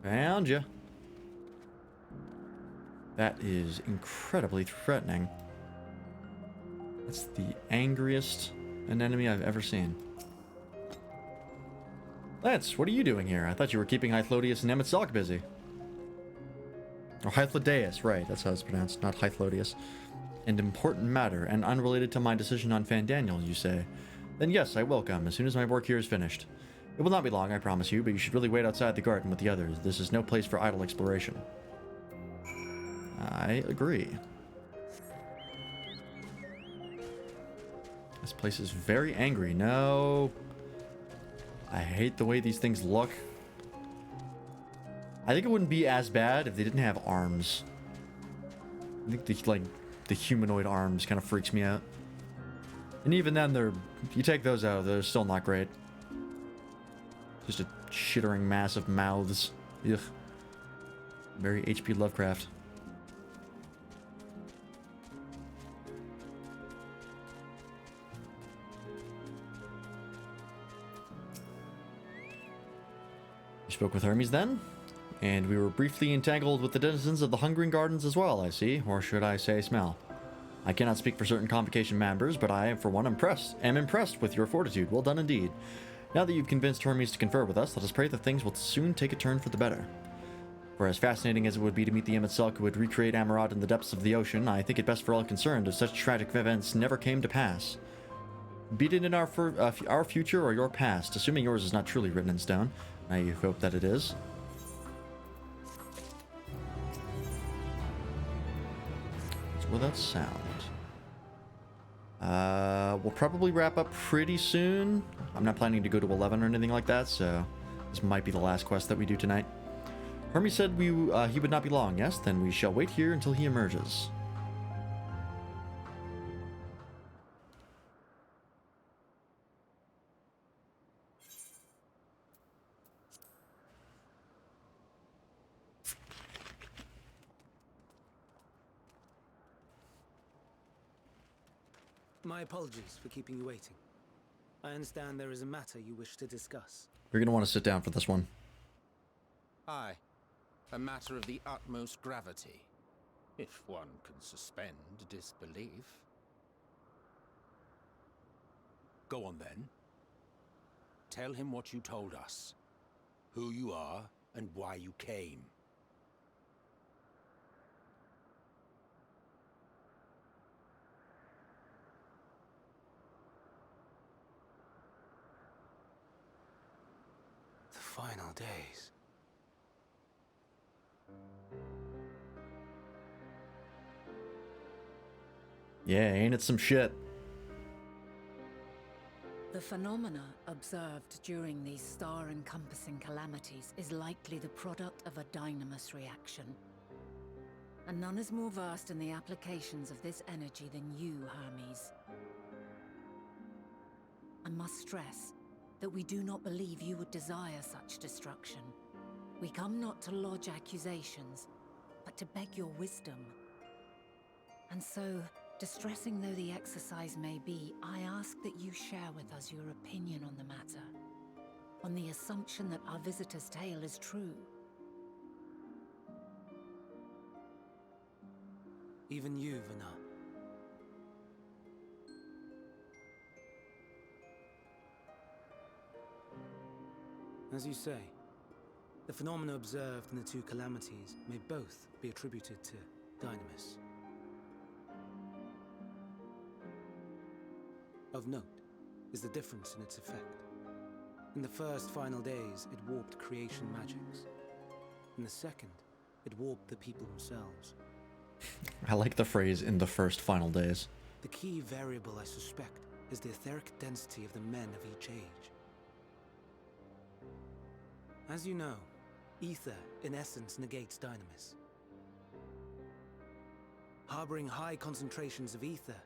Found ya. That is incredibly threatening. That's the angriest an enemy I've ever seen. Lance, what are you doing here? I thought you were keeping Hythlodius and Emetzelk busy. Or Hythlodeus, right, that's how it's pronounced, not Hythlodius. An important matter, and unrelated to my decision on Van Daniel, you say? Then yes, I will come, as soon as my work here is finished. It will not be long, I promise you, but you should really wait outside the garden with the others. This is no place for idle exploration. I agree. This place is very angry. No. I hate the way these things look. I think it wouldn't be as bad if they didn't have arms. I think the humanoid arms kind of freaks me out. And even then, you take those out, they're still not great. Just a shittering mass of mouths. Ugh. Very H.P. Lovecraft. You spoke with Hermes then? And we were briefly entangled with the denizens of the Hungering Gardens as well, I see. Or should I say smell. I cannot speak for certain Convocation members, but I, for one, am impressed with your fortitude. Well done indeed. Now that you've convinced Hermes to confer with us, let us pray that things will soon take a turn for the better. For as fascinating as it would be to meet the Emetzelk who would recreate Amarad in the depths of the ocean, I think it best for all concerned if such tragic events never came to pass. Be it in our future or your past, assuming yours is not truly written in stone. I hope that it is. What's with that sound? We'll probably wrap up pretty soon. I'm not planning to go to 11 or anything like that, so this might be the last quest that we do tonight. Hermes said he would not be long. Yes, then we shall wait here until he emerges. My apologies for keeping you waiting. I understand there is a matter you wish to discuss. You're gonna want to sit down for this one. Aye. A matter of the utmost gravity. If one can suspend disbelief. Go on then. Tell him what you told us. Who you are and why you came. The final days. Yeah, ain't it some shit? The phenomena observed during these star-encompassing calamities is likely the product of a dynamis reaction. And none is more versed in the applications of this energy than you, Hermes. I must stress that we do not believe you would desire such destruction. We come not to lodge accusations, but to beg your wisdom. And so, distressing though the exercise may be, I ask that you share with us your opinion on the matter, on the assumption that our visitor's tale is true. Even you, Vana. As you say, the phenomena observed in the two calamities may both be attributed to dynamis. Of note is the difference in its effect. In the first final days, it warped creation magics. In the second, it warped the people themselves. I like the phrase "in the first final days." The key variable, I suspect, is the etheric density of the men of each age. As you know, ether, in essence, negates dynamis. Harboring high concentrations of ether,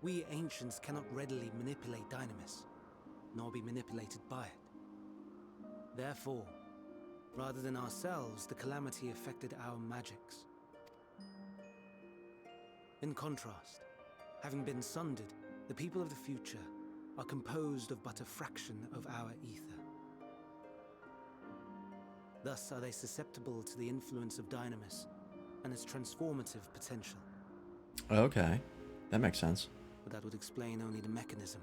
we ancients cannot readily manipulate dynamis, nor be manipulated by it. Therefore, rather than ourselves, the calamity affected our magics. In contrast, having been sundered, the people of the future are composed of but a fraction of our ether. Thus are they susceptible to the influence of dynamis and its transformative potential. Okay, that makes sense. But that would explain only the mechanism,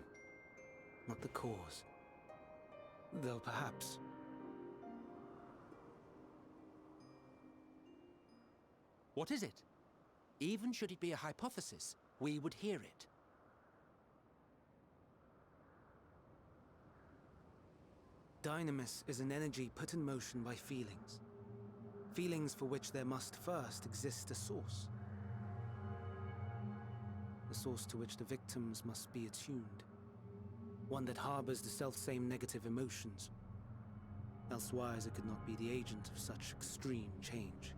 not the cause. Though perhaps... What is it? Even should it be a hypothesis, we would hear it. Dynamis is an energy put in motion by feelings. Feelings for which there must first exist a source. A source to which the victims must be attuned. One that harbors the selfsame negative emotions. Elsewise it could not be the agent of such extreme change.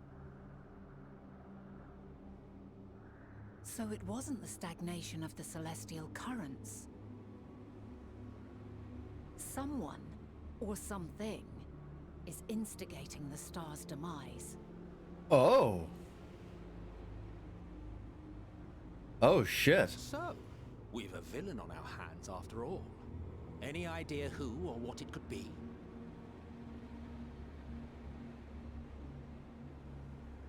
So it wasn't the stagnation of the celestial currents. Someone, or something, is instigating the star's demise. Oh. Oh, shit. So, we've a villain on our hands after all. Any idea who or what it could be?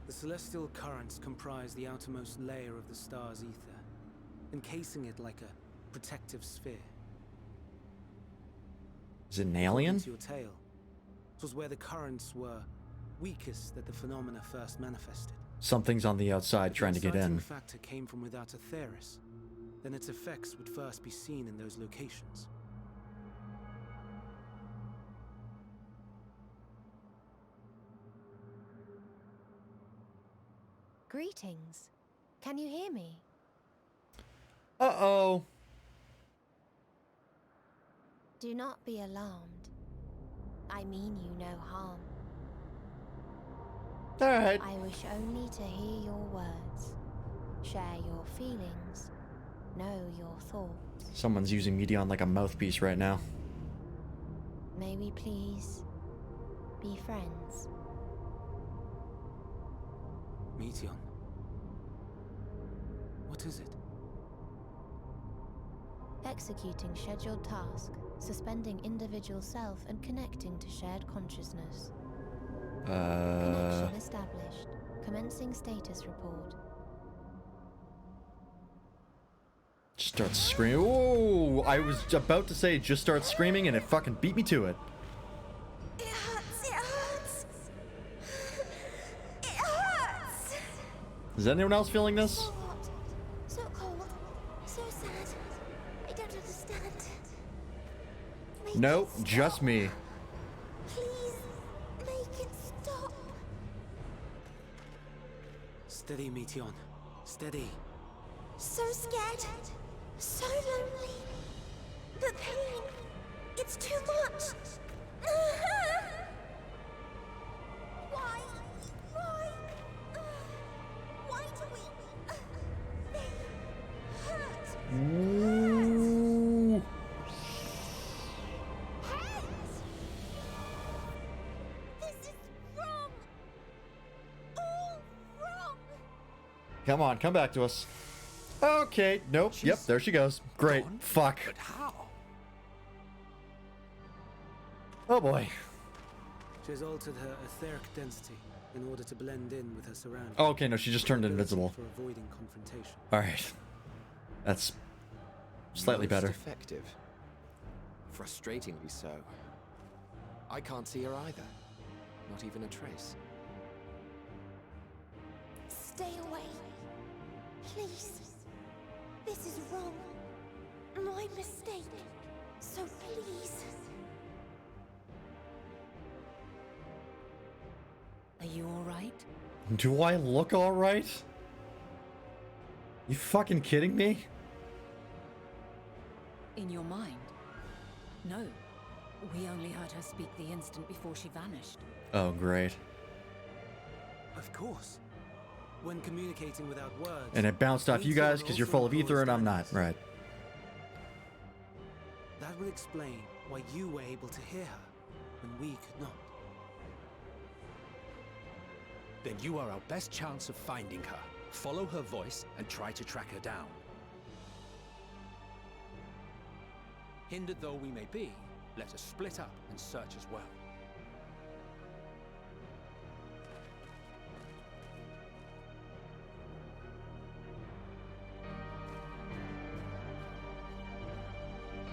The celestial currents comprise the outermost layer of the star's ether, encasing it like a protective sphere. Is it an alien? According to your tale, it was where the currents were weakest that the phenomena first manifested. Something's on the outside If trying to the get in. inciting factor came from without a Theris, then its effects would first be seen in those locations. Greetings. Can you hear me? Uh-oh. Do not be alarmed. I mean you no harm. Alright. I wish only to hear your words, share your feelings, know your thoughts. Someone's using Medion like a mouthpiece right now. May we please be friends? Meteon. What is it? Executing scheduled task, suspending individual self and connecting to shared consciousness. Connection established. Commencing status report. Start screaming. Oh, I was about to say just start screaming and it fucking beat me to it. It hurts, it hurts. It hurts. Is anyone else feeling this? So hot, so cold, so sad. I don't understand. Make Nope, it just stop. me. Please, make it stop. Steady, Meteon. Steady. So scared, so lonely. The pain, it's too much. Why? Why? Why do we? They hurt. Ooh. Hurt. This is wrong. All wrong. Come on, come back to us. Okay, nope. Yep, there she goes. Great. Gone? Fuck. But how? Oh boy. She has altered her etheric density in order to blend in with her surroundings. Oh, okay, no, she just turned invisible. For avoiding confrontation. Alright. That's slightly Most better. effective. Frustratingly so. I can't see her either. Not even a trace. Stay away. Please. This is wrong. My mistake. So please. Are you all right? Do I look alright? You fucking kidding me? In your mind? No. We only heard her speak the instant before she vanished. Oh, great. Of course. When communicating without words. And it bounced off you guys because you're full of ether and I'm not. Right. That would explain why you were able to hear her when we could not. Then you are our best chance of finding her. Follow her voice and try to track her down. Hindered though we may be, let us split up and search as well.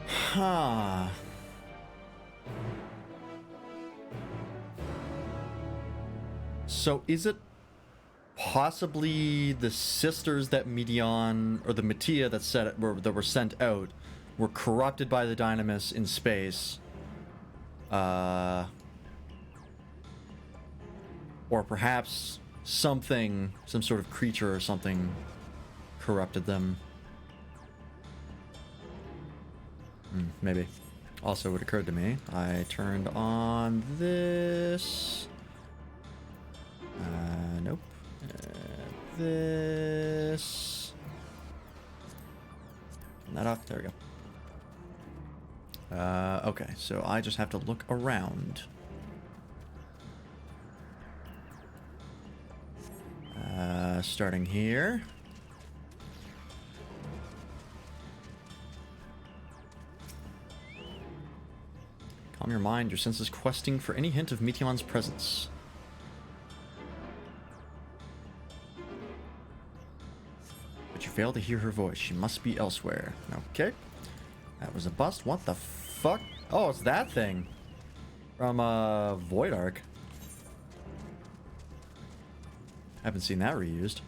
Huh. So is it possibly the sisters that Meteon or the Mattia that were sent out were corrupted by the Dynamis in space? Or perhaps some sort of creature or something corrupted them. Maybe. Also, what occurred to me, I turned on this. Nope. This. Turn that off. There we go. Okay, so I just have to look around. Starting here. Calm your mind, your senses questing for any hint of Meteon's presence. But you fail to hear her voice. She must be elsewhere. Okay. That was a bust. What the fuck? Oh, it's that thing. From, Void Arc. Haven't seen that reused.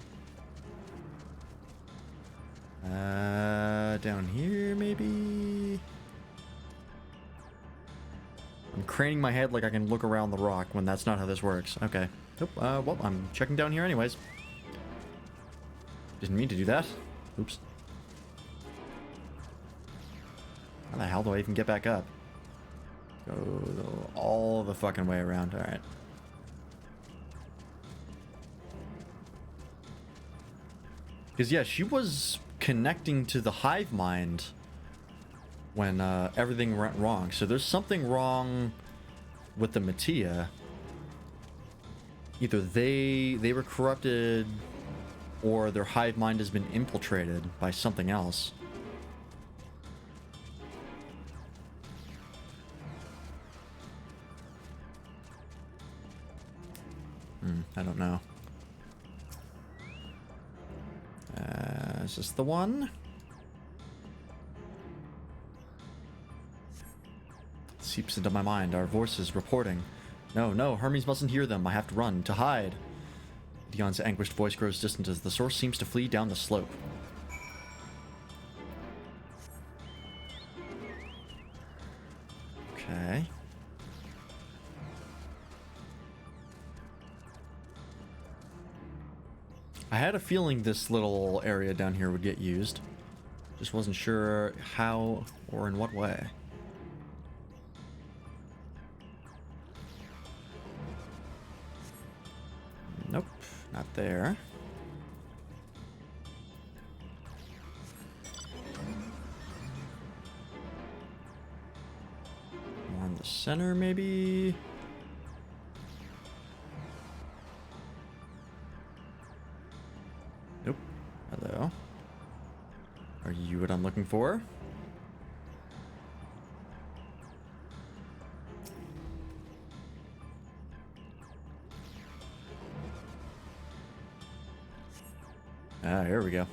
Down here, maybe? I'm craning my head like I can look around the rock when that's not how this works. Okay. Nope. Well, I'm checking down here anyways. Didn't mean to do that. Oops. How the hell do I even get back up? Go all the fucking way around. Alright. Because, yeah, she was connecting to the hive mind when everything went wrong. So there's something wrong with the Mattia. Either they were corrupted or their hive mind has been infiltrated by something else. I don't know. Is this the one? Seeps into my mind, our voices reporting. No, no, Hermes mustn't hear them. I have to run, to hide. Dion's anguished voice grows distant as the source seems to flee down the slope. Okay. I had a feeling this little area down here would get used. Just wasn't sure how or in what way. Nope, not there. More in the center, maybe? Nope. Hello. Are you what I'm looking for? Ah, here we go.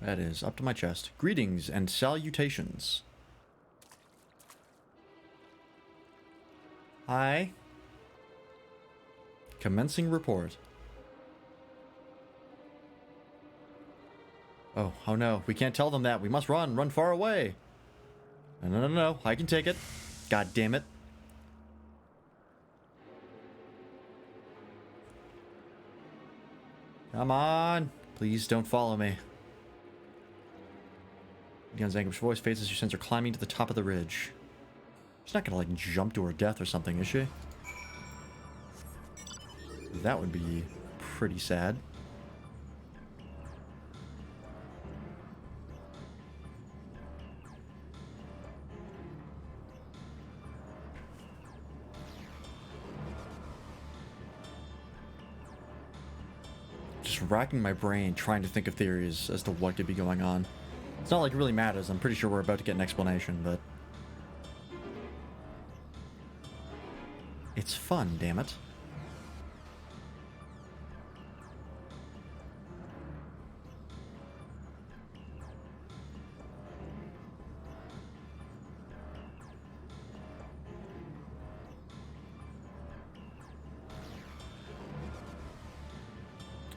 That is up to my chest. Greetings and salutations. Hi. Commencing report. Oh no. We can't tell them that. We must run. Run far away. No. I can take it. God damn it. Come on. Please don't follow me. Dion's anguished voice fades as you sense her climbing to the top of the ridge. She's not gonna, like, jump to her death or something, is she? That would be pretty sad. Just racking my brain trying to think of theories as to what could be going on. It's not like it really matters. I'm pretty sure we're about to get an explanation, but... it's fun, damn it.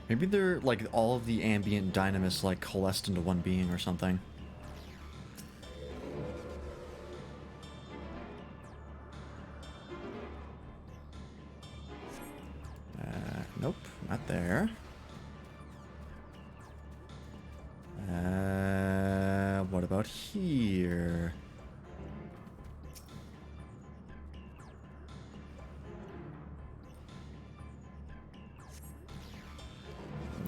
Maybe they're, like, all of the ambient dynamists, like, coalesced into one being or something. Nope, not there. What about here?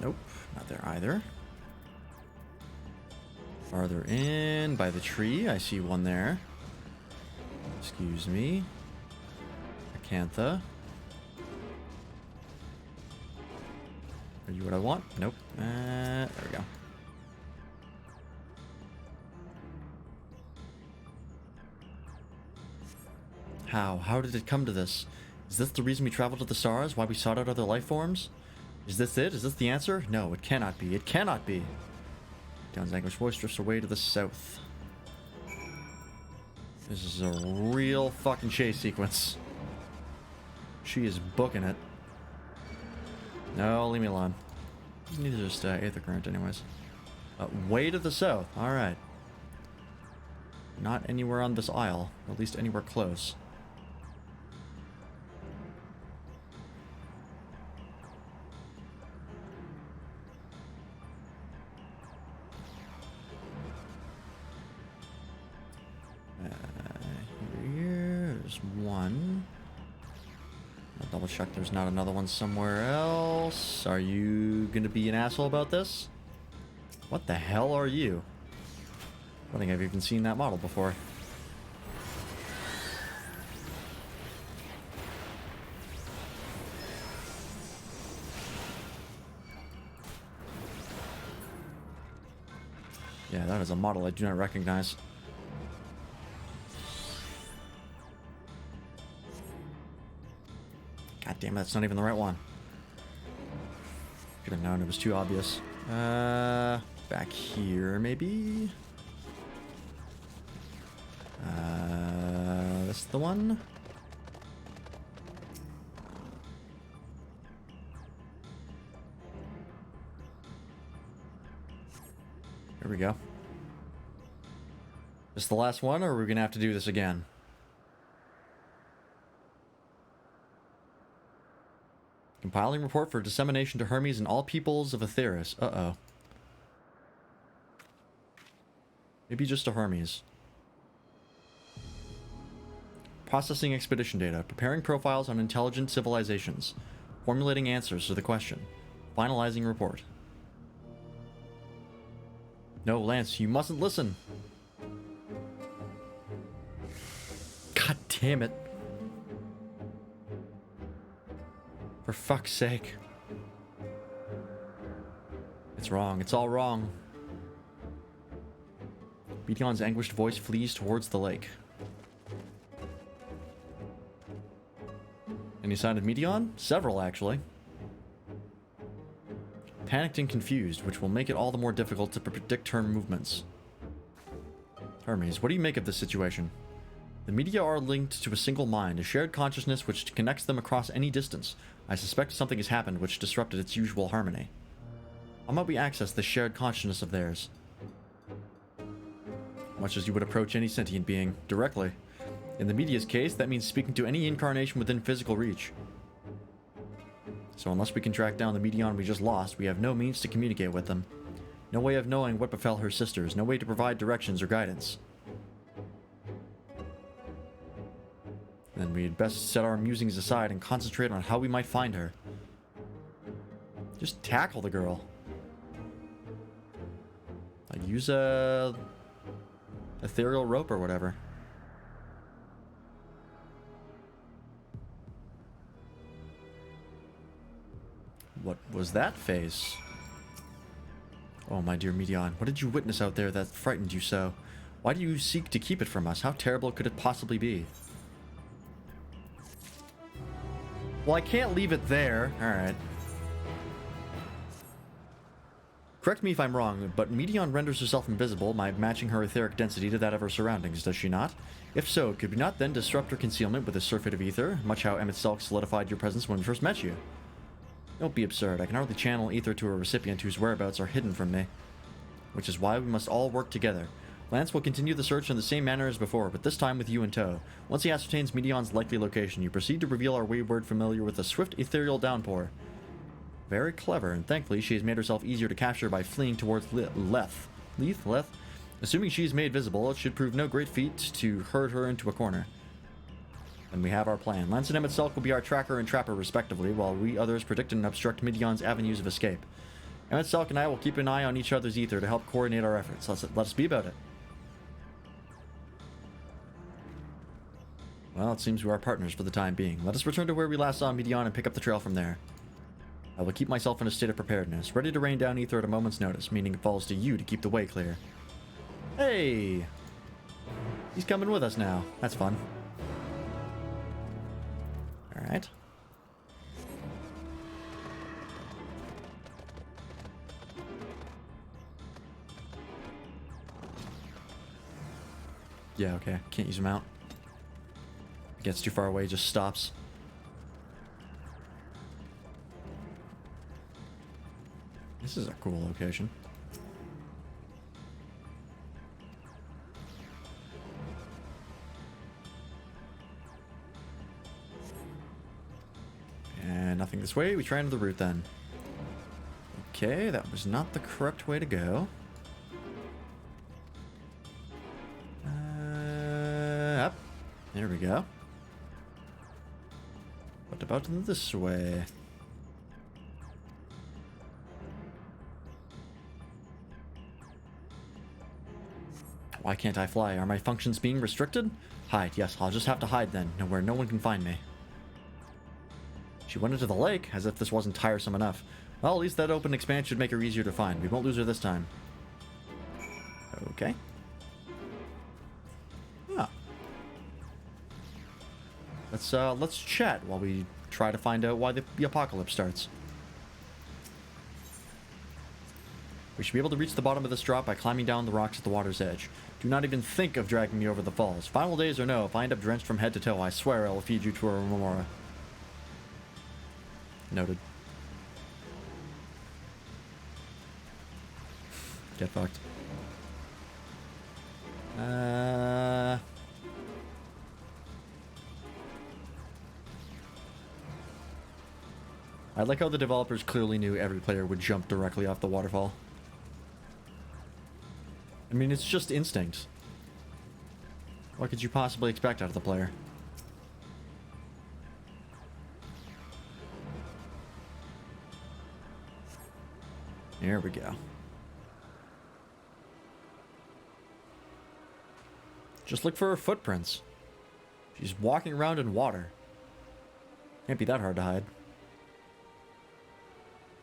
Nope, not there either. Farther in, by the tree, I see one there. Excuse me. Acantha. Are you what I want? Nope. There we go. How did it come to this? Is this the reason we traveled to the stars? Why we sought out other life forms? Is this it? Is this the answer? No, it cannot be. It cannot be. Dion's anguished voice drifts away to the south. This is a real fucking chase sequence. She is booking it. No, leave me alone. Need to just Aether Current anyways. Way to the south. Alright. Not anywhere on this isle. Or at least anywhere close. Here's one. I'll double check there's not another one somewhere else. Are you gonna be an asshole about this? What the hell are you? I don't think I've even seen that model before. Yeah, that is a model I do not recognize. God damn it, that's not even the right one. Should have known, it was too obvious. Back here, maybe? This is the one? Here we go. Is this the last one, or are we gonna have to do this again? Compiling report for dissemination to Hermes and all peoples of Aetheris. Uh-oh. Maybe just to Hermes. Processing expedition data. Preparing profiles on intelligent civilizations. Formulating answers to the question. Finalizing report. No, Lance, you mustn't listen. God damn it. For fuck's sake. It's wrong. It's all wrong. Medion's anguished voice flees towards the lake. Any sign of Medion? Several, actually. Panicked and confused, which will make it all the more difficult to predict her movements. Hermes, what do you make of this situation? The media are linked to a single mind, a shared consciousness which connects them across any distance. I suspect something has happened which disrupted its usual harmony. How might we access this shared consciousness of theirs? Much as you would approach any sentient being, directly. In the media's case, that means speaking to any incarnation within physical reach. So unless we can track down the Medion we just lost, we have no means to communicate with them. No way of knowing what befell her sisters, no way to provide directions or guidance. Then we'd best set our musings aside and concentrate on how we might find her. Just tackle the girl. Like, use a ethereal rope or whatever. What was that face? Oh, my dear Medion, what did you witness out there that frightened you so? Why do you seek to keep it from us? How terrible could it possibly be? Well, I can't leave it there. Alright. Correct me if I'm wrong, but Medion renders herself invisible by matching her etheric density to that of her surroundings, does she not? If so, could we not then disrupt her concealment with a surfeit of ether, much how Emmett Selk solidified your presence when we first met you? Don't be absurd. I can hardly channel ether to a recipient whose whereabouts are hidden from me. Which is why we must all work together. Lance will continue the search in the same manner as before, but this time with you in tow. Once he ascertains Medion's likely location, you proceed to reveal our wayward familiar with a swift ethereal downpour. Very clever, and thankfully she has made herself easier to capture by fleeing towards Leth. Assuming she is made visible, it should prove no great feat to herd her into a corner. Then we have our plan. Lance and Emmett Selk will be our tracker and trapper respectively, while we others predict and obstruct Medion's avenues of escape. Emmett Selk and I will keep an eye on each other's ether to help coordinate our efforts. Let's be about it. Well, it seems we are partners for the time being. Let us return to where we last saw Medion and pick up the trail from there. I will keep myself in a state of preparedness, ready to rain down ether at a moment's notice, meaning it falls to you to keep the way clear. Hey! He's coming with us now. That's fun. Alright. Yeah, okay. Can't use him out. Gets too far away, just stops. This is a cool location. And nothing this way. We try another route then. Okay, that was not the correct way to go. Up. There we go. What about this way? Why can't I fly? Are my functions being restricted? Hide. Yes, I'll just have to hide then, where no one can find me. She went into the lake, as if this wasn't tiresome enough. Well, at least that open expanse should make her easier to find. We won't lose her this time. Okay. Ah. Let's chat while we try to find out why the apocalypse starts. We should be able to reach the bottom of this drop by climbing down the rocks at the water's edge. Do not even think of dragging me over the falls. Final days or no, if I end up drenched from head to toe, I swear I will feed you to a remora. Noted. Get fucked. I like how the developers clearly knew every player would jump directly off the waterfall. I mean, it's just instinct. What could you possibly expect out of the player? Here we go. Just look for her footprints. She's walking around in water. Can't be that hard to hide.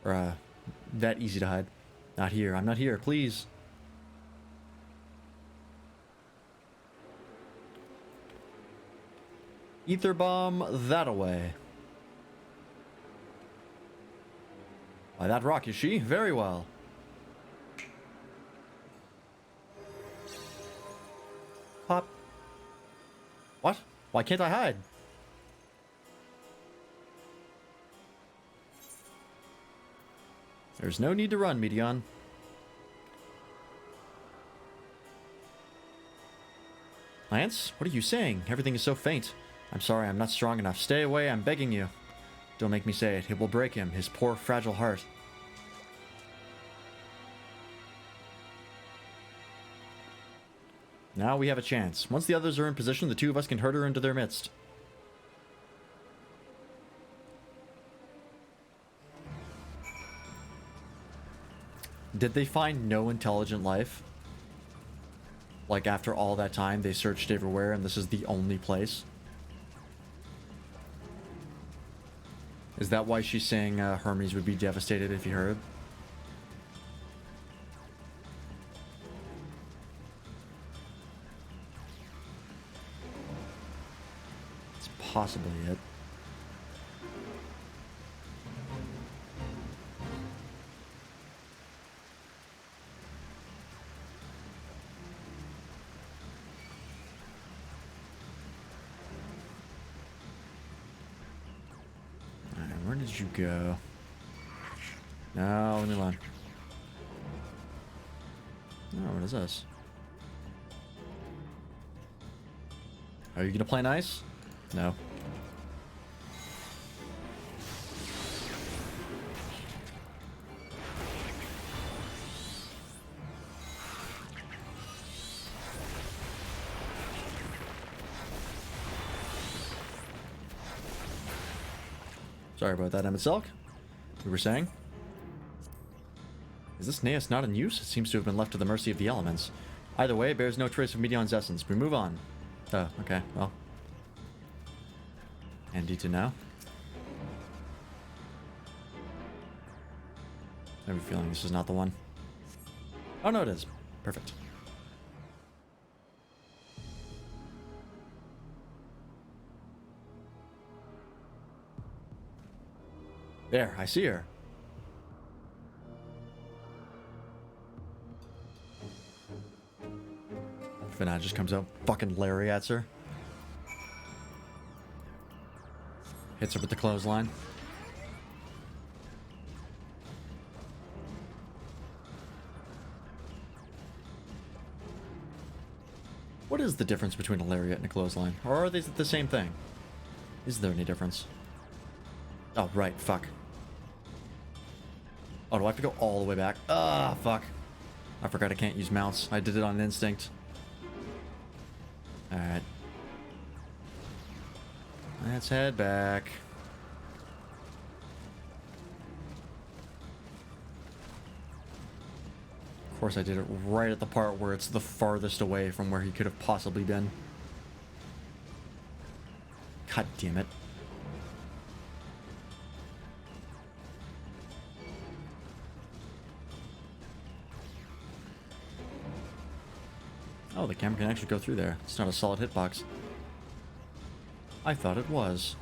Or, that easy to hide. Not here. I'm not here. Please. Ether bomb that away. By that rock, is she? Very well. Pop. What? Why can't I hide? There's no need to run, Medion. Lance, what are you saying? Everything is so faint. I'm sorry, I'm not strong enough. Stay away, I'm begging you. Don't make me say it. It will break him, his poor, fragile heart. Now we have a chance. Once the others are in position, the two of us can herd her into their midst. Did they find no intelligent life? Like, after all that time, they searched everywhere, and this is the only place? Is that why she's saying Hermes would be devastated if he heard? It's possibly it. Where did you go? No, leave me alone. Oh, what is this? Are you gonna play nice? No. Sorry about that, Emmett Silk. We were saying? Is this Naeus not in use? It seems to have been left to the mercy of the elements. Either way, it bears no trace of Medion's essence. We move on. Oh, okay, well. Handy to know. I have a feeling this is not the one. Oh, no, it is. Perfect. There, I see her. Finna just comes out, fucking lariats her. Hits her with the clothesline. What is the difference between a lariat and a clothesline? Or are they the same thing? Is there any difference? Oh, right, fuck. Oh, do I have to go all the way back? Ah, fuck. I forgot I can't use mouse. I did it on instinct. Alright. Let's head back. Of course, I did it right at the part where it's the farthest away from where he could have possibly been. God damn it. the camera can actually go through there. It's not a solid hitbox. I thought it was.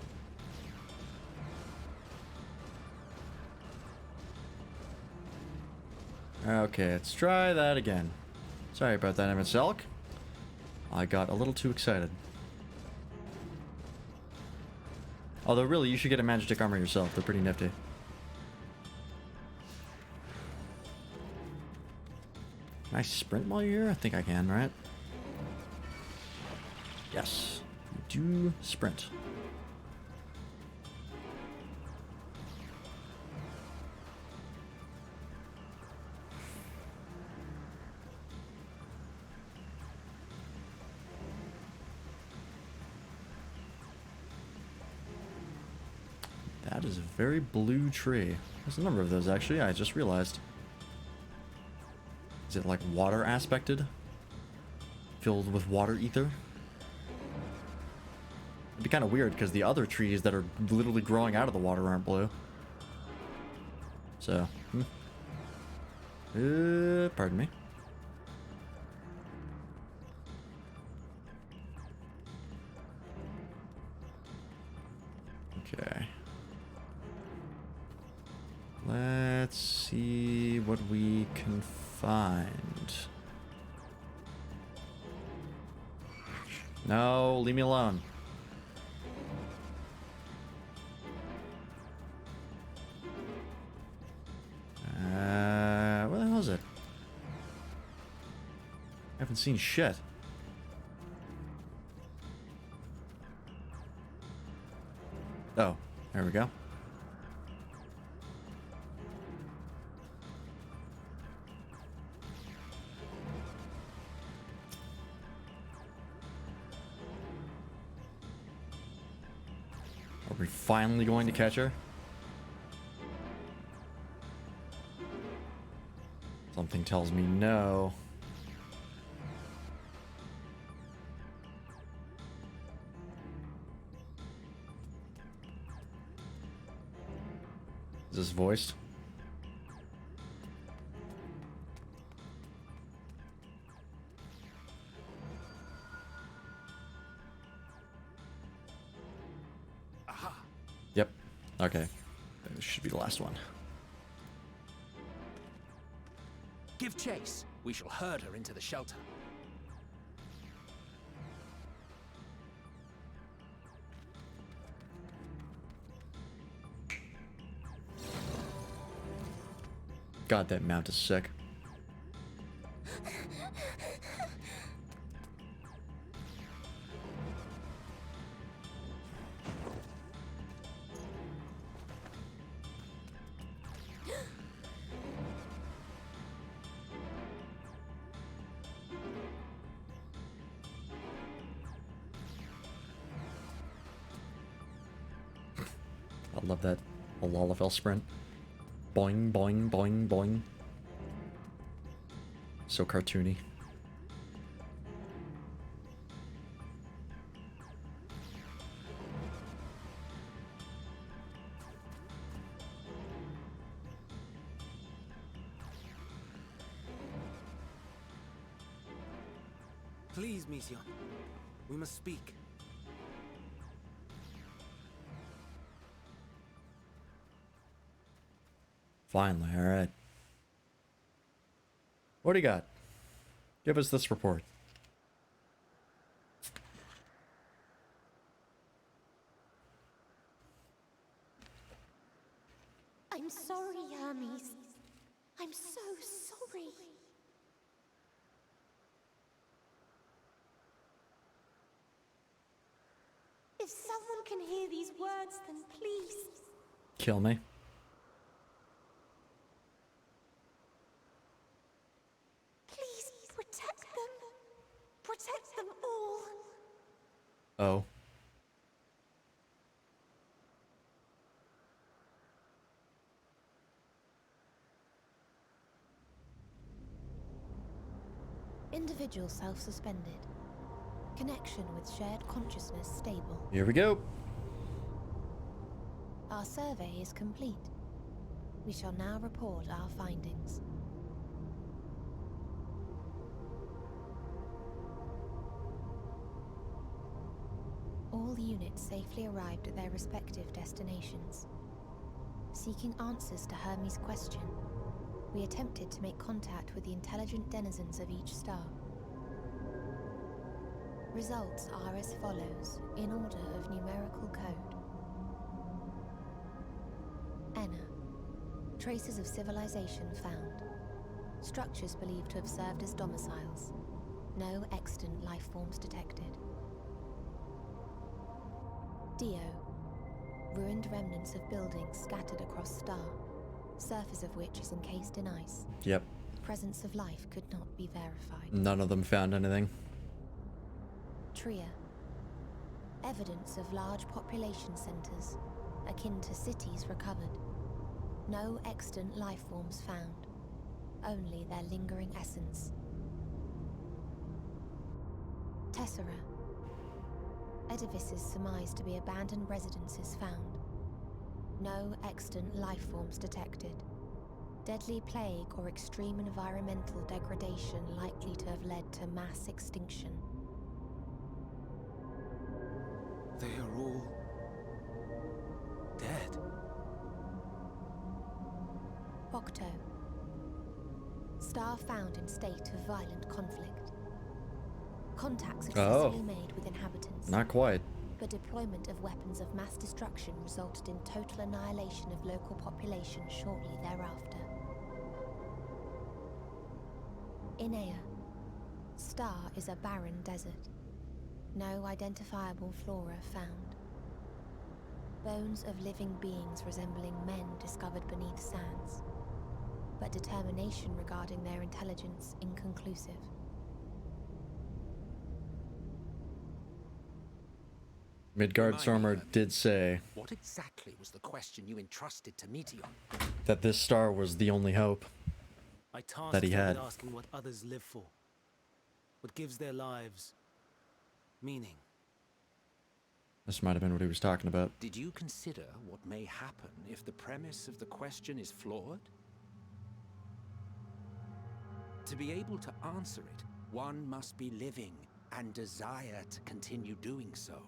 Okay, let's try that again. Sorry about that, Emmett Selk. I got a little too excited. Although, really, you should get a Magic Armor yourself. They're pretty nifty. Can I sprint while you're here? I think I can, right? Yes. You do sprint. That is a very blue tree. There's a number of those, actually. I just realized. Is it like water aspected? Filled with water ether? It'd be kind of weird because the other trees that are literally growing out of the water aren't blue. So, pardon me. Okay. Let's see what we can find. No, leave me alone. Where the hell is it? I haven't seen shit. Oh, there we go. Are we finally going to catch her? Something tells me no. Is this voiced? Aha! Yep. Okay. This should be the last one. Give chase. We shall herd her into the shelter. God, that mount is sick. I love that Lalafell sprint. Boing, boing, boing, boing. So cartoony. Please, Mission. We must speak. Finally, alright. What do you got? Give us this report. I'm sorry, Hermes. I'm so sorry. If someone can hear these words, then please. Kill me. Please protect them. Protect them all. Oh. Individual self-suspended. Connection with shared consciousness stable. Here we go. Our survey is complete. We shall now report our findings. all units safely arrived at their respective destinations. Seeking answers to Hermes' question, we attempted to make contact with the intelligent denizens of each star. Results are as follows, in order of numerical code. Enna. Traces of civilization found. Structures believed to have served as domiciles. No extant life forms detected. Dio. Ruined remnants of buildings scattered across star, surface of which is encased in ice. Yep. Presence of life could not be verified. None of them found anything. Tria. Evidence of large population centers, akin to cities recovered. No extant life forms found, only their lingering essence. Tessera. Edifices surmised to be abandoned residences found. No extant life forms detected. Deadly plague or extreme environmental degradation likely to have led to mass extinction. They are all dead. Octo. Star found in state of violent conflict. Contact successfully made with inhabitants. Not quite. But deployment of weapons of mass destruction resulted in total annihilation of local population shortly thereafter. Inea. Star is a barren desert. No identifiable flora found. Bones of living beings resembling men discovered beneath sands, but determination regarding their intelligence inconclusive. Midgardstormer did say What exactly was the question you entrusted to Meteon? that this star was the only hope I tasked that he them had. with asking what others live for. What gives their lives meaning. This might have been what he was talking about. Did you consider what may happen if the premise of the question is flawed? To be able to answer it, one must be living and desire to continue doing so.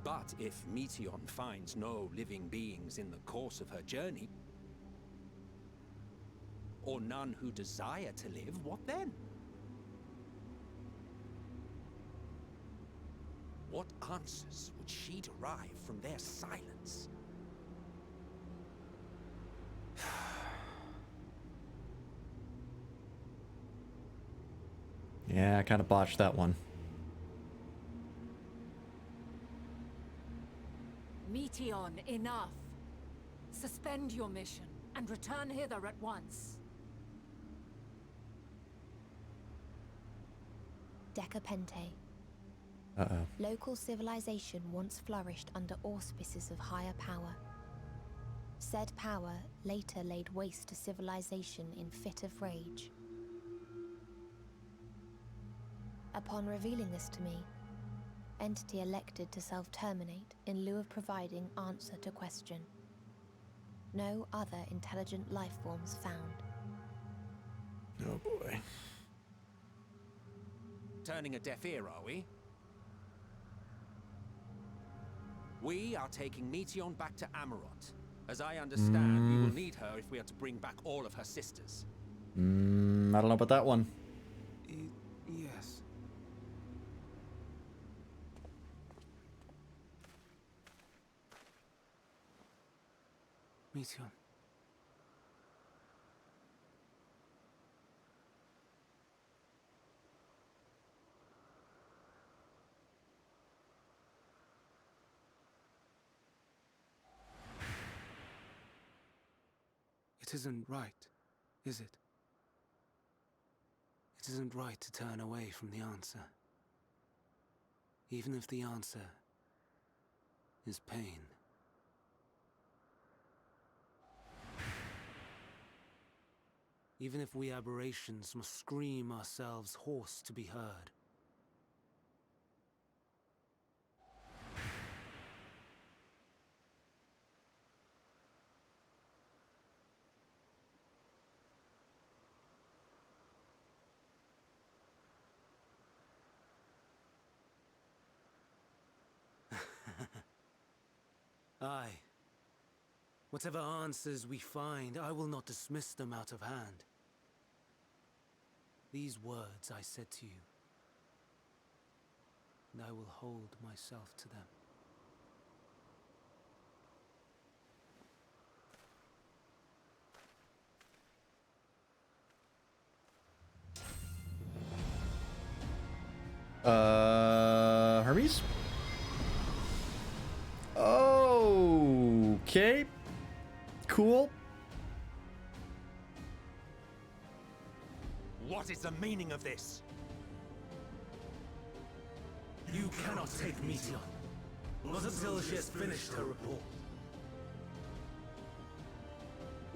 But if Meteon finds no living beings in the course of her journey, or none who desire to live, what then? What answers would she derive from their silence? Yeah, I kind of botched that one. Meteon, enough. Suspend your mission and return hither at once. Decapente. Uh-oh. Local civilization once flourished under auspices of higher power. Said power later laid waste to civilization in fit of rage. Upon revealing this to me, entity elected to self-terminate in lieu of providing answer to question. No other intelligent life forms found. Oh boy. Turning a deaf ear, are we? We are taking Meteon back to Amarot. As I understand, we will need her if we are to bring back all of her sisters. I don't know about that one. Yes. Meteon. It isn't right, is it? It isn't right to turn away from the answer. Even if the answer is pain. Even if we aberrations must scream ourselves hoarse to be heard. Aye. Whatever answers we find, I will not dismiss them out of hand. These words I said to you, and I will hold myself to them. Hermes? Okay. Cool. What is the meaning of this? You cannot take Meteor. Not until she has finished her report.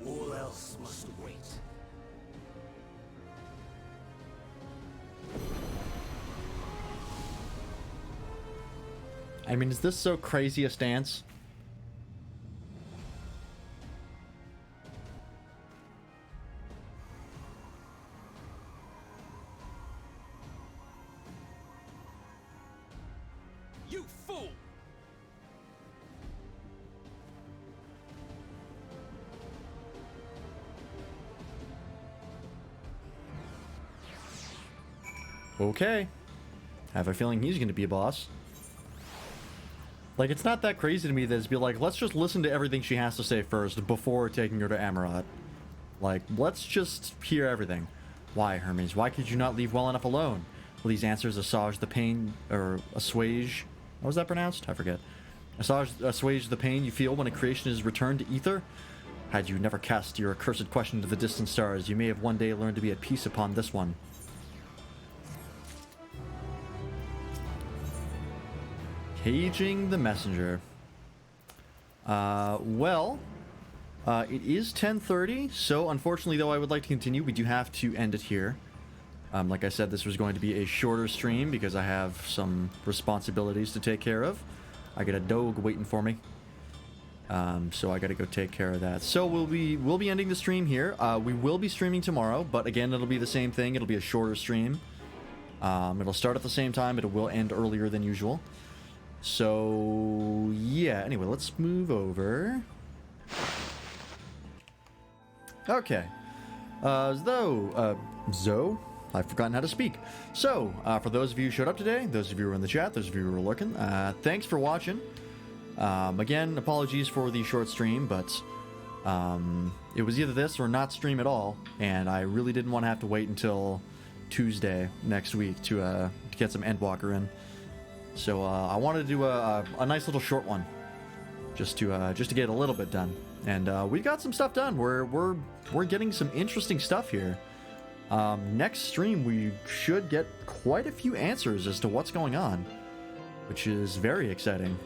All else must wait. I mean, is this so crazy a stance? You fool! Okay. I have a feeling he's going to be a boss. Like, it's not that crazy to me that it's be like, let's just listen to everything she has to say first before taking her to Amarat. Like, let's just hear everything. Why, Hermes? Why could you not leave well enough alone? Will these answers assuage the pain, or assuage? What was that pronounced? I forget. Assuage the pain you feel when a creation is returned to ether? Had you never cast your accursed question to the distant stars, you may have one day learned to be at peace upon this one. Paging the messenger. It is 10:30, so unfortunately, though I would like to continue, we do have to end it here. Like I said, this was going to be a shorter stream because I have some responsibilities to take care of. I got a dog waiting for me, so I got to go take care of that. So we'll be ending the stream here. We will be streaming tomorrow, but again, it'll be the same thing. It'll be a shorter stream. It'll start at the same time, but it will end earlier than usual. So, yeah, anyway, let's move over. Okay. Zoe? I've forgotten how to speak. So, for those of you who showed up today, those of you who were in the chat, those of you who were lurking, thanks for watching. Again, apologies for the short stream, but it was either this or not stream at all, and I really didn't want to have to wait until Tuesday next week to get some Endwalker in. So I wanted to do a nice little short one, just to get a little bit done, and we got some stuff done. We're getting some interesting stuff here. Next stream we should get quite a few answers as to what's going on, which is very exciting.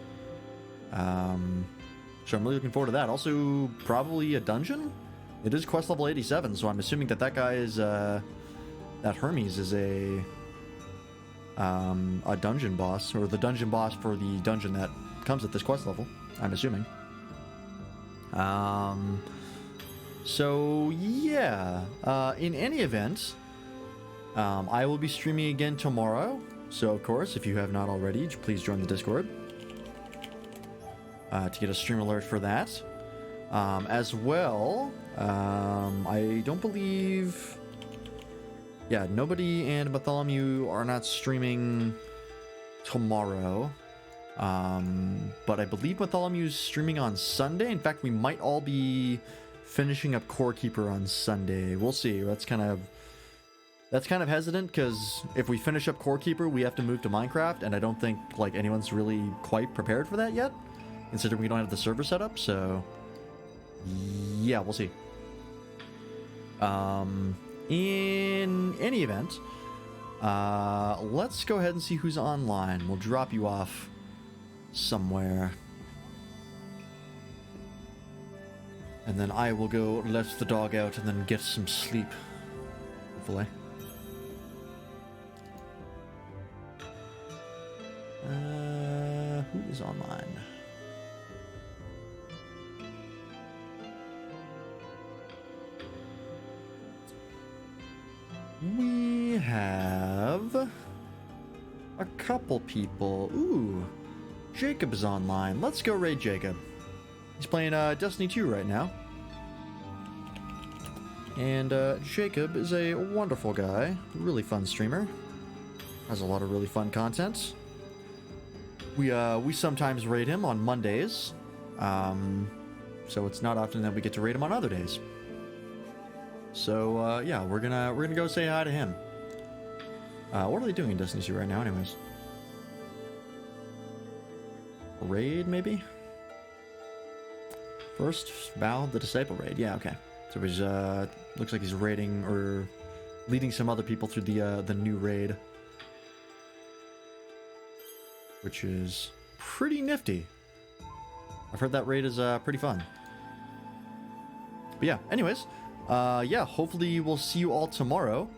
So I'm really looking forward to that. Also, probably a dungeon. It is quest level 87, so I'm assuming that guy is that Hermes is a dungeon boss, or the dungeon boss for the dungeon that comes at this quest level, I'm assuming. So yeah, in any event, I will be streaming again tomorrow, so of course, if you have not already, please join the Discord to get a stream alert for that. As well, I don't believe... Yeah, nobody and Bartholomew are not streaming tomorrow. But I believe Bartholomew's streaming on Sunday. In fact, we might all be finishing up Core Keeper on Sunday. We'll see. That's kind of hesitant, because if we finish up Core Keeper, we have to move to Minecraft, and I don't think like anyone's really quite prepared for that yet, considering we don't have the server set up. So yeah, we'll see. In any event, let's go ahead and see who's online. We'll drop you off somewhere. And then I will go let the dog out and then get some sleep, hopefully. Who is online? We have a couple people. Ooh, Jacob is online. Let's go raid Jacob. He's playing Destiny 2 right now. And Jacob is a wonderful guy, really fun streamer. Has a lot of really fun content. We sometimes raid him on Mondays. So it's not often that we get to raid him on other days. So yeah, we're gonna go say hi to him. What are they doing in Destiny 2 right now, anyways? Raid, maybe? First, Val, the Disciple raid. Yeah, okay. So he's, looks like he's raiding or leading some other people through the new raid. Which is pretty nifty. I've heard that raid is, pretty fun. But yeah, anyways, yeah, hopefully we'll see you all tomorrow.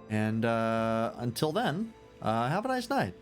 And, until then, have a nice night.